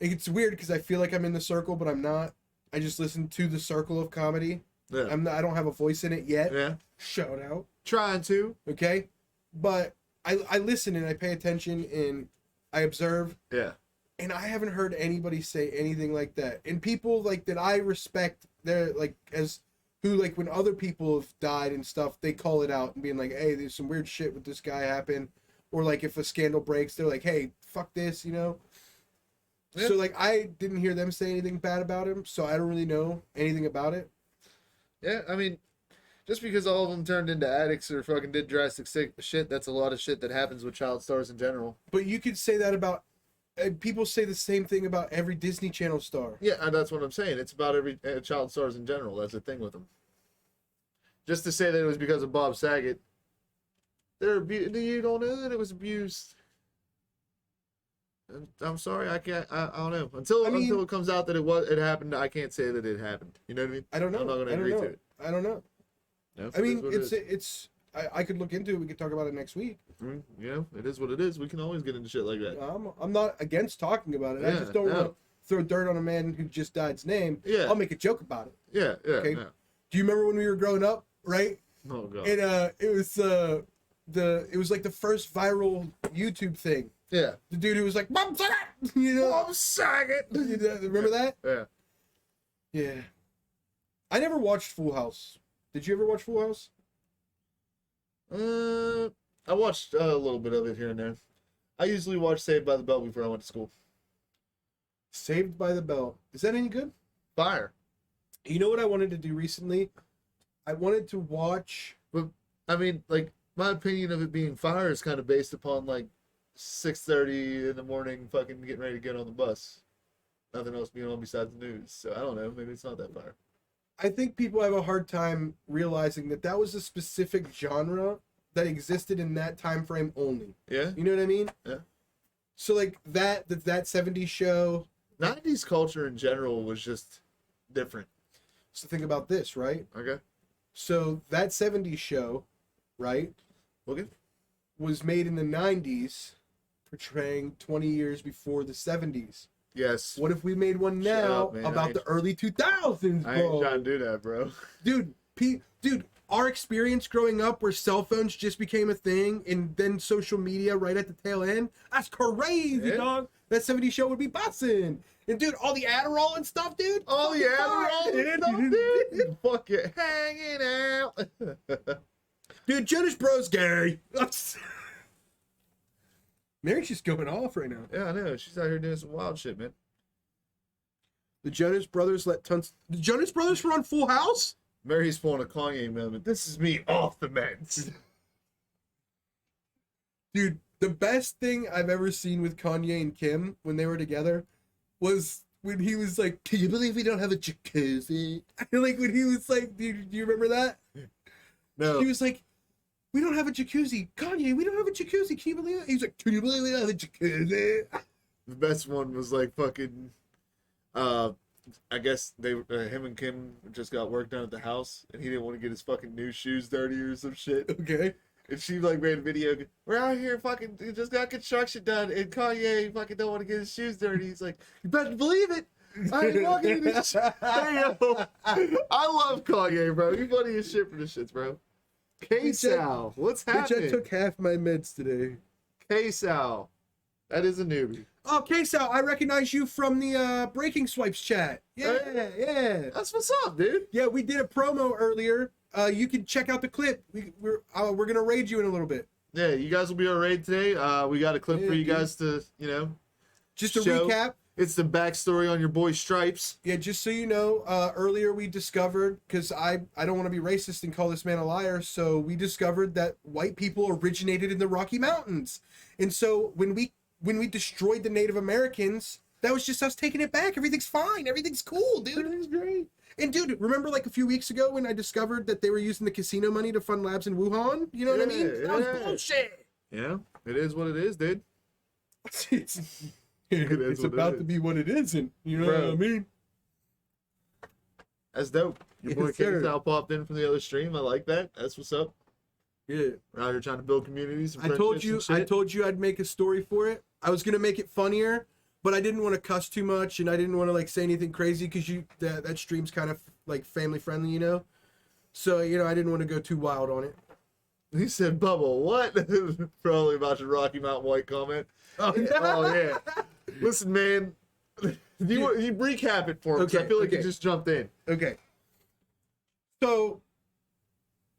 Speaker 3: it's weird because I feel like I'm in the circle, but I'm not. I just listen to the circle of comedy.
Speaker 4: Yeah.
Speaker 3: I don't have a voice in it yet.
Speaker 4: Yeah.
Speaker 3: Shout out.
Speaker 4: Trying to.
Speaker 3: Okay? But I listen and I pay attention and I observe,
Speaker 4: Yeah.
Speaker 3: and I haven't heard anybody say anything like that. And people like that I respect, they're like as who like when other people have died and stuff, they call it out and being like, "Hey, there's some weird shit with this guy happen," or like if a scandal breaks, they're like, "Hey, fuck this," you know.
Speaker 4: Yeah.
Speaker 3: So like I didn't hear them say anything bad about him, so I don't really know anything about it.
Speaker 4: Yeah, I mean, just because all of them turned into addicts or fucking did drastic shit, that's a lot of shit that happens with child stars in general.
Speaker 3: But you could say that about people say the same thing about every Disney Channel star.
Speaker 4: Yeah, and that's what I'm saying. It's about every child stars in general. That's the thing with them. Just to say that it was because of Bob Saget, you don't know that it was abused. I'm sorry, I can't. I don't know until it comes out that it happened. I can't say that it happened. You know what I mean?
Speaker 3: I don't know.
Speaker 4: I'm not going to agree to it.
Speaker 3: I don't know.
Speaker 4: No,
Speaker 3: I mean,
Speaker 4: it is what it is.
Speaker 3: it's. I could look into it. We could talk about it next week.
Speaker 4: You know, it is what it is. We can always get into shit like that.
Speaker 3: I'm not against talking about it. I
Speaker 4: Yeah,
Speaker 3: just don't
Speaker 4: no.
Speaker 3: want to throw dirt on a man who just died's name.
Speaker 4: Yeah.
Speaker 3: I'll make a joke about it.
Speaker 4: Yeah, yeah.
Speaker 3: Okay.
Speaker 4: No.
Speaker 3: Do you remember when we were growing up? Right.
Speaker 4: Oh god.
Speaker 3: And it was like the first viral YouTube thing.
Speaker 4: Yeah.
Speaker 3: The dude who was like, "Bob Saget," you know.
Speaker 4: Bob Saget.
Speaker 3: You know, remember that?
Speaker 4: Yeah.
Speaker 3: Yeah. I never watched Full House. Did you ever watch Full House?
Speaker 4: I watched a little bit of it here and there. I usually watch Saved by the Bell before I went to school.
Speaker 3: Saved by the Bell. Is that any good?
Speaker 4: Fire.
Speaker 3: You know what I wanted to do recently? I wanted to watch.
Speaker 4: But I mean, like, my opinion of it being fire is kind of based upon like 6:30 in the morning, fucking getting ready to get on the bus. Nothing else being on besides the news. So I don't know. Maybe it's not that fire.
Speaker 3: I think people have a hard time realizing that that was a specific genre that existed in that time frame only.
Speaker 4: Yeah.
Speaker 3: You know what I mean?
Speaker 4: Yeah.
Speaker 3: So like that 70s show.
Speaker 4: 90s culture in general was just different.
Speaker 3: So think about this, right?
Speaker 4: Okay.
Speaker 3: So that 70s show, right,
Speaker 4: Okay.
Speaker 3: was made in the 90s, portraying 20 years before the 70s.
Speaker 4: Yes.
Speaker 3: What if we made one
Speaker 4: Shut
Speaker 3: now
Speaker 4: up, man.
Speaker 3: about the early 2000s,
Speaker 4: I ain't
Speaker 3: bro?
Speaker 4: trying to do that, bro.
Speaker 3: Dude, our experience growing up where cell phones just became a thing and then social media right at the tail end, that's crazy,
Speaker 4: Yeah.
Speaker 3: dog. That 70s show would be bussin'. And dude, all the Adderall and stuff, dude.
Speaker 4: Oh
Speaker 3: fucking
Speaker 4: yeah,
Speaker 3: fire,
Speaker 4: dude. Fuck it, hanging out.
Speaker 3: Dude, Jonas Bro's gay. Mary's just going off right now.
Speaker 4: Yeah, I know. She's out here doing some wild shit, man.
Speaker 3: The Jonas Brothers let tons. The Jonas Brothers were on Full House?
Speaker 4: Mary's pulling a Kanye moment. This is me off the meds.
Speaker 3: Dude, the best thing I've ever seen with Kanye and Kim when they were together was when he was like, "Can you believe we don't have a jacuzzi?" Like when he was like, do you remember that?
Speaker 4: No.
Speaker 3: He was like, "We don't have a jacuzzi. Kanye, we don't have a jacuzzi. Can you believe it?" He's like, "Can you believe we don't have a jacuzzi?"
Speaker 4: The best one was like fucking. I guess him and Kim just got work done at the house, and he didn't want to get his fucking new shoes dirty or some shit.
Speaker 3: Okay.
Speaker 4: And she like made a video. We're out here fucking just got construction done, and Kanye fucking don't want to get his shoes dirty. He's like, you better believe it. I ain't walking in this shit. Hey, yo. I love Kanye, bro. You funny as shit for this shit, bro. K-Sal, what's
Speaker 3: Bitch, I
Speaker 4: happening?
Speaker 3: took half my meds today.
Speaker 4: K-Sal, that is a newbie.
Speaker 3: Oh, K-Sal, I recognize you from the Breaking Swipes chat. Yeah, yeah.
Speaker 4: That's what's up, dude.
Speaker 3: Yeah, we did a promo earlier. You can check out the clip. We're gonna raid you in a little bit.
Speaker 4: Yeah, you guys will be on raid today. We got a clip
Speaker 3: Yeah,
Speaker 4: for you
Speaker 3: dude.
Speaker 4: guys to,
Speaker 3: Just to
Speaker 4: show.
Speaker 3: recap.
Speaker 4: It's the backstory on your boy Stripes.
Speaker 3: Yeah, just so you know, earlier we discovered, because I don't want to be racist and call this man a liar, so we discovered that white people originated in the Rocky Mountains. And so when we destroyed the Native Americans, that was just us taking it back. Everything's fine. Everything's cool, dude. Everything's great. And dude, remember like a few weeks ago when I discovered that they were using the casino money to fund labs in Wuhan? You know what I mean?
Speaker 4: Yeah,
Speaker 3: That was
Speaker 4: yeah.
Speaker 3: bullshit.
Speaker 4: Yeah, it is what it is, dude.
Speaker 3: It's
Speaker 4: is what it
Speaker 3: about
Speaker 4: is.
Speaker 3: to be what it isn't. You know
Speaker 4: Bro.
Speaker 3: what I mean?
Speaker 4: That's dope. Your boy
Speaker 3: Yes, sir.
Speaker 4: K-Sal popped in from the other stream. I like that. That's what's up.
Speaker 3: Yeah.
Speaker 4: We're out here trying to build communities. And
Speaker 3: I told
Speaker 4: friendships
Speaker 3: you.
Speaker 4: and shit.
Speaker 3: I told you I'd make a story for it. I was gonna make it funnier, but I didn't want to cuss too much, and I didn't want to like say anything crazy because that stream's kind of like family friendly, you know. So I didn't want to go too wild on it.
Speaker 4: He said, "Bubba, what?" Probably about your Rocky Mountain White comment.
Speaker 3: Oh
Speaker 4: Oh yeah. Listen, man. You recap it for him. 'Cause I
Speaker 3: Okay,
Speaker 4: feel like
Speaker 3: okay.
Speaker 4: you just jumped in.
Speaker 3: Okay. So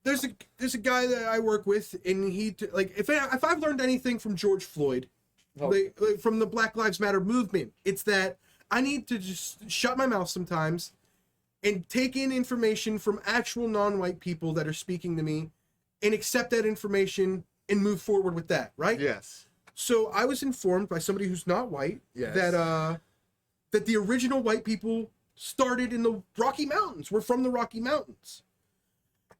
Speaker 3: there's a guy that I work with, and if I've learned anything from George Floyd, like, from the Black Lives Matter movement, it's that I need to just shut my mouth sometimes and take in information from actual non-white people that are speaking to me and accept that information and move forward with that, right?
Speaker 4: Yes.
Speaker 3: So I was informed by somebody who's not white
Speaker 4: Yes.
Speaker 3: that the original white people started in the Rocky Mountains. We're from the Rocky Mountains.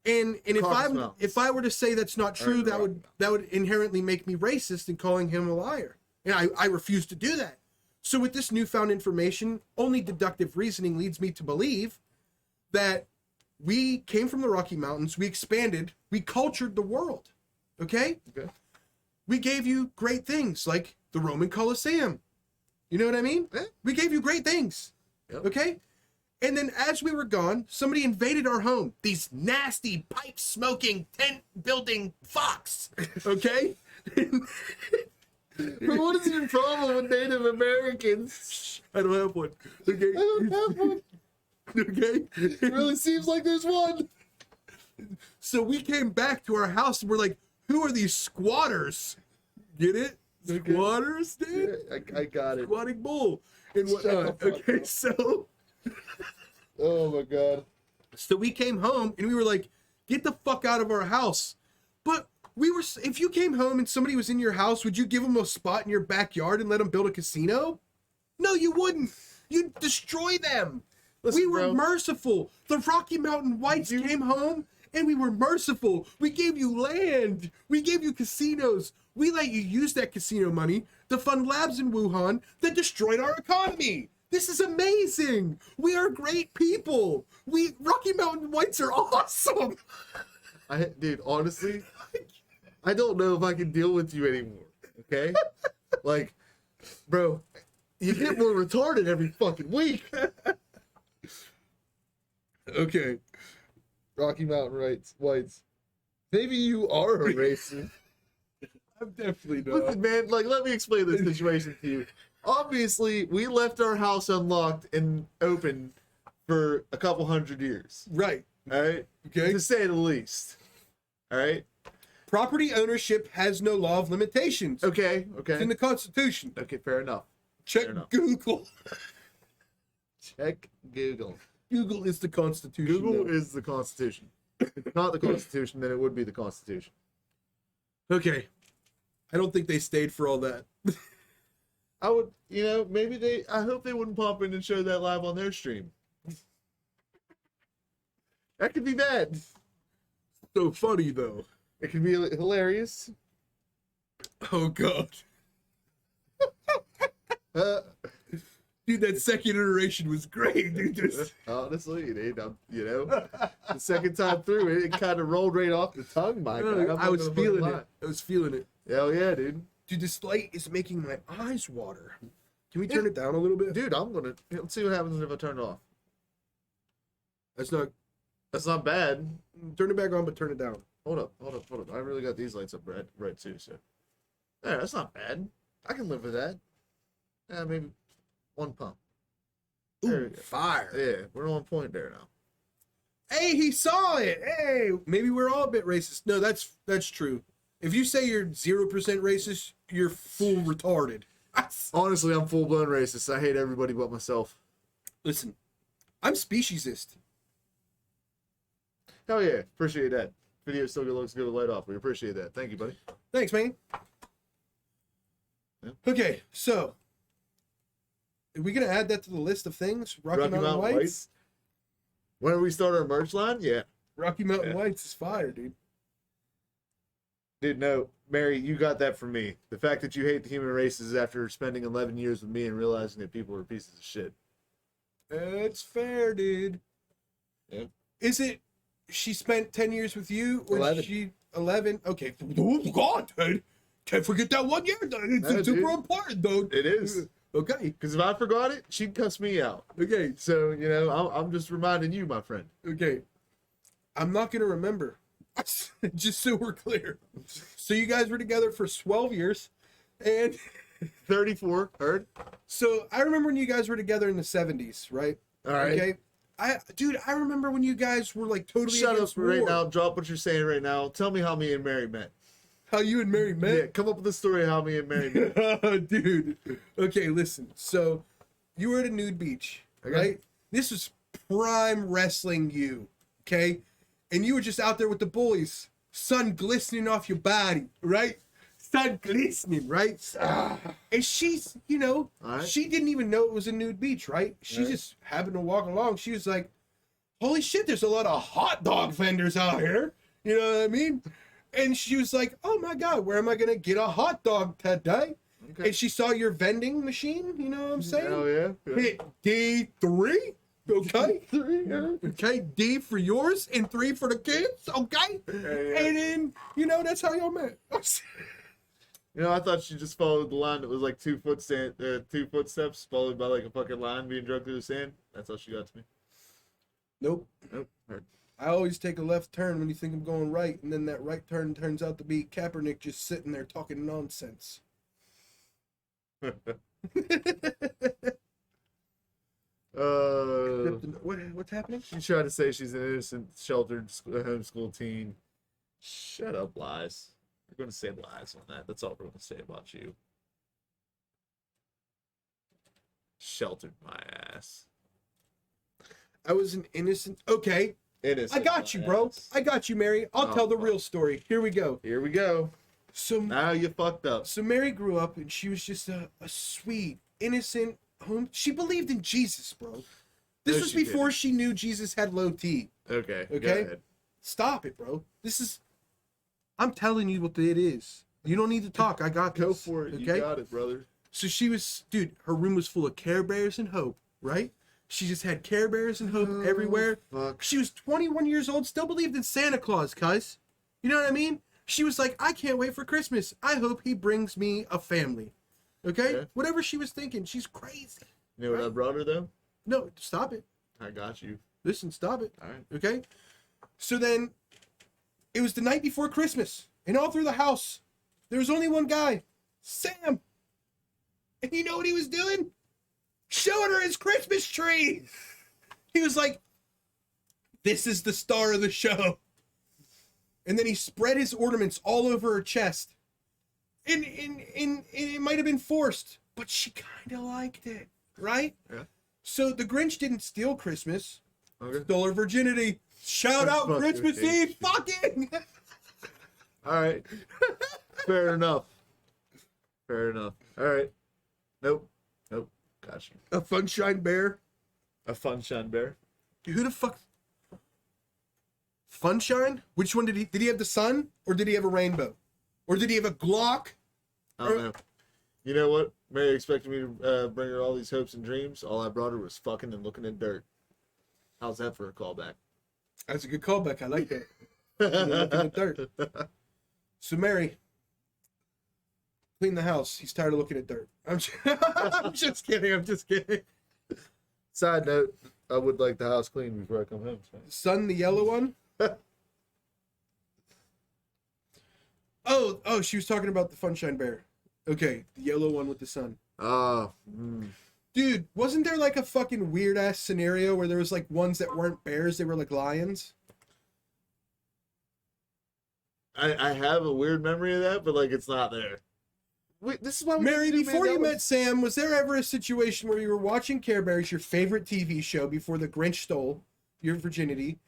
Speaker 3: And
Speaker 4: Caucasus Mountains.
Speaker 3: if I were to say that's not true,
Speaker 4: the
Speaker 3: that would inherently make me racist and calling him a liar. And I refuse to do that. So with this newfound information, only deductive reasoning leads me to believe that we came from the Rocky Mountains, we expanded, we cultured the world. Okay?
Speaker 4: Okay.
Speaker 3: We gave you great things like the Roman Colosseum. You know what I mean?
Speaker 4: Yeah.
Speaker 3: We gave you great things.
Speaker 4: Yep.
Speaker 3: Okay? And then as we were gone, somebody invaded our home. These nasty, pipe-smoking, tent-building fucks. Okay?
Speaker 4: But what is your problem with Native Americans?
Speaker 3: I don't have one. Okay?
Speaker 4: I don't have one.
Speaker 3: Okay?
Speaker 4: It really seems like there's one.
Speaker 3: So we came back to our house and we're like, who are these squatters? Get it?
Speaker 4: Okay.
Speaker 3: Squatters, dude?
Speaker 4: I got it.
Speaker 3: Squatting bull and
Speaker 4: Shut the
Speaker 3: whatnot.
Speaker 4: fuck
Speaker 3: Okay,
Speaker 4: up.
Speaker 3: so
Speaker 4: Oh my god.
Speaker 3: we came home and we were like, get the fuck out of our house. But if you came home and somebody was in your house, would you give them a spot in your backyard and let them build a casino? No, you wouldn't. You'd destroy them.
Speaker 4: Listen,
Speaker 3: we were
Speaker 4: bro.
Speaker 3: merciful. The Rocky Mountain Whites came home and we were merciful. We gave you land. We gave you casinos. We let you use that casino money to fund labs in Wuhan that destroyed our economy. This is amazing. We are great people. Rocky Mountain Whites are awesome.
Speaker 4: Dude, honestly, I don't know if I can deal with you anymore. Okay? Like, bro, you get more retarded every fucking week.
Speaker 3: Okay.
Speaker 4: Rocky Mountain Whites. Maybe you are a racist.
Speaker 3: I'm definitely
Speaker 4: Listen, man, like, let me explain this situation to you. Obviously, we left our house unlocked and open for a couple hundred years.
Speaker 3: Right.
Speaker 4: All right?
Speaker 3: Okay.
Speaker 4: To say the least. All right?
Speaker 3: Property ownership has no law of limitations.
Speaker 4: Okay,
Speaker 3: It's in
Speaker 4: okay.
Speaker 3: the Constitution.
Speaker 4: Okay, fair enough.
Speaker 3: Check
Speaker 4: Fair enough.
Speaker 3: Google.
Speaker 4: Check Google.
Speaker 3: Google is the Constitution.
Speaker 4: Google
Speaker 3: though.
Speaker 4: is the Constitution. If it's not the Constitution, then it would be the Constitution.
Speaker 3: Okay. I don't think they stayed for all that.
Speaker 4: I would, maybe I hope they wouldn't pop in and show that live on their stream. That could be bad.
Speaker 3: So funny though.
Speaker 4: It could be hilarious.
Speaker 3: Oh god.
Speaker 4: Uh,
Speaker 3: Dude, that second iteration was great, dude. Just-
Speaker 4: honestly, the second time through, it kind of rolled right off the tongue, my guy.
Speaker 3: I was feeling it. I was feeling it.
Speaker 4: Hell yeah, dude.
Speaker 3: Dude, this light is making my eyes water. Can we turn it down a little bit?
Speaker 4: Dude, let's see what happens if I turn it off.
Speaker 3: That's not.
Speaker 4: That's not bad.
Speaker 3: Turn it back on, but turn it down.
Speaker 4: Hold up. I really got these lights up right too, so. Yeah, that's not bad. I can live with that. Yeah, maybe one pump. There we
Speaker 3: Ooh,
Speaker 4: go.
Speaker 3: fire.
Speaker 4: Yeah, we're on point there now.
Speaker 3: Hey, he saw it. Hey, maybe we're all a bit racist. No, that's true. If you say you're 0% racist, you're full retarded.
Speaker 4: Honestly, I'm full blown racist. I hate everybody but myself.
Speaker 3: Listen, I'm speciesist.
Speaker 4: Hell yeah, appreciate that. Video still looks good with light off. We appreciate that. Thank you, buddy.
Speaker 3: Thanks, man.
Speaker 4: Yeah.
Speaker 3: Okay, so are we gonna add that to the list of things? Rocky Mountain Whites.
Speaker 4: When we start our merch line, yeah.
Speaker 3: Rocky Mountain
Speaker 4: Yeah.
Speaker 3: Whites is fire, dude.
Speaker 4: Dude, no, Mary, you got that from me. The fact that you hate the human race is after spending 11 years with me and realizing that people are pieces of shit.
Speaker 3: It's fair, dude.
Speaker 4: Yeah.
Speaker 3: Is it? She spent 10 years with you, or
Speaker 4: 11.
Speaker 3: she 11. Okay. Oh, God, dude. Can't forget that 1 year, dude. It's
Speaker 4: Yeah,
Speaker 3: super
Speaker 4: dude.
Speaker 3: important, dude.
Speaker 4: It is.
Speaker 3: Okay.
Speaker 4: Because if I forgot it, she'd cuss me out.
Speaker 3: Okay.
Speaker 4: So, you know, I'm just reminding you, my friend.
Speaker 3: Okay. I'm not going to remember. Just so we're clear. So you guys were together for 12 years. And
Speaker 4: 34, heard?
Speaker 3: so I remember when you guys were together in the 70s, right?
Speaker 4: All right.
Speaker 3: Okay. I remember when you guys were like totally
Speaker 4: Shut up
Speaker 3: against
Speaker 4: right
Speaker 3: war.
Speaker 4: now. Drop what you're saying right now. Tell me how me and Mary met.
Speaker 3: How you and Mary met?
Speaker 4: Yeah, come up with a story of how me and Mary met.
Speaker 3: Dude. Okay, listen. So you were at a nude beach,
Speaker 4: Okay.
Speaker 3: right? This was prime wrestling you, okay? And you were just out there with the boys, sun glistening off your body, right? Sun glistening, right? And she's, you know,
Speaker 4: All right.
Speaker 3: she didn't even know it was a nude beach, right? She
Speaker 4: Right.
Speaker 3: just happened to walk along. She was like, holy shit, there's a lot of hot dog vendors out here. You know what I mean? And she was like, oh my God, where am I going to get a hot dog today?
Speaker 4: Okay.
Speaker 3: And she saw your vending machine, you know what I'm saying?
Speaker 4: Oh, yeah.
Speaker 3: Hit D3, okay?
Speaker 4: Yeah.
Speaker 3: Okay, D for yours and 3 for the kids, okay?
Speaker 4: yeah.
Speaker 3: And then, you know, that's how y'all met.
Speaker 4: You know, I thought she just followed the line that was like 2 footsteps followed by like a fucking line being dragged through the sand. That's how she got to me.
Speaker 3: Nope.
Speaker 4: Nope. Heard.
Speaker 3: I always take a left turn when you think I'm going right, and then that right turn turns out to be Kaepernick just sitting there talking nonsense. What's happening?
Speaker 4: She tried to say she's an innocent, sheltered homeschool teen. Shut up, lies. We're going to say lies on that. That's all we're going to say about you. Sheltered my ass.
Speaker 3: I was an innocent. Okay,
Speaker 4: Innocent.
Speaker 3: I got you,
Speaker 4: my
Speaker 3: bro.
Speaker 4: ass.
Speaker 3: I got you, Mary. I'll
Speaker 4: Oh,
Speaker 3: tell the
Speaker 4: fuck.
Speaker 3: real story. Here we go.
Speaker 4: Here we go.
Speaker 3: So,
Speaker 4: Now you fucked up.
Speaker 3: so Mary grew up, and she was just a sweet, innocent home. She believed in Jesus, bro. This
Speaker 4: No,
Speaker 3: was
Speaker 4: she
Speaker 3: before
Speaker 4: didn't.
Speaker 3: she knew Jesus had low T.
Speaker 4: Okay. Go
Speaker 3: Okay?
Speaker 4: ahead.
Speaker 3: Stop it, bro. This is. I'm telling you what it is. You don't need to talk. I got this.
Speaker 4: Go for it.
Speaker 3: Okay.
Speaker 4: You got it, brother.
Speaker 3: So she was, dude. Her room was full of Care Bears and Hope. Right? She just had Care Bears and Hope everywhere.
Speaker 4: Fuck.
Speaker 3: She was 21 years old, still believed in Santa Claus, cuz. You know what I mean? She was like, I can't wait for Christmas. I hope he brings me a family. Okay?
Speaker 4: Okay.
Speaker 3: Whatever she was thinking. She's crazy.
Speaker 4: You know what I brought her though?
Speaker 3: No, stop it.
Speaker 4: I got you.
Speaker 3: Listen, stop it.
Speaker 4: All right.
Speaker 3: Okay? So then, it was the night before Christmas. And all through the house, there was only one guy, Sam. And you know what he was doing? Showing her his Christmas tree. He was like, this is the star of the show. And then he spread his ornaments all over her chest. And it might have been forced, but she kind of liked it, right?
Speaker 4: Yeah.
Speaker 3: So the Grinch didn't steal Christmas,
Speaker 4: Okay.
Speaker 3: stole her virginity. Shout out
Speaker 4: Fuck
Speaker 3: Christmas
Speaker 4: you,
Speaker 3: Eve, fucking!
Speaker 4: All right. Fair enough. Fair enough. All right. Nope. Nope. Gotcha.
Speaker 3: A Funshine Bear.
Speaker 4: A Funshine Bear.
Speaker 3: Who the fuck? Funshine? Which one did he have the sun? Or did he have a rainbow? Or did he have a Glock?
Speaker 4: I don't know. You know what? Mary expected me to bring her all these hopes and dreams. All I brought her was fucking and looking in dirt. How's that for a callback?
Speaker 3: That's a good callback. I like that. Looking at dirt. So Mary, clean the house. He's tired of looking at dirt. I'm just kidding. I'm just kidding.
Speaker 4: Side note, I would like the house clean before I come home.
Speaker 3: Sun, the yellow one. Oh, she was talking about the Funshine Bear. Okay, the yellow one with the sun. Dude, wasn't there like a fucking weird ass scenario where there was like ones that weren't bears, they were like lions?
Speaker 4: I have a weird memory of that, but like it's not there. Wait, this is why we
Speaker 3: Mary,
Speaker 4: didn't do
Speaker 3: before you
Speaker 4: Mandela.
Speaker 3: met Sam, was there ever a situation where you were watching Care Bears, your favorite TV show, before the Grinch stole your virginity?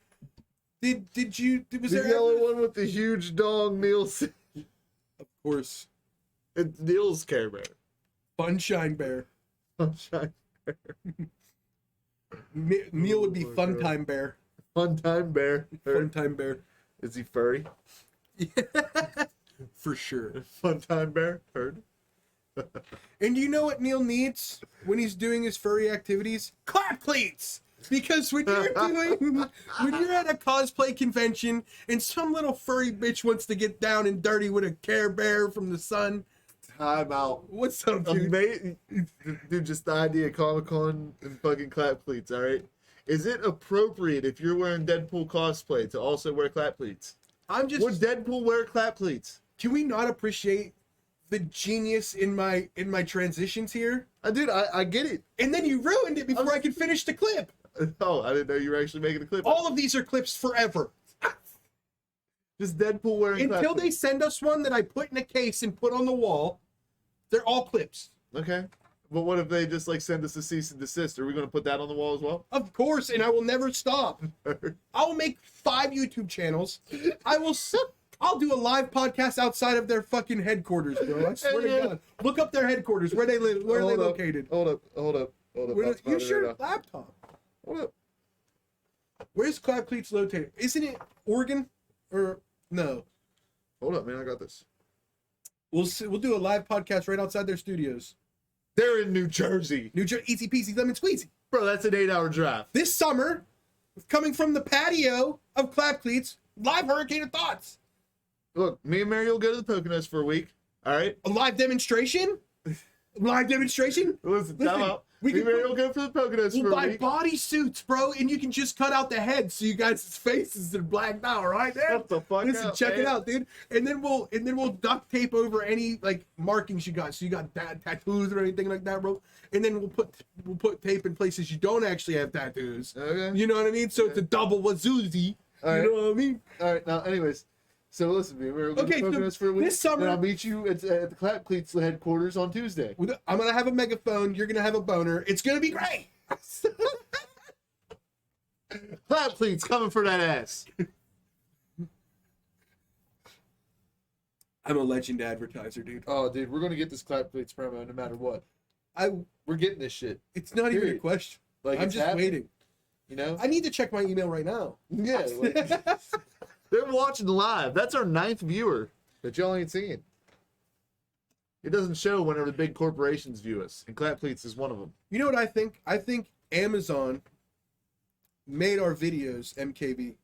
Speaker 3: Was
Speaker 4: the
Speaker 3: there
Speaker 4: yellow
Speaker 3: ever...
Speaker 4: one with the huge dong, Niels?
Speaker 3: Of course.
Speaker 4: It's Niels Care Bear.
Speaker 3: Funshine Bear.
Speaker 4: Sunshine.
Speaker 3: Neil would be
Speaker 4: Oh my
Speaker 3: Fun
Speaker 4: God.
Speaker 3: Time Bear.
Speaker 4: Fun Time Bear.
Speaker 3: Fun Time Bear.
Speaker 4: Is he furry?
Speaker 3: For sure.
Speaker 4: Fun Time Bear. Heard.
Speaker 3: And do you know what Neil needs when he's doing his furry activities? Clap cleats! Because when you're at a cosplay convention and some little furry bitch wants to get down and dirty with a Care Bear from the sun,
Speaker 4: Time out.
Speaker 3: what's up, dude?
Speaker 4: Dude, just the idea of Comic-Con and fucking clap cleats, all right? Is it appropriate if you're wearing Deadpool cosplay to also wear clap cleats?
Speaker 3: I'm just.
Speaker 4: Would Deadpool wear clap cleats?
Speaker 3: Can we not appreciate the genius in my transitions here?
Speaker 4: Dude, I get it.
Speaker 3: And then you ruined it before I could finish the clip.
Speaker 4: Oh, I didn't know you were actually making a clip.
Speaker 3: All of these are clips forever.
Speaker 4: Just Deadpool wearing clap
Speaker 3: Until they
Speaker 4: cleats.
Speaker 3: send us one that I put in a case and put on the wall, they're all clips.
Speaker 4: Okay. But what if they just like send us a cease and desist? Are we going to put that on the wall as well?
Speaker 3: Of course, and I will never stop. I will make 5 YouTube channels. I'll do a live podcast outside of their fucking headquarters, bro. I swear to God. Look up their headquarters. Where they live. Where are they located?
Speaker 4: Hold up.
Speaker 3: Use your laptop.
Speaker 4: Hold up.
Speaker 3: Where's Clap Cleats located? Isn't it Oregon? Or no?
Speaker 4: Hold up, man. I got this.
Speaker 3: We'll do a live podcast right outside their studios.
Speaker 4: They're in New Jersey.
Speaker 3: New Jersey, easy peasy, lemon squeezy.
Speaker 4: Bro, that's an 8-hour drive.
Speaker 3: This summer, coming from the patio of Clap Cleats, live Hurricane of Thoughts.
Speaker 4: Look, me and Mary will go to the Poconos for a week. All right?
Speaker 3: A live demonstration? Live demonstration?
Speaker 4: Listen, time out.
Speaker 3: we
Speaker 4: Me
Speaker 3: can
Speaker 4: and Mary will go for the Poconos
Speaker 3: We'll
Speaker 4: for a
Speaker 3: buy
Speaker 4: week.
Speaker 3: body suits, bro, and you can just cut out the heads so you guys' faces are blacked out, right there.
Speaker 4: Shut the fuck
Speaker 3: Listen,
Speaker 4: up,
Speaker 3: check it
Speaker 4: man.
Speaker 3: out, dude. And then we'll duct tape over any like markings you got. So you got tattoos or anything like that, bro. And then we'll put tape in places you don't actually have tattoos.
Speaker 4: Okay.
Speaker 3: You know what I mean? So it's a double wazoozy.
Speaker 4: All right.
Speaker 3: You know what I mean?
Speaker 4: All right, now, anyways. So listen, me. We're going
Speaker 3: Okay,
Speaker 4: to
Speaker 3: so
Speaker 4: Poconos for a week.
Speaker 3: this summer-
Speaker 4: and I'll meet you at the Clap Cleats headquarters on Tuesday.
Speaker 3: I'm gonna have a megaphone. You're gonna have a boner. It's gonna be great.
Speaker 4: Clap Cleats coming for that ass.
Speaker 3: I'm a legend advertiser, dude.
Speaker 4: Oh, dude, we're going to get this Clap Cleats promo no matter what. We're getting this shit.
Speaker 3: It's not even a
Speaker 4: Period.
Speaker 3: question.
Speaker 4: Like,
Speaker 3: I'm
Speaker 4: it's
Speaker 3: just
Speaker 4: happening,
Speaker 3: waiting.
Speaker 4: You know?
Speaker 3: I need to check my email right now.
Speaker 4: Yeah. Like, they're watching live. That's our 9th viewer that y'all ain't seeing. It doesn't show whenever the big corporations view us, and Clap Cleats is one of them.
Speaker 3: You know what I think? I think Amazon made our videos MKB,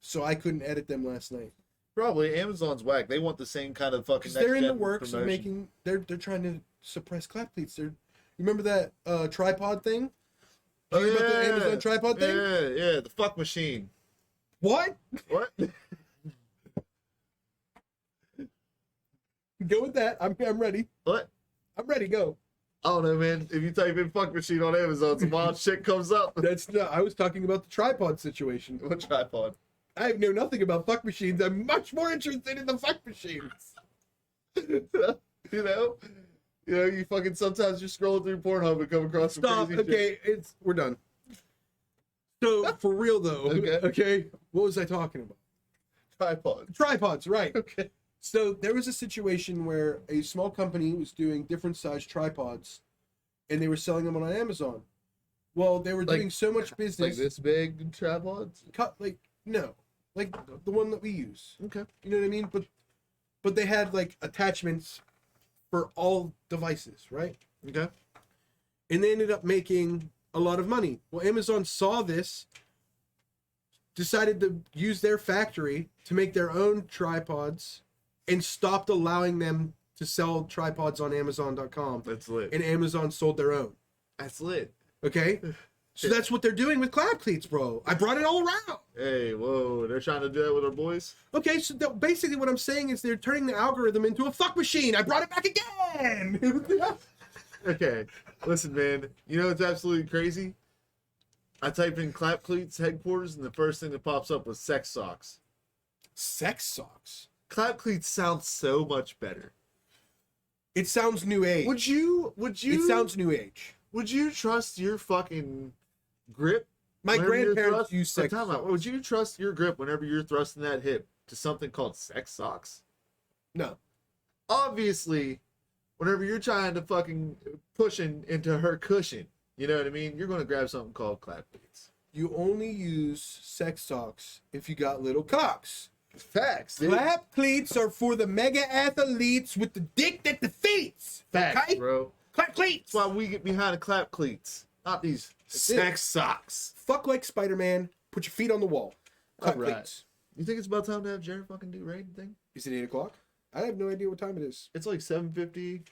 Speaker 3: so I couldn't edit them last night.
Speaker 4: Probably Amazon's whack. They want the same kind of fucking.
Speaker 3: Because they're in the
Speaker 4: next-gen
Speaker 3: works of
Speaker 4: promotion.
Speaker 3: making. They're trying to suppress clap pleats. You remember that tripod thing?
Speaker 4: Oh,
Speaker 3: You hear about the
Speaker 4: yeah.
Speaker 3: Amazon tripod thing?
Speaker 4: Yeah, the fuck machine.
Speaker 3: What?
Speaker 4: What?
Speaker 3: Go with that. I'm ready.
Speaker 4: What?
Speaker 3: I'm ready. Go.
Speaker 4: I don't know, man. If you type in fuck machine on Amazon, some wild shit comes up.
Speaker 3: That's not. I was talking about the tripod situation.
Speaker 4: What tripod?
Speaker 3: I know nothing about fuck machines. I'm much more interested in the fuck machines.
Speaker 4: You know? You fucking sometimes you're scrolling through Pornhub and come across some
Speaker 3: Stop.
Speaker 4: crazy shit.
Speaker 3: Okay, we're done. So for real though,
Speaker 4: Okay.
Speaker 3: what was I talking about?
Speaker 4: Tripod.
Speaker 3: Tripods, right?
Speaker 4: Okay.
Speaker 3: So there was a situation where a small company was doing different size tripods, and they were selling them on Amazon. Well, they were doing so much
Speaker 4: Like
Speaker 3: business.
Speaker 4: this big tripods?
Speaker 3: Cut like no, like the one that we use.
Speaker 4: Okay.
Speaker 3: You know what I mean? But they had like attachments for all devices, right?
Speaker 4: Okay.
Speaker 3: And they ended up making a lot of money. Well, Amazon saw this, decided to use their factory to make their own tripods, and stopped allowing them to sell tripods on Amazon.com.
Speaker 4: That's lit.
Speaker 3: And Amazon sold their own.
Speaker 4: That's lit.
Speaker 3: Okay? So that's what they're doing with clap cleats, bro. I brought it all around.
Speaker 4: Hey, whoa, they're trying to do that with our boys?
Speaker 3: Okay, so basically what I'm saying is they're turning the algorithm into a fuck machine. I brought it back again.
Speaker 4: Okay, listen, man. You know what's absolutely crazy? I typed in Clap Cleats headquarters, and the first thing that pops up was sex socks.
Speaker 3: Sex socks.
Speaker 4: Clap Cleats sounds so much better.
Speaker 3: It sounds new age.
Speaker 4: Would you?
Speaker 3: It sounds new age.
Speaker 4: Would you trust your fucking grip?
Speaker 3: My
Speaker 4: whenever you're
Speaker 3: grandparents
Speaker 4: thrust-
Speaker 3: use sex
Speaker 4: Time out.
Speaker 3: socks.
Speaker 4: Would you trust your grip whenever you're thrusting that hip to something called sex socks?
Speaker 3: No.
Speaker 4: Obviously, whenever you're trying to fucking push into her cushion, you know what I mean? You're going to grab something called Clap Cleats.
Speaker 3: You only use sex socks if you got little cocks.
Speaker 4: Facts, dude.
Speaker 3: Clap cleats are for the mega athletes with the dick that defeats.
Speaker 4: Facts,
Speaker 3: Okay?
Speaker 4: bro.
Speaker 3: Clap cleats.
Speaker 4: That's why we get behind the Clap Cleats. Not these
Speaker 3: it.
Speaker 4: sex socks.
Speaker 3: Fuck like Spider-Man. Put your feet on the wall. Cut
Speaker 2: Alright.
Speaker 3: cleats.
Speaker 4: You think it's about time to have Jared fucking do raid thing?
Speaker 3: Is it 8 o'clock? I have no idea what time it is.
Speaker 4: It's like 7:50.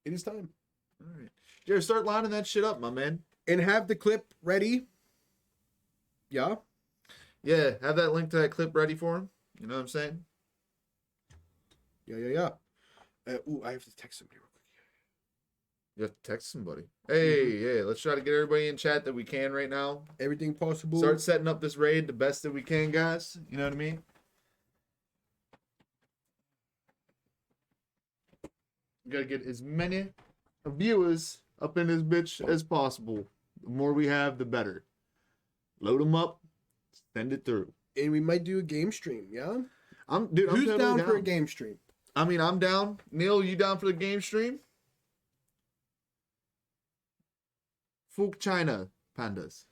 Speaker 3: It is time.
Speaker 4: All right, Jared, start lining that shit up, my man.
Speaker 3: And have the clip ready. Yeah.
Speaker 4: Yeah, have that link to that clip ready for him. You know what I'm saying?
Speaker 3: Yeah. Ooh, I have to text somebody real quick.
Speaker 4: You have to text somebody. Hey, yeah, let's try to get everybody in chat that we can right now.
Speaker 3: Everything possible.
Speaker 4: Start setting up this raid the best that we can, guys. You know what I mean? We gotta get as many viewers up in this bitch as possible. The more we have, the better. Load them up, send it through.
Speaker 3: And we might do a game stream, yeah?
Speaker 4: I'm
Speaker 3: Who's
Speaker 4: totally
Speaker 3: down for a game stream?
Speaker 4: I mean, I'm down. Neil, you down for the game stream? Fuck China, pandas.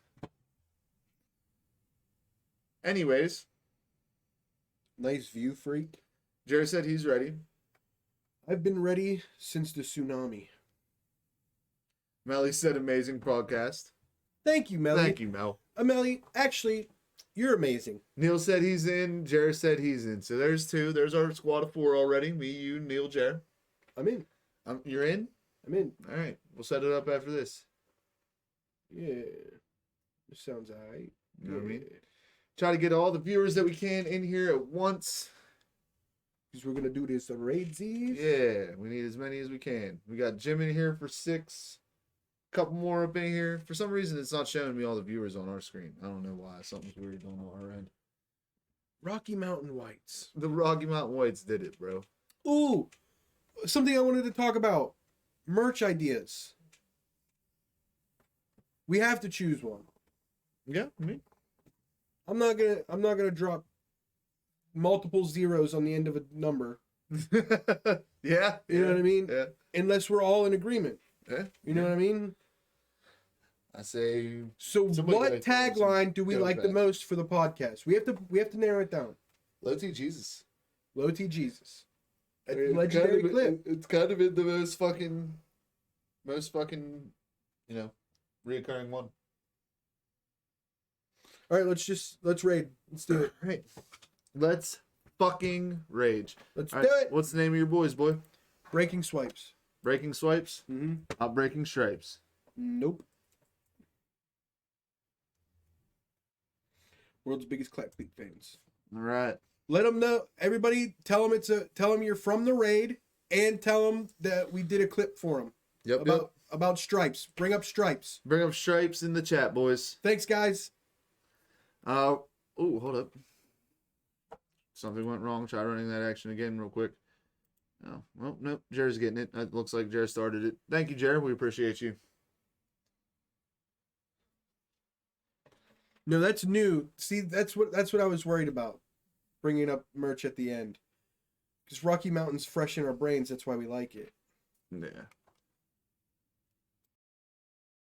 Speaker 4: Anyways,
Speaker 3: Nice view, freak.
Speaker 4: Jerry said he's ready.
Speaker 3: I've been ready since the tsunami.
Speaker 4: Melly said amazing podcast.
Speaker 3: Thank you, Melly.
Speaker 4: Thank you, Mel.
Speaker 3: Melly, actually, you're amazing.
Speaker 4: Neil said he's in. Jared said he's in. So there's two. There's our squad of 4 already. Me, you, Neil, Jared.
Speaker 3: I'm in.
Speaker 4: You're in?
Speaker 3: I'm in.
Speaker 4: All right. We'll set it up after this.
Speaker 3: Yeah. This sounds alright.
Speaker 4: You know what I mean? Try to get all the viewers that we can in here at once.
Speaker 3: Because we're going to do this raidsies.
Speaker 4: Yeah, we need as many as we can. We got Jim in here for 6. Couple more up in here. For some reason, it's not showing me all the viewers on our screen. I don't know why. Something's weird going on our end.
Speaker 3: Rocky Mountain Whites.
Speaker 4: The Rocky Mountain Whites did it, bro.
Speaker 3: Ooh, something I wanted to talk about. Merch ideas. We have to choose one.
Speaker 4: Yeah, me.
Speaker 3: I'm not gonna drop multiple zeros on the end of a number.
Speaker 4: Yeah.
Speaker 3: You know what I mean?
Speaker 4: Yeah.
Speaker 3: Unless we're all in agreement.
Speaker 4: Yeah.
Speaker 3: You know what I mean?
Speaker 4: I say
Speaker 3: So
Speaker 4: Somebody
Speaker 3: what
Speaker 4: gotta tell us
Speaker 3: tagline do we
Speaker 4: go
Speaker 3: like the
Speaker 4: back.
Speaker 3: most for the podcast? We have to narrow it down.
Speaker 4: Low T Jesus.
Speaker 3: Low T Jesus. A
Speaker 4: It's
Speaker 3: legendary
Speaker 4: kind of,
Speaker 3: clip.
Speaker 4: It's kind of in the most fucking, reoccurring one.
Speaker 3: All right, let's raid. Let's do it.
Speaker 4: All right. Let's fucking rage.
Speaker 3: Let's
Speaker 4: All
Speaker 3: do
Speaker 4: right,
Speaker 3: it.
Speaker 4: what's the name of your boys, boy?
Speaker 3: Breaking swipes.
Speaker 4: Breaking swipes?
Speaker 3: Mm-hmm.
Speaker 4: Not breaking stripes.
Speaker 3: Nope. World's biggest Cleats fans.
Speaker 4: All right.
Speaker 3: Let them know. Everybody, tell them you're from the raid, and tell them that we did a clip for them
Speaker 4: Yep.
Speaker 3: about stripes. Bring up stripes.
Speaker 4: Bring up stripes in the chat, boys.
Speaker 3: Thanks, guys.
Speaker 4: Oh, hold up. Something went wrong. Try running that action again real quick. Oh, well, nope. Jared's getting it. It looks like Jared started it. Thank you, Jared. We appreciate you.
Speaker 3: No, that's new. See, that's what I was worried about. Bringing up merch at the end, because Rocky Mountain's fresh in our brains. That's why we like it.
Speaker 4: Yeah.